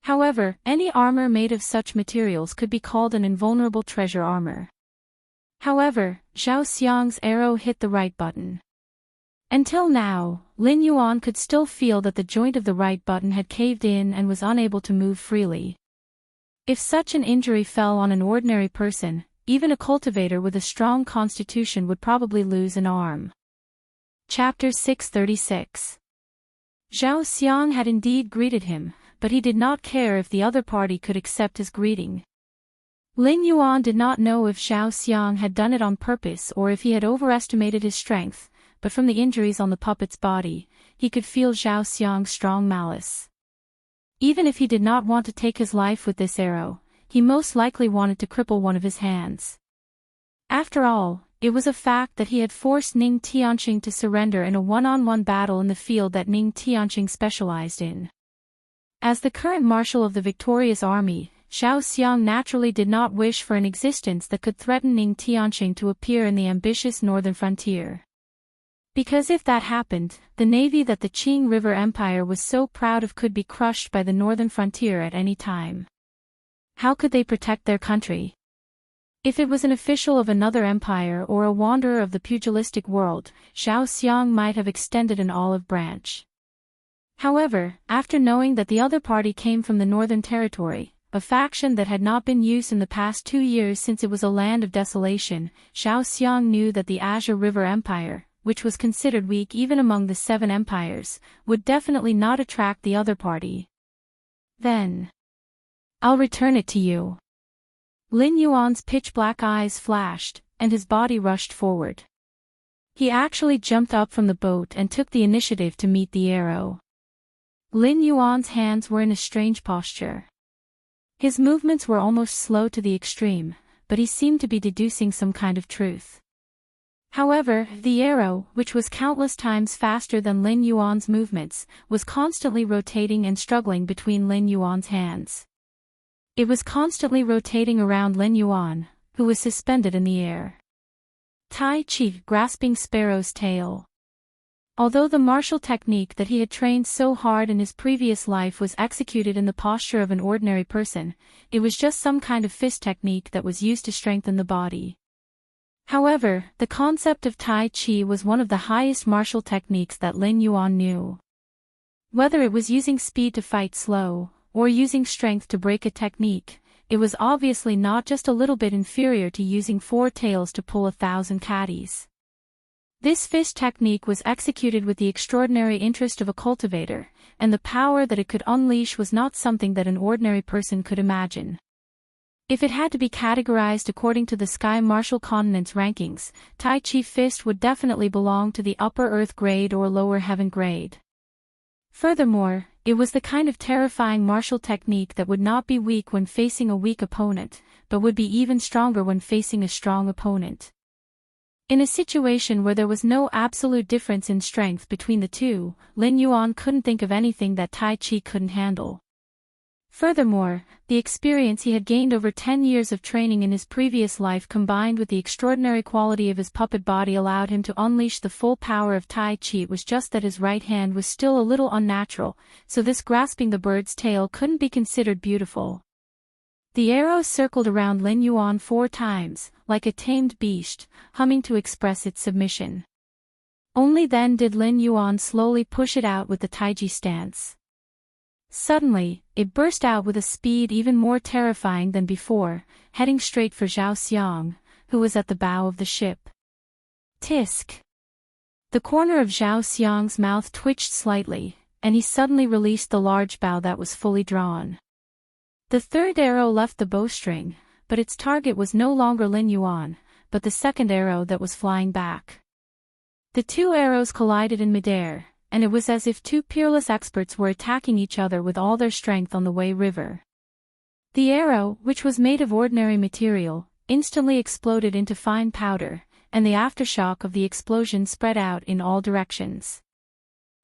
However, any armor made of such materials could be called an invulnerable treasure armor. However, Zhao Xiang's arrow hit the right button. Until now, Lin Yuan could still feel that the joint of the right button had caved in and was unable to move freely. If such an injury fell on an ordinary person, even a cultivator with a strong constitution would probably lose an arm. Chapter 636. Zhao Xiang had indeed greeted him, but he did not care if the other party could accept his greeting. Lin Yuan did not know if Zhao Xiang had done it on purpose or if he had overestimated his strength, but from the injuries on the puppet's body, he could feel Zhao Xiang's strong malice. Even if he did not want to take his life with this arrow, he most likely wanted to cripple one of his hands. After all, it was a fact that he had forced Ning Tianqing to surrender in a one-on-one battle in the field that Ning Tianqing specialized in. As the current marshal of the victorious army, Zhao Xiang naturally did not wish for an existence that could threaten Ning Tianqing to appear in the ambitious northern frontier. Because if that happened, the navy that the Qing River Empire was so proud of could be crushed by the northern frontier at any time. How could they protect their country? If it was an official of another empire or a wanderer of the pugilistic world, Zhao Xiang might have extended an olive branch. However, after knowing that the other party came from the Northern Territory, a faction that had not been used in the past 2 years since it was a land of desolation, Zhao Xiang knew that the Azure River Empire, which was considered weak even among the 7 empires, would definitely not attract the other party. Then, I'll return it to you. Lin Yuan's pitch-black eyes flashed, and his body rushed forward. He actually jumped up from the boat and took the initiative to meet the arrow. Lin Yuan's hands were in a strange posture. His movements were almost slow to the extreme, but he seemed to be deducing some kind of truth. However, the arrow, which was countless times faster than Lin Yuan's movements, was constantly rotating and struggling between Lin Yuan's hands. It was constantly rotating around Lin Yuan, who was suspended in the air. Tai Chi, grasping Sparrow's tail. Although the martial technique that he had trained so hard in his previous life was executed in the posture of an ordinary person, it was just some kind of fist technique that was used to strengthen the body. However, the concept of Tai Chi was one of the highest martial techniques that Lin Yuan knew. Whether it was using speed to fight slow, or using strength to break a technique, it was obviously not just a little bit inferior to using 4 tails to pull 1,000 caddies. This fist technique was executed with the extraordinary interest of a cultivator, and the power that it could unleash was not something that an ordinary person could imagine. If it had to be categorized according to the Sky Martial Continent's rankings, Tai Chi Fist would definitely belong to the upper earth grade or lower heaven grade. Furthermore, it was the kind of terrifying martial technique that would not be weak when facing a weak opponent, but would be even stronger when facing a strong opponent. In a situation where there was no absolute difference in strength between the two, Lin Yuan couldn't think of anything that Tai Chi couldn't handle. Furthermore, the experience he had gained over 10 years of training in his previous life combined with the extraordinary quality of his puppet body allowed him to unleash the full power of Tai Chi. It was just that his right hand was still a little unnatural, so this grasping the bird's tail couldn't be considered beautiful. The arrow circled around Lin Yuan 4 times, like a tamed beast, humming to express its submission. Only then did Lin Yuan slowly push it out with the Taiji stance. Suddenly, it burst out with a speed even more terrifying than before, heading straight for Zhao Xiang, who was at the bow of the ship. Tisk! The corner of Zhao Xiang's mouth twitched slightly, and he suddenly released the large bow that was fully drawn. The third arrow left the bowstring, but its target was no longer Lin Yuan, but the second arrow that was flying back. The 2 arrows collided in midair, and it was as if 2 peerless experts were attacking each other with all their strength on the Wei River. The arrow, which was made of ordinary material, instantly exploded into fine powder, and the aftershock of the explosion spread out in all directions.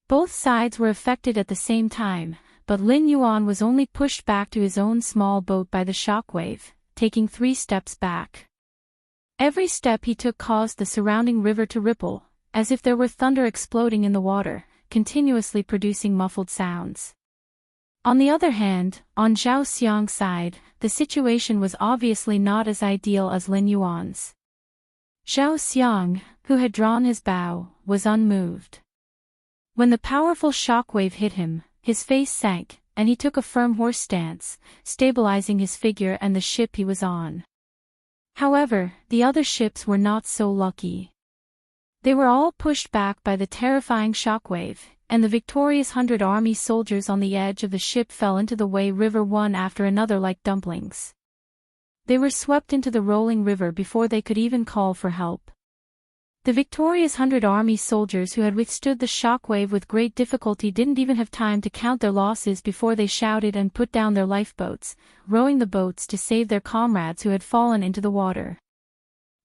Both sides were affected at the same time, but Lin Yuan was only pushed back to his own small boat by the shockwave, taking 3 steps back. Every step he took caused the surrounding river to ripple, as if there were thunder exploding in the water, continuously producing muffled sounds. On the other hand, on Zhao Xiang's side, the situation was obviously not as ideal as Lin Yuan's. Zhao Xiang, who had drawn his bow, was unmoved. When the powerful shockwave hit him, his face sank, and he took a firm horse stance, stabilizing his figure and the ship he was on. However, the other ships were not so lucky. They were all pushed back by the terrifying shockwave, and the victorious 100 army soldiers on the edge of the ship fell into the Wei River one after another like dumplings. They were swept into the rolling river before they could even call for help. The victorious 100 army soldiers who had withstood the shockwave with great difficulty didn't even have time to count their losses before they shouted and put down their lifeboats, rowing the boats to save their comrades who had fallen into the water.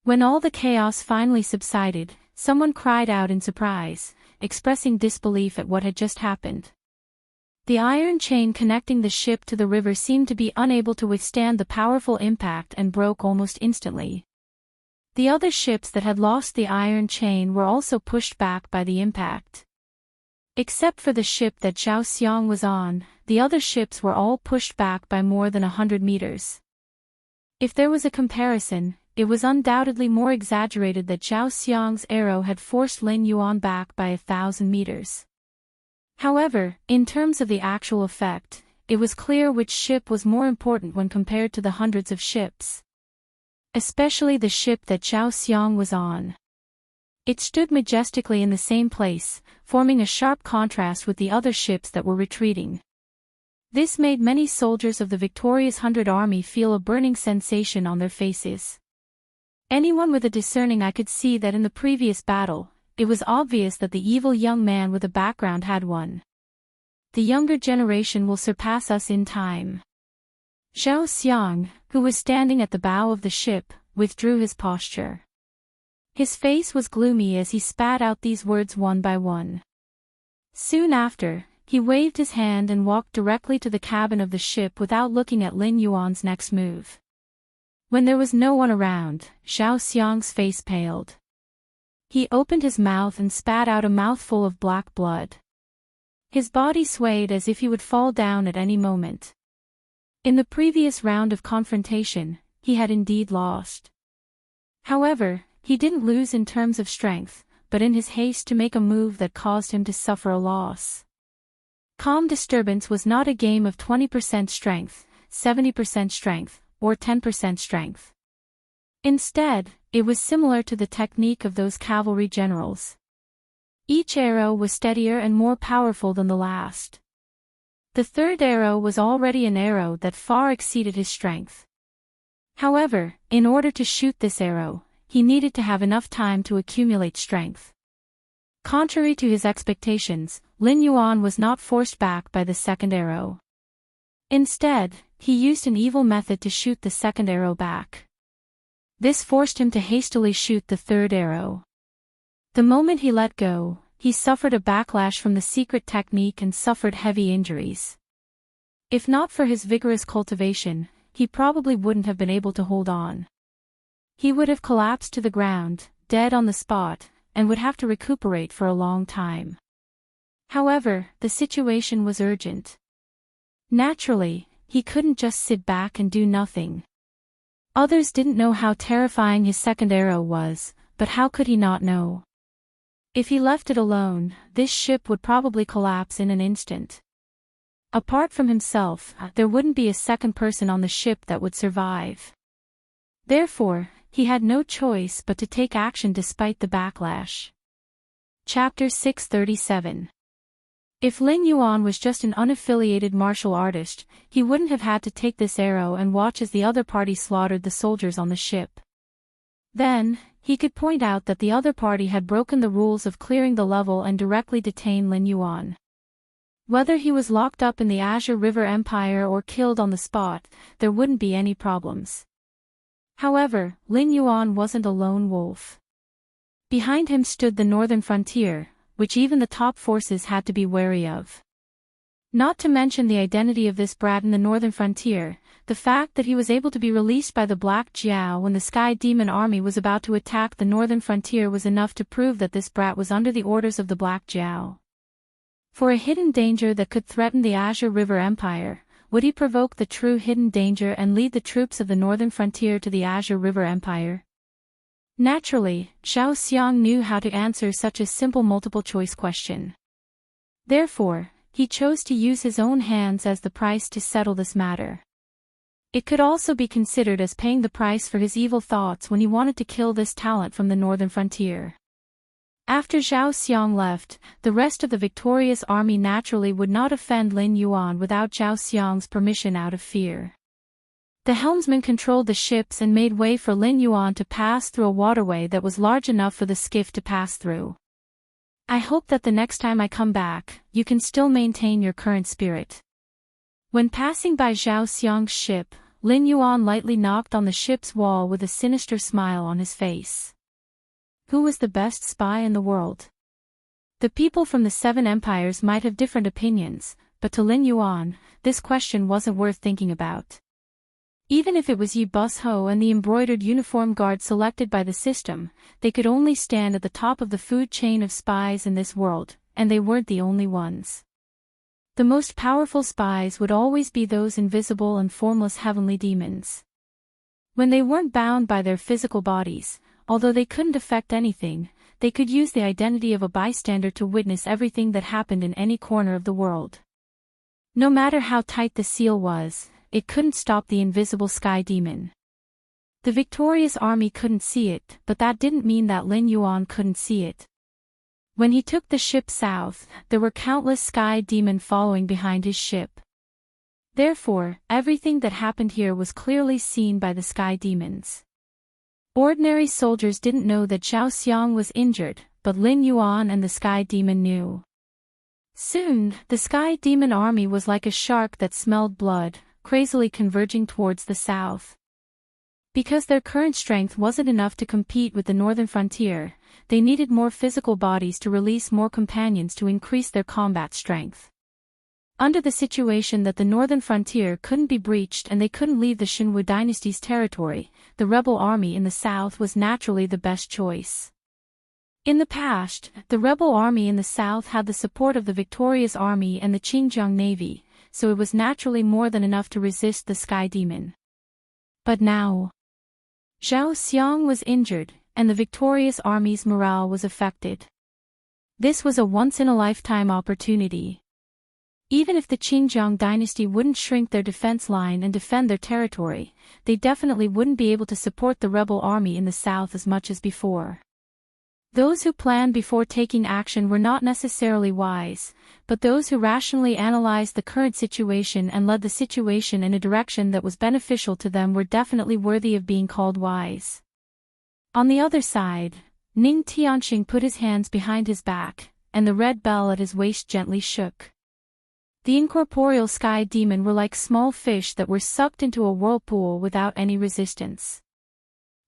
When all the chaos finally subsided, someone cried out in surprise, expressing disbelief at what had just happened. The iron chain connecting the ship to the river seemed to be unable to withstand the powerful impact and broke almost instantly. The other ships that had lost the iron chain were also pushed back by the impact. Except for the ship that Zhao Xiang was on, the other ships were all pushed back by more than 100 meters. If there was a comparison, it was undoubtedly more exaggerated that Zhao Xiang's arrow had forced Lin Yuan back by 1,000 meters. However, in terms of the actual effect, it was clear which ship was more important when compared to the hundreds of ships. Especially the ship that Zhao Xiang was on. It stood majestically in the same place, forming a sharp contrast with the other ships that were retreating. This made many soldiers of the victorious 100 army feel a burning sensation on their faces. Anyone with a discerning eye could see that in the previous battle, it was obvious that the evil young man with a background had won. The younger generation will surpass us in time. Zhao Xiang, who was standing at the bow of the ship, withdrew his posture. His face was gloomy as he spat out these words one by one. Soon after, he waved his hand and walked directly to the cabin of the ship without looking at Lin Yuan's next move. When there was no one around, Zhao Xiang's face paled. He opened his mouth and spat out a mouthful of black blood. His body swayed as if he would fall down at any moment. In the previous round of confrontation, he had indeed lost. However, he didn't lose in terms of strength, but in his haste to make a move that caused him to suffer a loss. Calm disturbance was not a game of 20% strength, 70% strength, or 10% strength. Instead, it was similar to the technique of those cavalry generals. Each arrow was steadier and more powerful than the last. The third arrow was already an arrow that far exceeded his strength. However, in order to shoot this arrow, he needed to have enough time to accumulate strength. Contrary to his expectations, Lin Yuan was not forced back by the second arrow. Instead, he used an evil method to shoot the second arrow back. This forced him to hastily shoot the third arrow. The moment he let go, he suffered a backlash from the secret technique and suffered heavy injuries. If not for his vigorous cultivation, he probably wouldn't have been able to hold on. He would have collapsed to the ground, dead on the spot, and would have to recuperate for a long time. However, the situation was urgent. Naturally, he couldn't just sit back and do nothing. Others didn't know how terrifying his second arrow was, but how could he not know? If he left it alone, this ship would probably collapse in an instant. Apart from himself, there wouldn't be a second person on the ship that would survive. Therefore, he had no choice but to take action despite the backlash. Chapter 637. If Lin Yuan was just an unaffiliated martial artist, he wouldn't have had to take this arrow and watch as the other party slaughtered the soldiers on the ship. Then, he could point out that the other party had broken the rules of clearing the level and directly detain Lin Yuan. Whether he was locked up in the Azure River Empire or killed on the spot, there wouldn't be any problems. However, Lin Yuan wasn't a lone wolf. Behind him stood the northern frontier, which even the top forces had to be wary of. Not to mention the identity of this brat in the northern frontier, the fact that he was able to be released by the Black Jiao when the Sky Demon army was about to attack the northern frontier was enough to prove that this brat was under the orders of the Black Jiao. For a hidden danger that could threaten the Azure River Empire, would he provoke the true hidden danger and lead the troops of the northern frontier to the Azure River Empire? Naturally, Zhao Xiang knew how to answer such a simple multiple-choice question. Therefore, he chose to use his own hands as the price to settle this matter. It could also be considered as paying the price for his evil thoughts when he wanted to kill this talent from the northern frontier. After Zhao Xiang left, the rest of the victorious army naturally would not offend Lin Yuan without Zhao Xiang's permission out of fear. The helmsman controlled the ships and made way for Lin Yuan to pass through a waterway that was large enough for the skiff to pass through. I hope that the next time I come back, you can still maintain your current spirit. When passing by Zhao Xiang's ship, Lin Yuan lightly knocked on the ship's wall with a sinister smile on his face. Who was the best spy in the world? The people from the 7 empires might have different opinions, but to Lin Yuan, this question wasn't worth thinking about. Even if it was Yi Bus-ho and the embroidered uniform guard selected by the system, they could only stand at the top of the food chain of spies in this world, and they weren't the only ones. The most powerful spies would always be those invisible and formless heavenly demons. When they weren't bound by their physical bodies, although they couldn't affect anything, they could use the identity of a bystander to witness everything that happened in any corner of the world. No matter how tight the seal was, it couldn't stop the invisible sky demon. The victorious army couldn't see it, but that didn't mean that Lin Yuan couldn't see it. When he took the ship south, there were countless sky demons following behind his ship. Therefore, everything that happened here was clearly seen by the sky demons. Ordinary soldiers didn't know that Zhao Xiang was injured, but Lin Yuan and the sky demon knew. Soon, the sky demon army was like a shark that smelled blood, crazily converging towards the south. Because their current strength wasn't enough to compete with the northern frontier, they needed more physical bodies to release more companions to increase their combat strength. Under the situation that the northern frontier couldn't be breached and they couldn't leave the Xinwu dynasty's territory, the rebel army in the south was naturally the best choice. In the past, the rebel army in the south had the support of the victorious army and the Qingjiang navy, so it was naturally more than enough to resist the sky demon. But now, Zhao Xiang was injured, and the victorious army's morale was affected. This was a once-in-a-lifetime opportunity. Even if the Qingjiang dynasty wouldn't shrink their defense line and defend their territory, they definitely wouldn't be able to support the rebel army in the south as much as before. Those who planned before taking action were not necessarily wise, but those who rationally analyzed the current situation and led the situation in a direction that was beneficial to them were definitely worthy of being called wise. On the other side, Ning Tianqing put his hands behind his back, and the red bell at his waist gently shook. The incorporeal sky demon were like small fish that were sucked into a whirlpool without any resistance.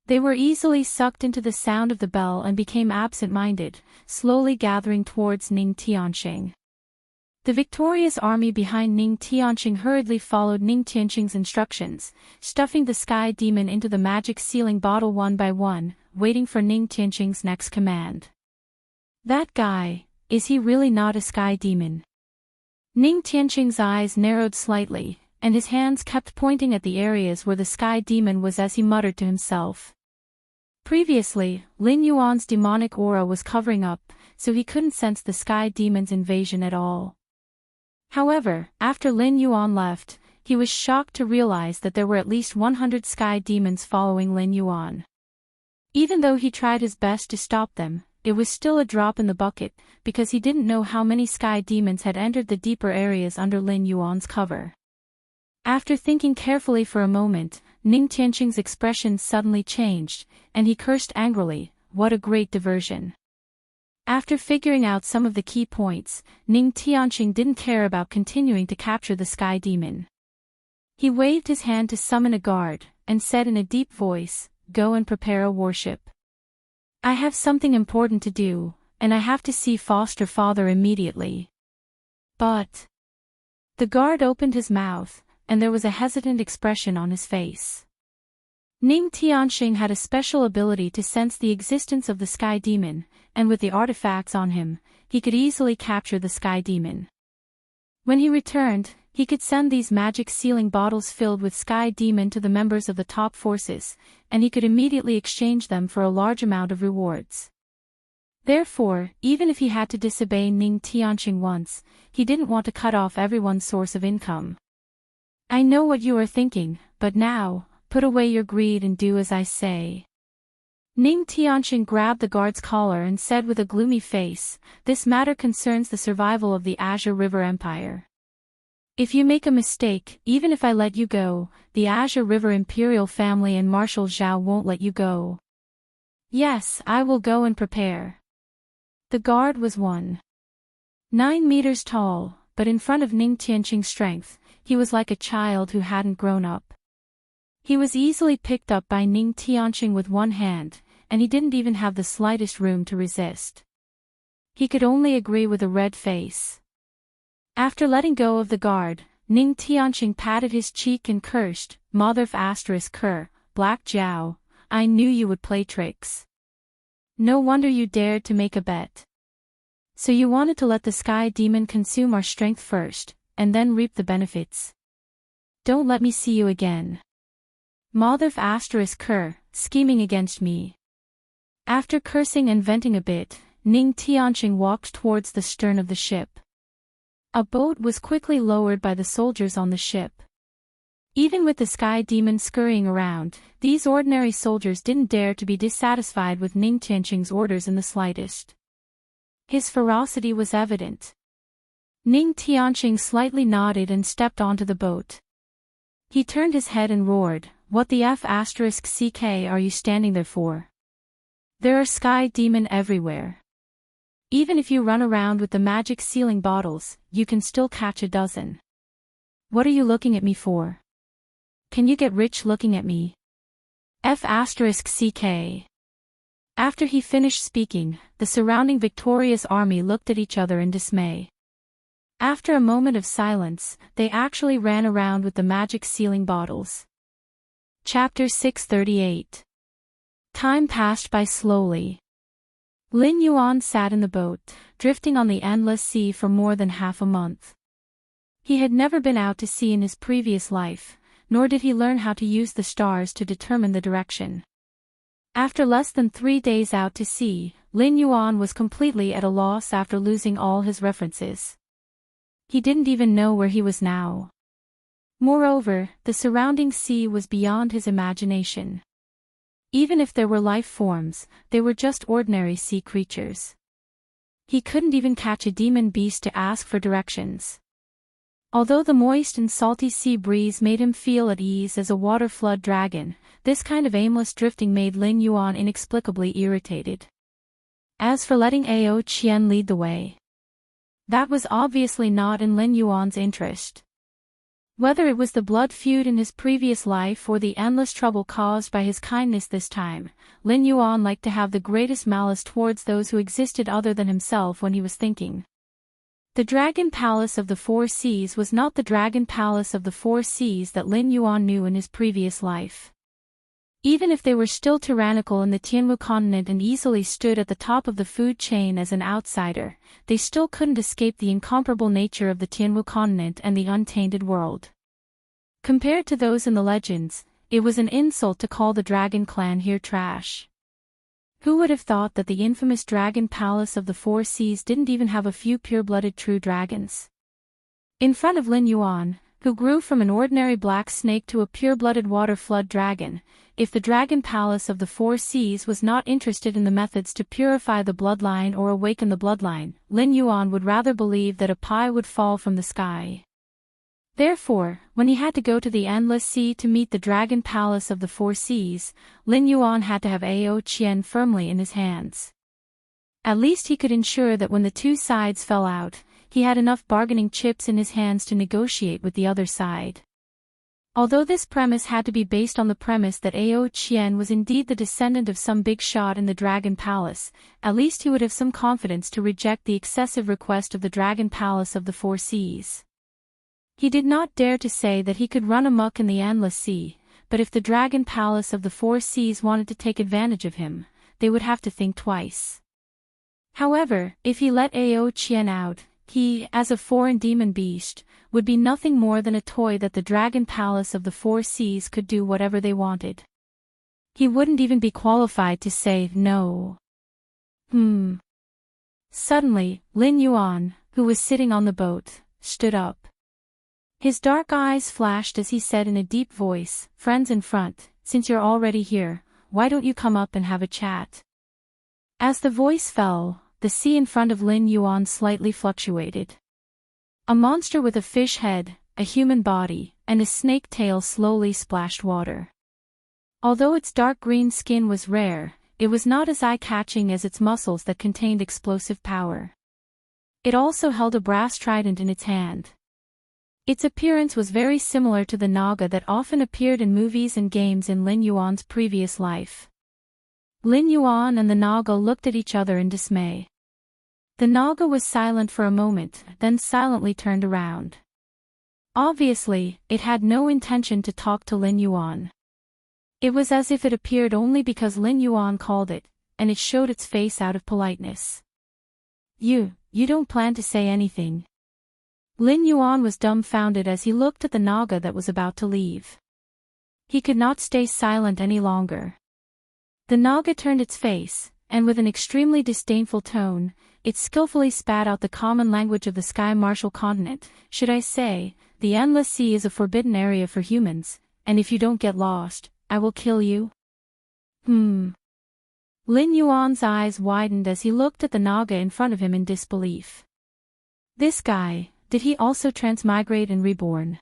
They were easily sucked into the sound of the bell and became absent-minded, slowly gathering towards Ning Tianqing. The victorious army behind Ning Tianqing hurriedly followed Ning Tianqing's instructions, stuffing the sky demon into the magic sealing bottle one by one, waiting for Ning Tianqing's next command. That guy, is he really not a sky demon? Ning Tianqing's eyes narrowed slightly, and his hands kept pointing at the areas where the sky demon was as he muttered to himself. Previously, Lin Yuan's demonic aura was covering up, so he couldn't sense the sky demon's invasion at all. However, after Lin Yuan left, he was shocked to realize that there were at least 100 sky demons following Lin Yuan. Even though he tried his best to stop them, it was still a drop in the bucket, because he didn't know how many sky demons had entered the deeper areas under Lin Yuan's cover. After thinking carefully for a moment, Ning Tianqing's expression suddenly changed, and he cursed angrily, "What a great diversion." After figuring out some of the key points, Ning Tianqing didn't care about continuing to capture the sky demon. He waved his hand to summon a guard, and said in a deep voice, "Go and prepare a warship. I have something important to do, and I have to see foster father immediately." But the guard opened his mouth, and there was a hesitant expression on his face. Ning Tianqing had a special ability to sense the existence of the sky demon, and with the artifacts on him, he could easily capture the sky demon. When he returned, He could send these magic sealing bottles filled with sky demon to the members of the top forces, and he could immediately exchange them for a large amount of rewards. Therefore, even if he had to disobey Ning Tianqing once, he didn't want to cut off everyone's source of income. I know what you are thinking, but now, put away your greed and do as I say. Ning Tianqing grabbed the guard's collar and said with a gloomy face, "This matter concerns the survival of the Azure River Empire. If you make a mistake, even if I let you go, the Azure River Imperial family and Marshal Zhao won't let you go." "Yes, I will go and prepare." The guard was 1.9 meters tall, but in front of Ning Tianqing's strength, he was like a child who hadn't grown up. He was easily picked up by Ning Tianqing with one hand, and he didn't even have the slightest room to resist. He could only agree with a red face. After letting go of the guard, Ning Tianqing patted his cheek and cursed, "Motherf asterisk cur, Black Jiao, I knew you would play tricks. No wonder you dared to make a bet. So you wanted to let the sky demon consume our strength first, and then reap the benefits. Don't let me see you again. Motherf asterisk cur, scheming against me." After cursing and venting a bit, Ning Tianqing walked towards the stern of the ship. A boat was quickly lowered by the soldiers on the ship. Even with the sky demon scurrying around, these ordinary soldiers didn't dare to be dissatisfied with Ning Tianqing's orders in the slightest. His ferocity was evident. Ning Tianqing slightly nodded and stepped onto the boat. He turned his head and roared, "What the F***ck are you standing there for? There are sky demon everywhere. Even if you run around with the magic sealing bottles, you can still catch a dozen. What are you looking at me for? Can you get rich looking at me? F***ck." After he finished speaking, the surrounding victorious army looked at each other in dismay. After a moment of silence, they actually ran around with the magic sealing bottles. Chapter 638. Time passed by slowly. Lin Yuan sat in the boat, drifting on the endless sea for more than half a month. He had never been out to sea in his previous life, nor did he learn how to use the stars to determine the direction. After less than 3 days out to sea, Lin Yuan was completely at a loss after losing all his references. He didn't even know where he was now. Moreover, the surrounding sea was beyond his imagination. Even if there were life forms, they were just ordinary sea creatures. He couldn't even catch a demon beast to ask for directions. Although the moist and salty sea breeze made him feel at ease as a water flood dragon, this kind of aimless drifting made Lin Yuan inexplicably irritated. As for letting Ao Qian lead the way, that was obviously not in Lin Yuan's interest. Whether it was the blood feud in his previous life or the endless trouble caused by his kindness this time, Lin Yuan liked to have the greatest malice towards those who existed other than himself when he was thinking. The Dragon Palace of the Four Seas was not the Dragon Palace of the Four Seas that Lin Yuan knew in his previous life. Even if they were still tyrannical in the Tianwu continent and easily stood at the top of the food chain as an outsider, they still couldn't escape the incomparable nature of the Tianwu continent and the untainted world. Compared to those in the legends, it was an insult to call the Dragon Clan here trash. Who would have thought that the infamous Dragon Palace of the Four Seas didn't even have a few pure-blooded true dragons? In front of Lin Yuan, who grew from an ordinary black snake to a pure-blooded water flood dragon, if the Dragon Palace of the Four Seas was not interested in the methods to purify the bloodline or awaken the bloodline, Lin Yuan would rather believe that a pie would fall from the sky. Therefore, when he had to go to the endless sea to meet the Dragon Palace of the Four Seas, Lin Yuan had to have Ao Qian firmly in his hands. At least he could ensure that when the two sides fell out, he had enough bargaining chips in his hands to negotiate with the other side. Although this premise had to be based on the premise that Ao Qian was indeed the descendant of some big shot in the Dragon Palace, at least he would have some confidence to reject the excessive request of the Dragon Palace of the Four Seas. He did not dare to say that he could run amok in the endless sea, but if the Dragon Palace of the Four Seas wanted to take advantage of him, they would have to think twice. However, if he let Ao Qian out, He, as a foreign demon beast, would be nothing more than a toy that the dragon palace of the four seas could do whatever they wanted. He wouldn't even be qualified to say no. Suddenly, Lin Yuan, who was sitting on the boat, stood up. His dark eyes flashed as he said in a deep voice, "Friends in front, since you're already here, why don't you come up and have a chat?" As the voice fell, the sea in front of Lin Yuan slightly fluctuated. A monster with a fish head, a human body, and a snake tail slowly splashed water. Although its dark green skin was rare, it was not as eye-catching as its muscles that contained explosive power. It also held a brass trident in its hand. Its appearance was very similar to the Naga that often appeared in movies and games in Lin Yuan's previous life. Lin Yuan and the Naga looked at each other in dismay. The Naga was silent for a moment, then silently turned around. Obviously, it had no intention to talk to Lin Yuan. It was as if it appeared only because Lin Yuan called it, and it showed its face out of politeness. You don't plan to say anything." Lin Yuan was dumbfounded as he looked at the Naga that was about to leave. He could not stay silent any longer. The Naga turned its face, and with an extremely disdainful tone, it skillfully spat out the common language of the Sky Martial Continent. "Should I say, the Endless Sea is a forbidden area for humans, and if you don't get lost, I will kill you?" Lin Yuan's eyes widened as he looked at the Naga in front of him in disbelief. This guy, did he also transmigrate and reborn?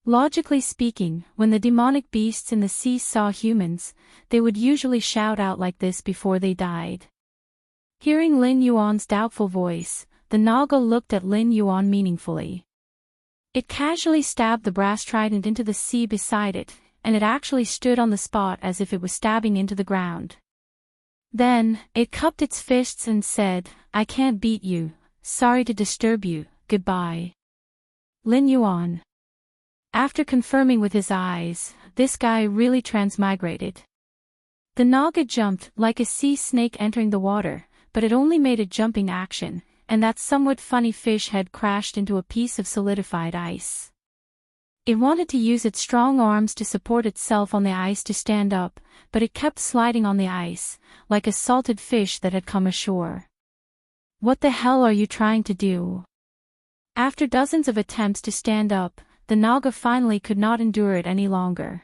Logically speaking, when the demonic beasts in the sea saw humans, they would usually shout out like this before they died. Hearing Lin Yuan's doubtful voice, the Naga looked at Lin Yuan meaningfully. It casually stabbed the brass trident into the sea beside it, and it actually stood on the spot as if it was stabbing into the ground. Then, it cupped its fists and said, "I can't beat you, sorry to disturb you, goodbye." Lin Yuan. After confirming with his eyes, this guy really transmigrated. The Naga jumped like a sea snake entering the water, but it only made a jumping action, and that somewhat funny fish head crashed into a piece of solidified ice. It wanted to use its strong arms to support itself on the ice to stand up, but it kept sliding on the ice, like a salted fish that had come ashore. "What the hell are you trying to do?" After dozens of attempts to stand up, the Naga finally could not endure it any longer.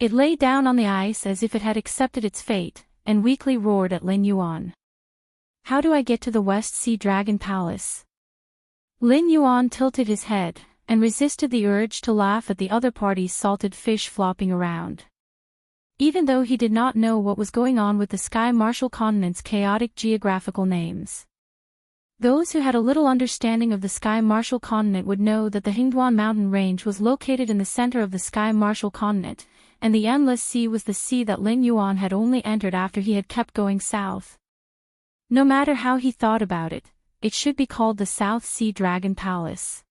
It lay down on the ice as if it had accepted its fate, and weakly roared at Lin Yuan. "How do I get to the West Sea Dragon Palace?" Lin Yuan tilted his head, and resisted the urge to laugh at the other party's salted fish flopping around. Even though he did not know what was going on with the Sky Martial Continent's chaotic geographical names. Those who had a little understanding of the Sky Martial Continent would know that the Hingduan mountain range was located in the center of the Sky Martial Continent, and the Endless Sea was the sea that Lin Yuan had only entered after he had kept going south. No matter how he thought about it, it should be called the South Sea Dragon Palace.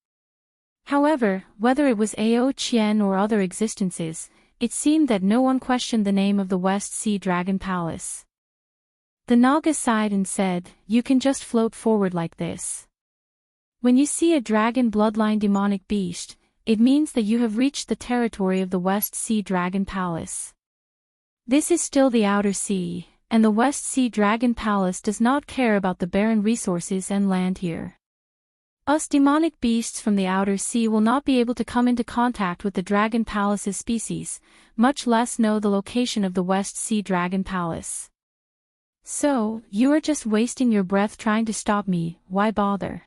However, whether it was Ao Qian or other existences, it seemed that no one questioned the name of the West Sea Dragon Palace. The Naga sighed and said, "You can just float forward like this. When you see a dragon bloodline demonic beast, it means that you have reached the territory of the West Sea Dragon Palace. This is still the Outer Sea, and the West Sea Dragon Palace does not care about the barren resources and land here. Us demonic beasts from the Outer Sea will not be able to come into contact with the Dragon Palace's species, much less know the location of the West Sea Dragon Palace. So, you are just wasting your breath trying to stop me, why bother?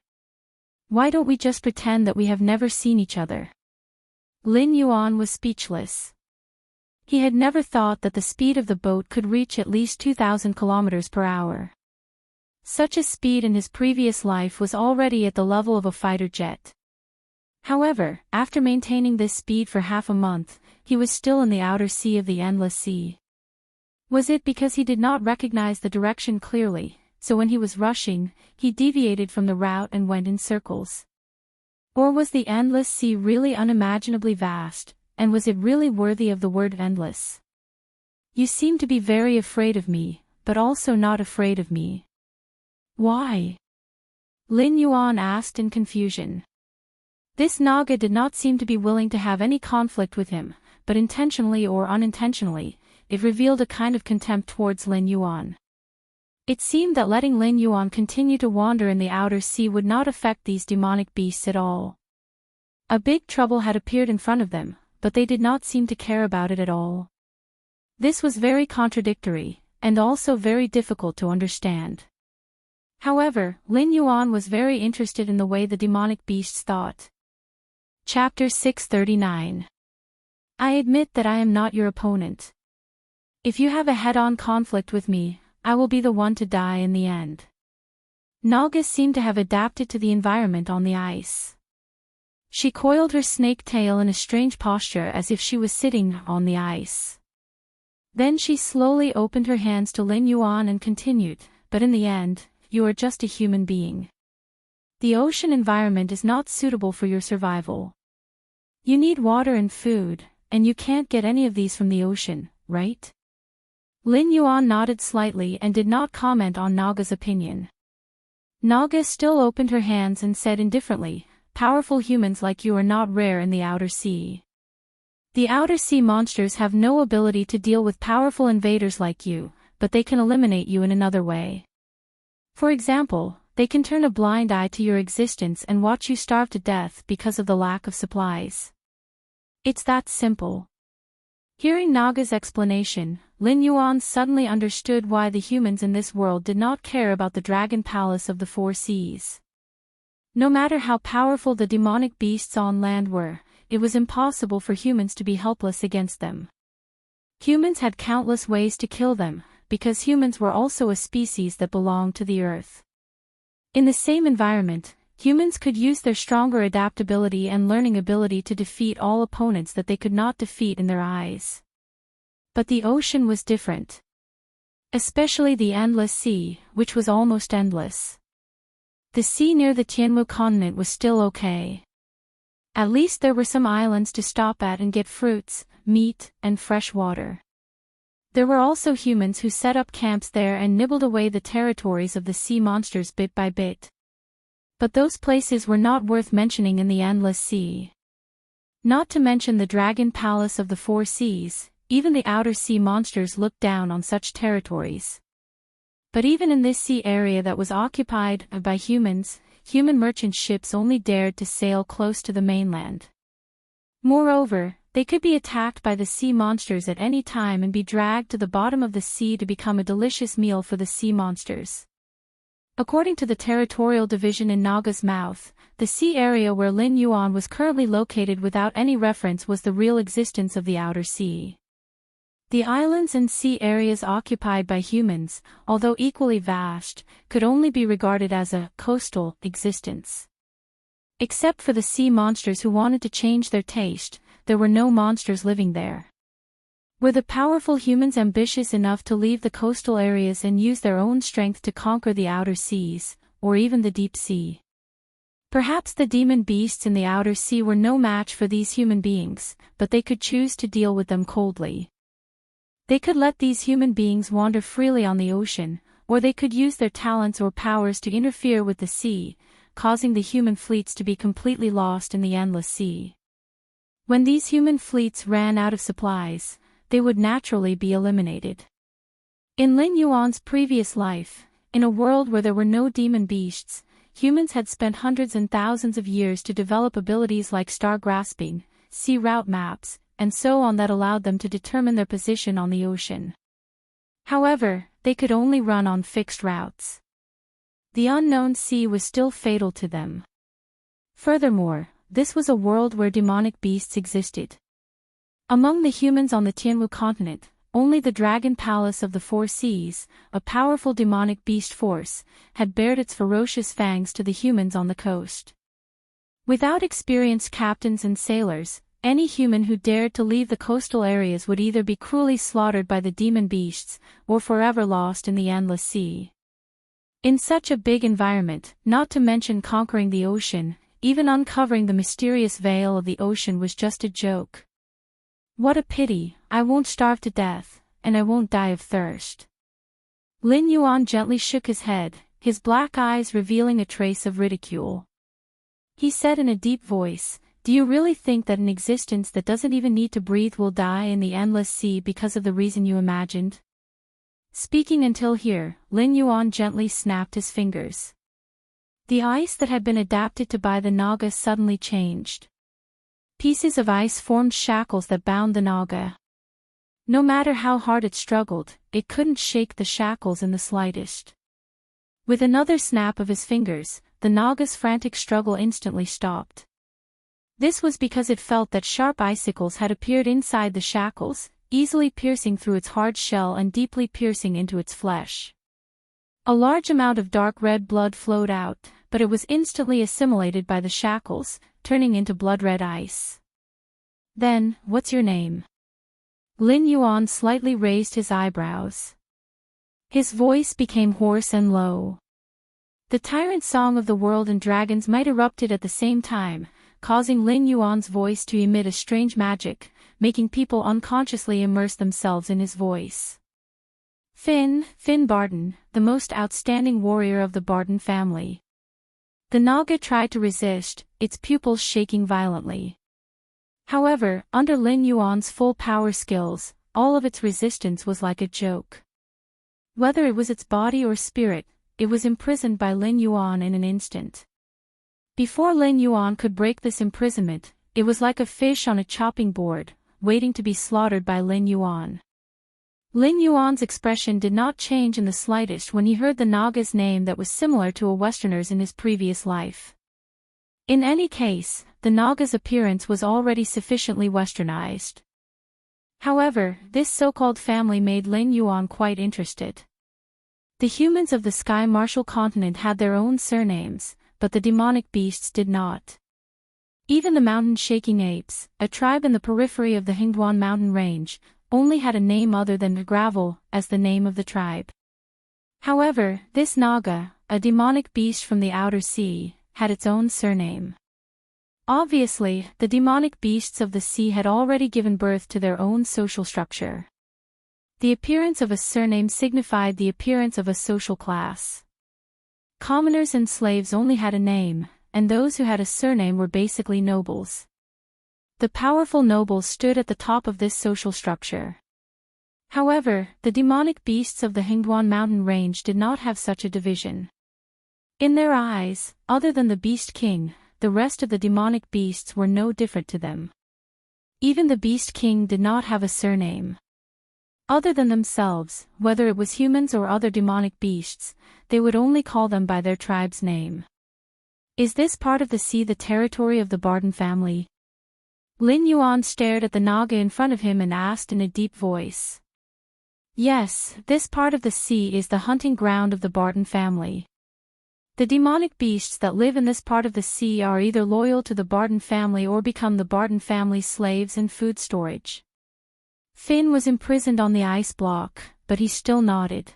Why don't we just pretend that we have never seen each other?" Lin Yuan was speechless. He had never thought that the speed of the boat could reach at least 2,000 kilometers per hour. Such a speed in his previous life was already at the level of a fighter jet. However, after maintaining this speed for half a month, he was still in the outer sea of the Endless Sea. Was it because he did not recognize the direction clearly, so when he was rushing, he deviated from the route and went in circles? Or was the Endless Sea really unimaginably vast, and was it really worthy of the word endless? "You seem to be very afraid of me, but also not afraid of me. Why?" Lin Yuan asked in confusion. This Naga did not seem to be willing to have any conflict with him, but intentionally or unintentionally, it revealed a kind of contempt towards Lin Yuan. It seemed that letting Lin Yuan continue to wander in the outer sea would not affect these demonic beasts at all. A big trouble had appeared in front of them, but they did not seem to care about it at all. This was very contradictory, and also very difficult to understand. However, Lin Yuan was very interested in the way the demonic beasts thought. Chapter 639. I admit that I am not your opponent. If you have a head-on conflict with me, I will be the one to die in the end. Naga seemed to have adapted to the environment on the ice. She coiled her snake tail in a strange posture as if she was sitting on the ice. Then she slowly opened her hands to Lin Yuan and continued, but in the end, you are just a human being. The ocean environment is not suitable for your survival. You need water and food, and you can't get any of these from the ocean, right? Lin Yuan nodded slightly and did not comment on Naga's opinion. Naga still opened her hands and said indifferently, powerful humans like you are not rare in the outer sea. The outer sea monsters have no ability to deal with powerful invaders like you, but they can eliminate you in another way. For example, they can turn a blind eye to your existence and watch you starve to death because of the lack of supplies. It's that simple. Hearing Naga's explanation, Lin Yuan suddenly understood why the humans in this world did not care about the dragon palace of the four seas. No matter how powerful the demonic beasts on land were, it was impossible for humans to be helpless against them. Humans had countless ways to kill them, because humans were also a species that belonged to the earth. In the same environment, humans could use their stronger adaptability and learning ability to defeat all opponents that they could not defeat in their eyes. But the ocean was different. Especially the endless sea, which was almost endless. The sea near the Tianmu continent was still okay. At least there were some islands to stop at and get fruits, meat, and fresh water. There were also humans who set up camps there and nibbled away the territories of the sea monsters bit by bit. But those places were not worth mentioning in the endless sea. Not to mention the dragon palace of the four seas, even the outer sea monsters looked down on such territories. But even in this sea area that was occupied by humans, human merchant ships only dared to sail close to the mainland. Moreover, they could be attacked by the sea monsters at any time and be dragged to the bottom of the sea to become a delicious meal for the sea monsters. According to the territorial division in Naga's mouth, the sea area where Lin Yuan was currently located without any reference was the real existence of the outer sea. The islands and sea areas occupied by humans, although equally vast, could only be regarded as a coastal existence. Except for the sea monsters who wanted to change their taste, there were no monsters living there. Were the powerful humans ambitious enough to leave the coastal areas and use their own strength to conquer the outer seas, or even the deep sea? Perhaps the demon beasts in the outer sea were no match for these human beings, but they could choose to deal with them coldly. They could let these human beings wander freely on the ocean, or they could use their talents or powers to interfere with the sea, causing the human fleets to be completely lost in the endless sea. When these human fleets ran out of supplies, they would naturally be eliminated. In Lin Yuan's previous life, in a world where there were no demon beasts, humans had spent hundreds and thousands of years to develop abilities like star grasping, sea route maps, and so on that allowed them to determine their position on the ocean. However, they could only run on fixed routes. The unknown sea was still fatal to them. Furthermore, this was a world where demonic beasts existed. Among the humans on the Tianwu continent, only the dragon palace of the four seas, a powerful demonic beast force, had bared its ferocious fangs to the humans on the coast. Without experienced captains and sailors, any human who dared to leave the coastal areas would either be cruelly slaughtered by the demon beasts, or forever lost in the endless sea. In such a big environment, not to mention conquering the ocean, even uncovering the mysterious veil of the ocean was just a joke. What a pity, I won't starve to death, and I won't die of thirst. Lin Yuan gently shook his head, his black eyes revealing a trace of ridicule. He said in a deep voice, "Do you really think that an existence that doesn't even need to breathe will die in the endless sea because of the reason you imagined?" Speaking until here, Lin Yuan gently snapped his fingers. The ice that had been adapted to by the Naga suddenly changed. Pieces of ice formed shackles that bound the Naga. No matter how hard it struggled, it couldn't shake the shackles in the slightest. With another snap of his fingers, the Naga's frantic struggle instantly stopped. This was because it felt that sharp icicles had appeared inside the shackles, easily piercing through its hard shell and deeply piercing into its flesh. A large amount of dark red blood flowed out, but it was instantly assimilated by the shackles, turning into blood-red ice. "Then, what's your name?" Lin Yuan slightly raised his eyebrows. His voice became hoarse and low. The tyrant song of the world and dragons might erupted at the same time, causing Lin Yuan's voice to emit a strange magic, making people unconsciously immerse themselves in his voice. Finn Barden, the most outstanding warrior of the Barden family." The Naga tried to resist, its pupils shaking violently. However, under Lin Yuan's full power skills, all of its resistance was like a joke. Whether it was its body or spirit, it was imprisoned by Lin Yuan in an instant. Before Lin Yuan could break this imprisonment, it was like a fish on a chopping board, waiting to be slaughtered by Lin Yuan. Lin Yuan's expression did not change in the slightest when he heard the Naga's name that was similar to a Westerner's in his previous life. In any case, the Naga's appearance was already sufficiently westernized. However, this so-called family made Lin Yuan quite interested. The humans of the Sky Martial continent had their own surnames, but the demonic beasts did not. Even the mountain-shaking apes, a tribe in the periphery of the Hingduan mountain range, only had a name other than Gravel as the name of the tribe. However, this Naga, a demonic beast from the outer sea, had its own surname. Obviously, the demonic beasts of the sea had already given birth to their own social structure. The appearance of a surname signified the appearance of a social class. Commoners and slaves only had a name, and those who had a surname were basically nobles. The powerful nobles stood at the top of this social structure. However, the demonic beasts of the Hingduan mountain range did not have such a division. In their eyes, other than the Beast King, the rest of the demonic beasts were no different to them. Even the Beast King did not have a surname. Other than themselves, whether it was humans or other demonic beasts, they would only call them by their tribe's name. Is this part of the sea the territory of the Barden family? Lin Yuan stared at the Naga in front of him and asked in a deep voice. Yes, this part of the sea is the hunting ground of the Barden family. The demonic beasts that live in this part of the sea are either loyal to the Barden family or become the Barden family's slaves and food storage. Finn was imprisoned on the ice block, but he still nodded.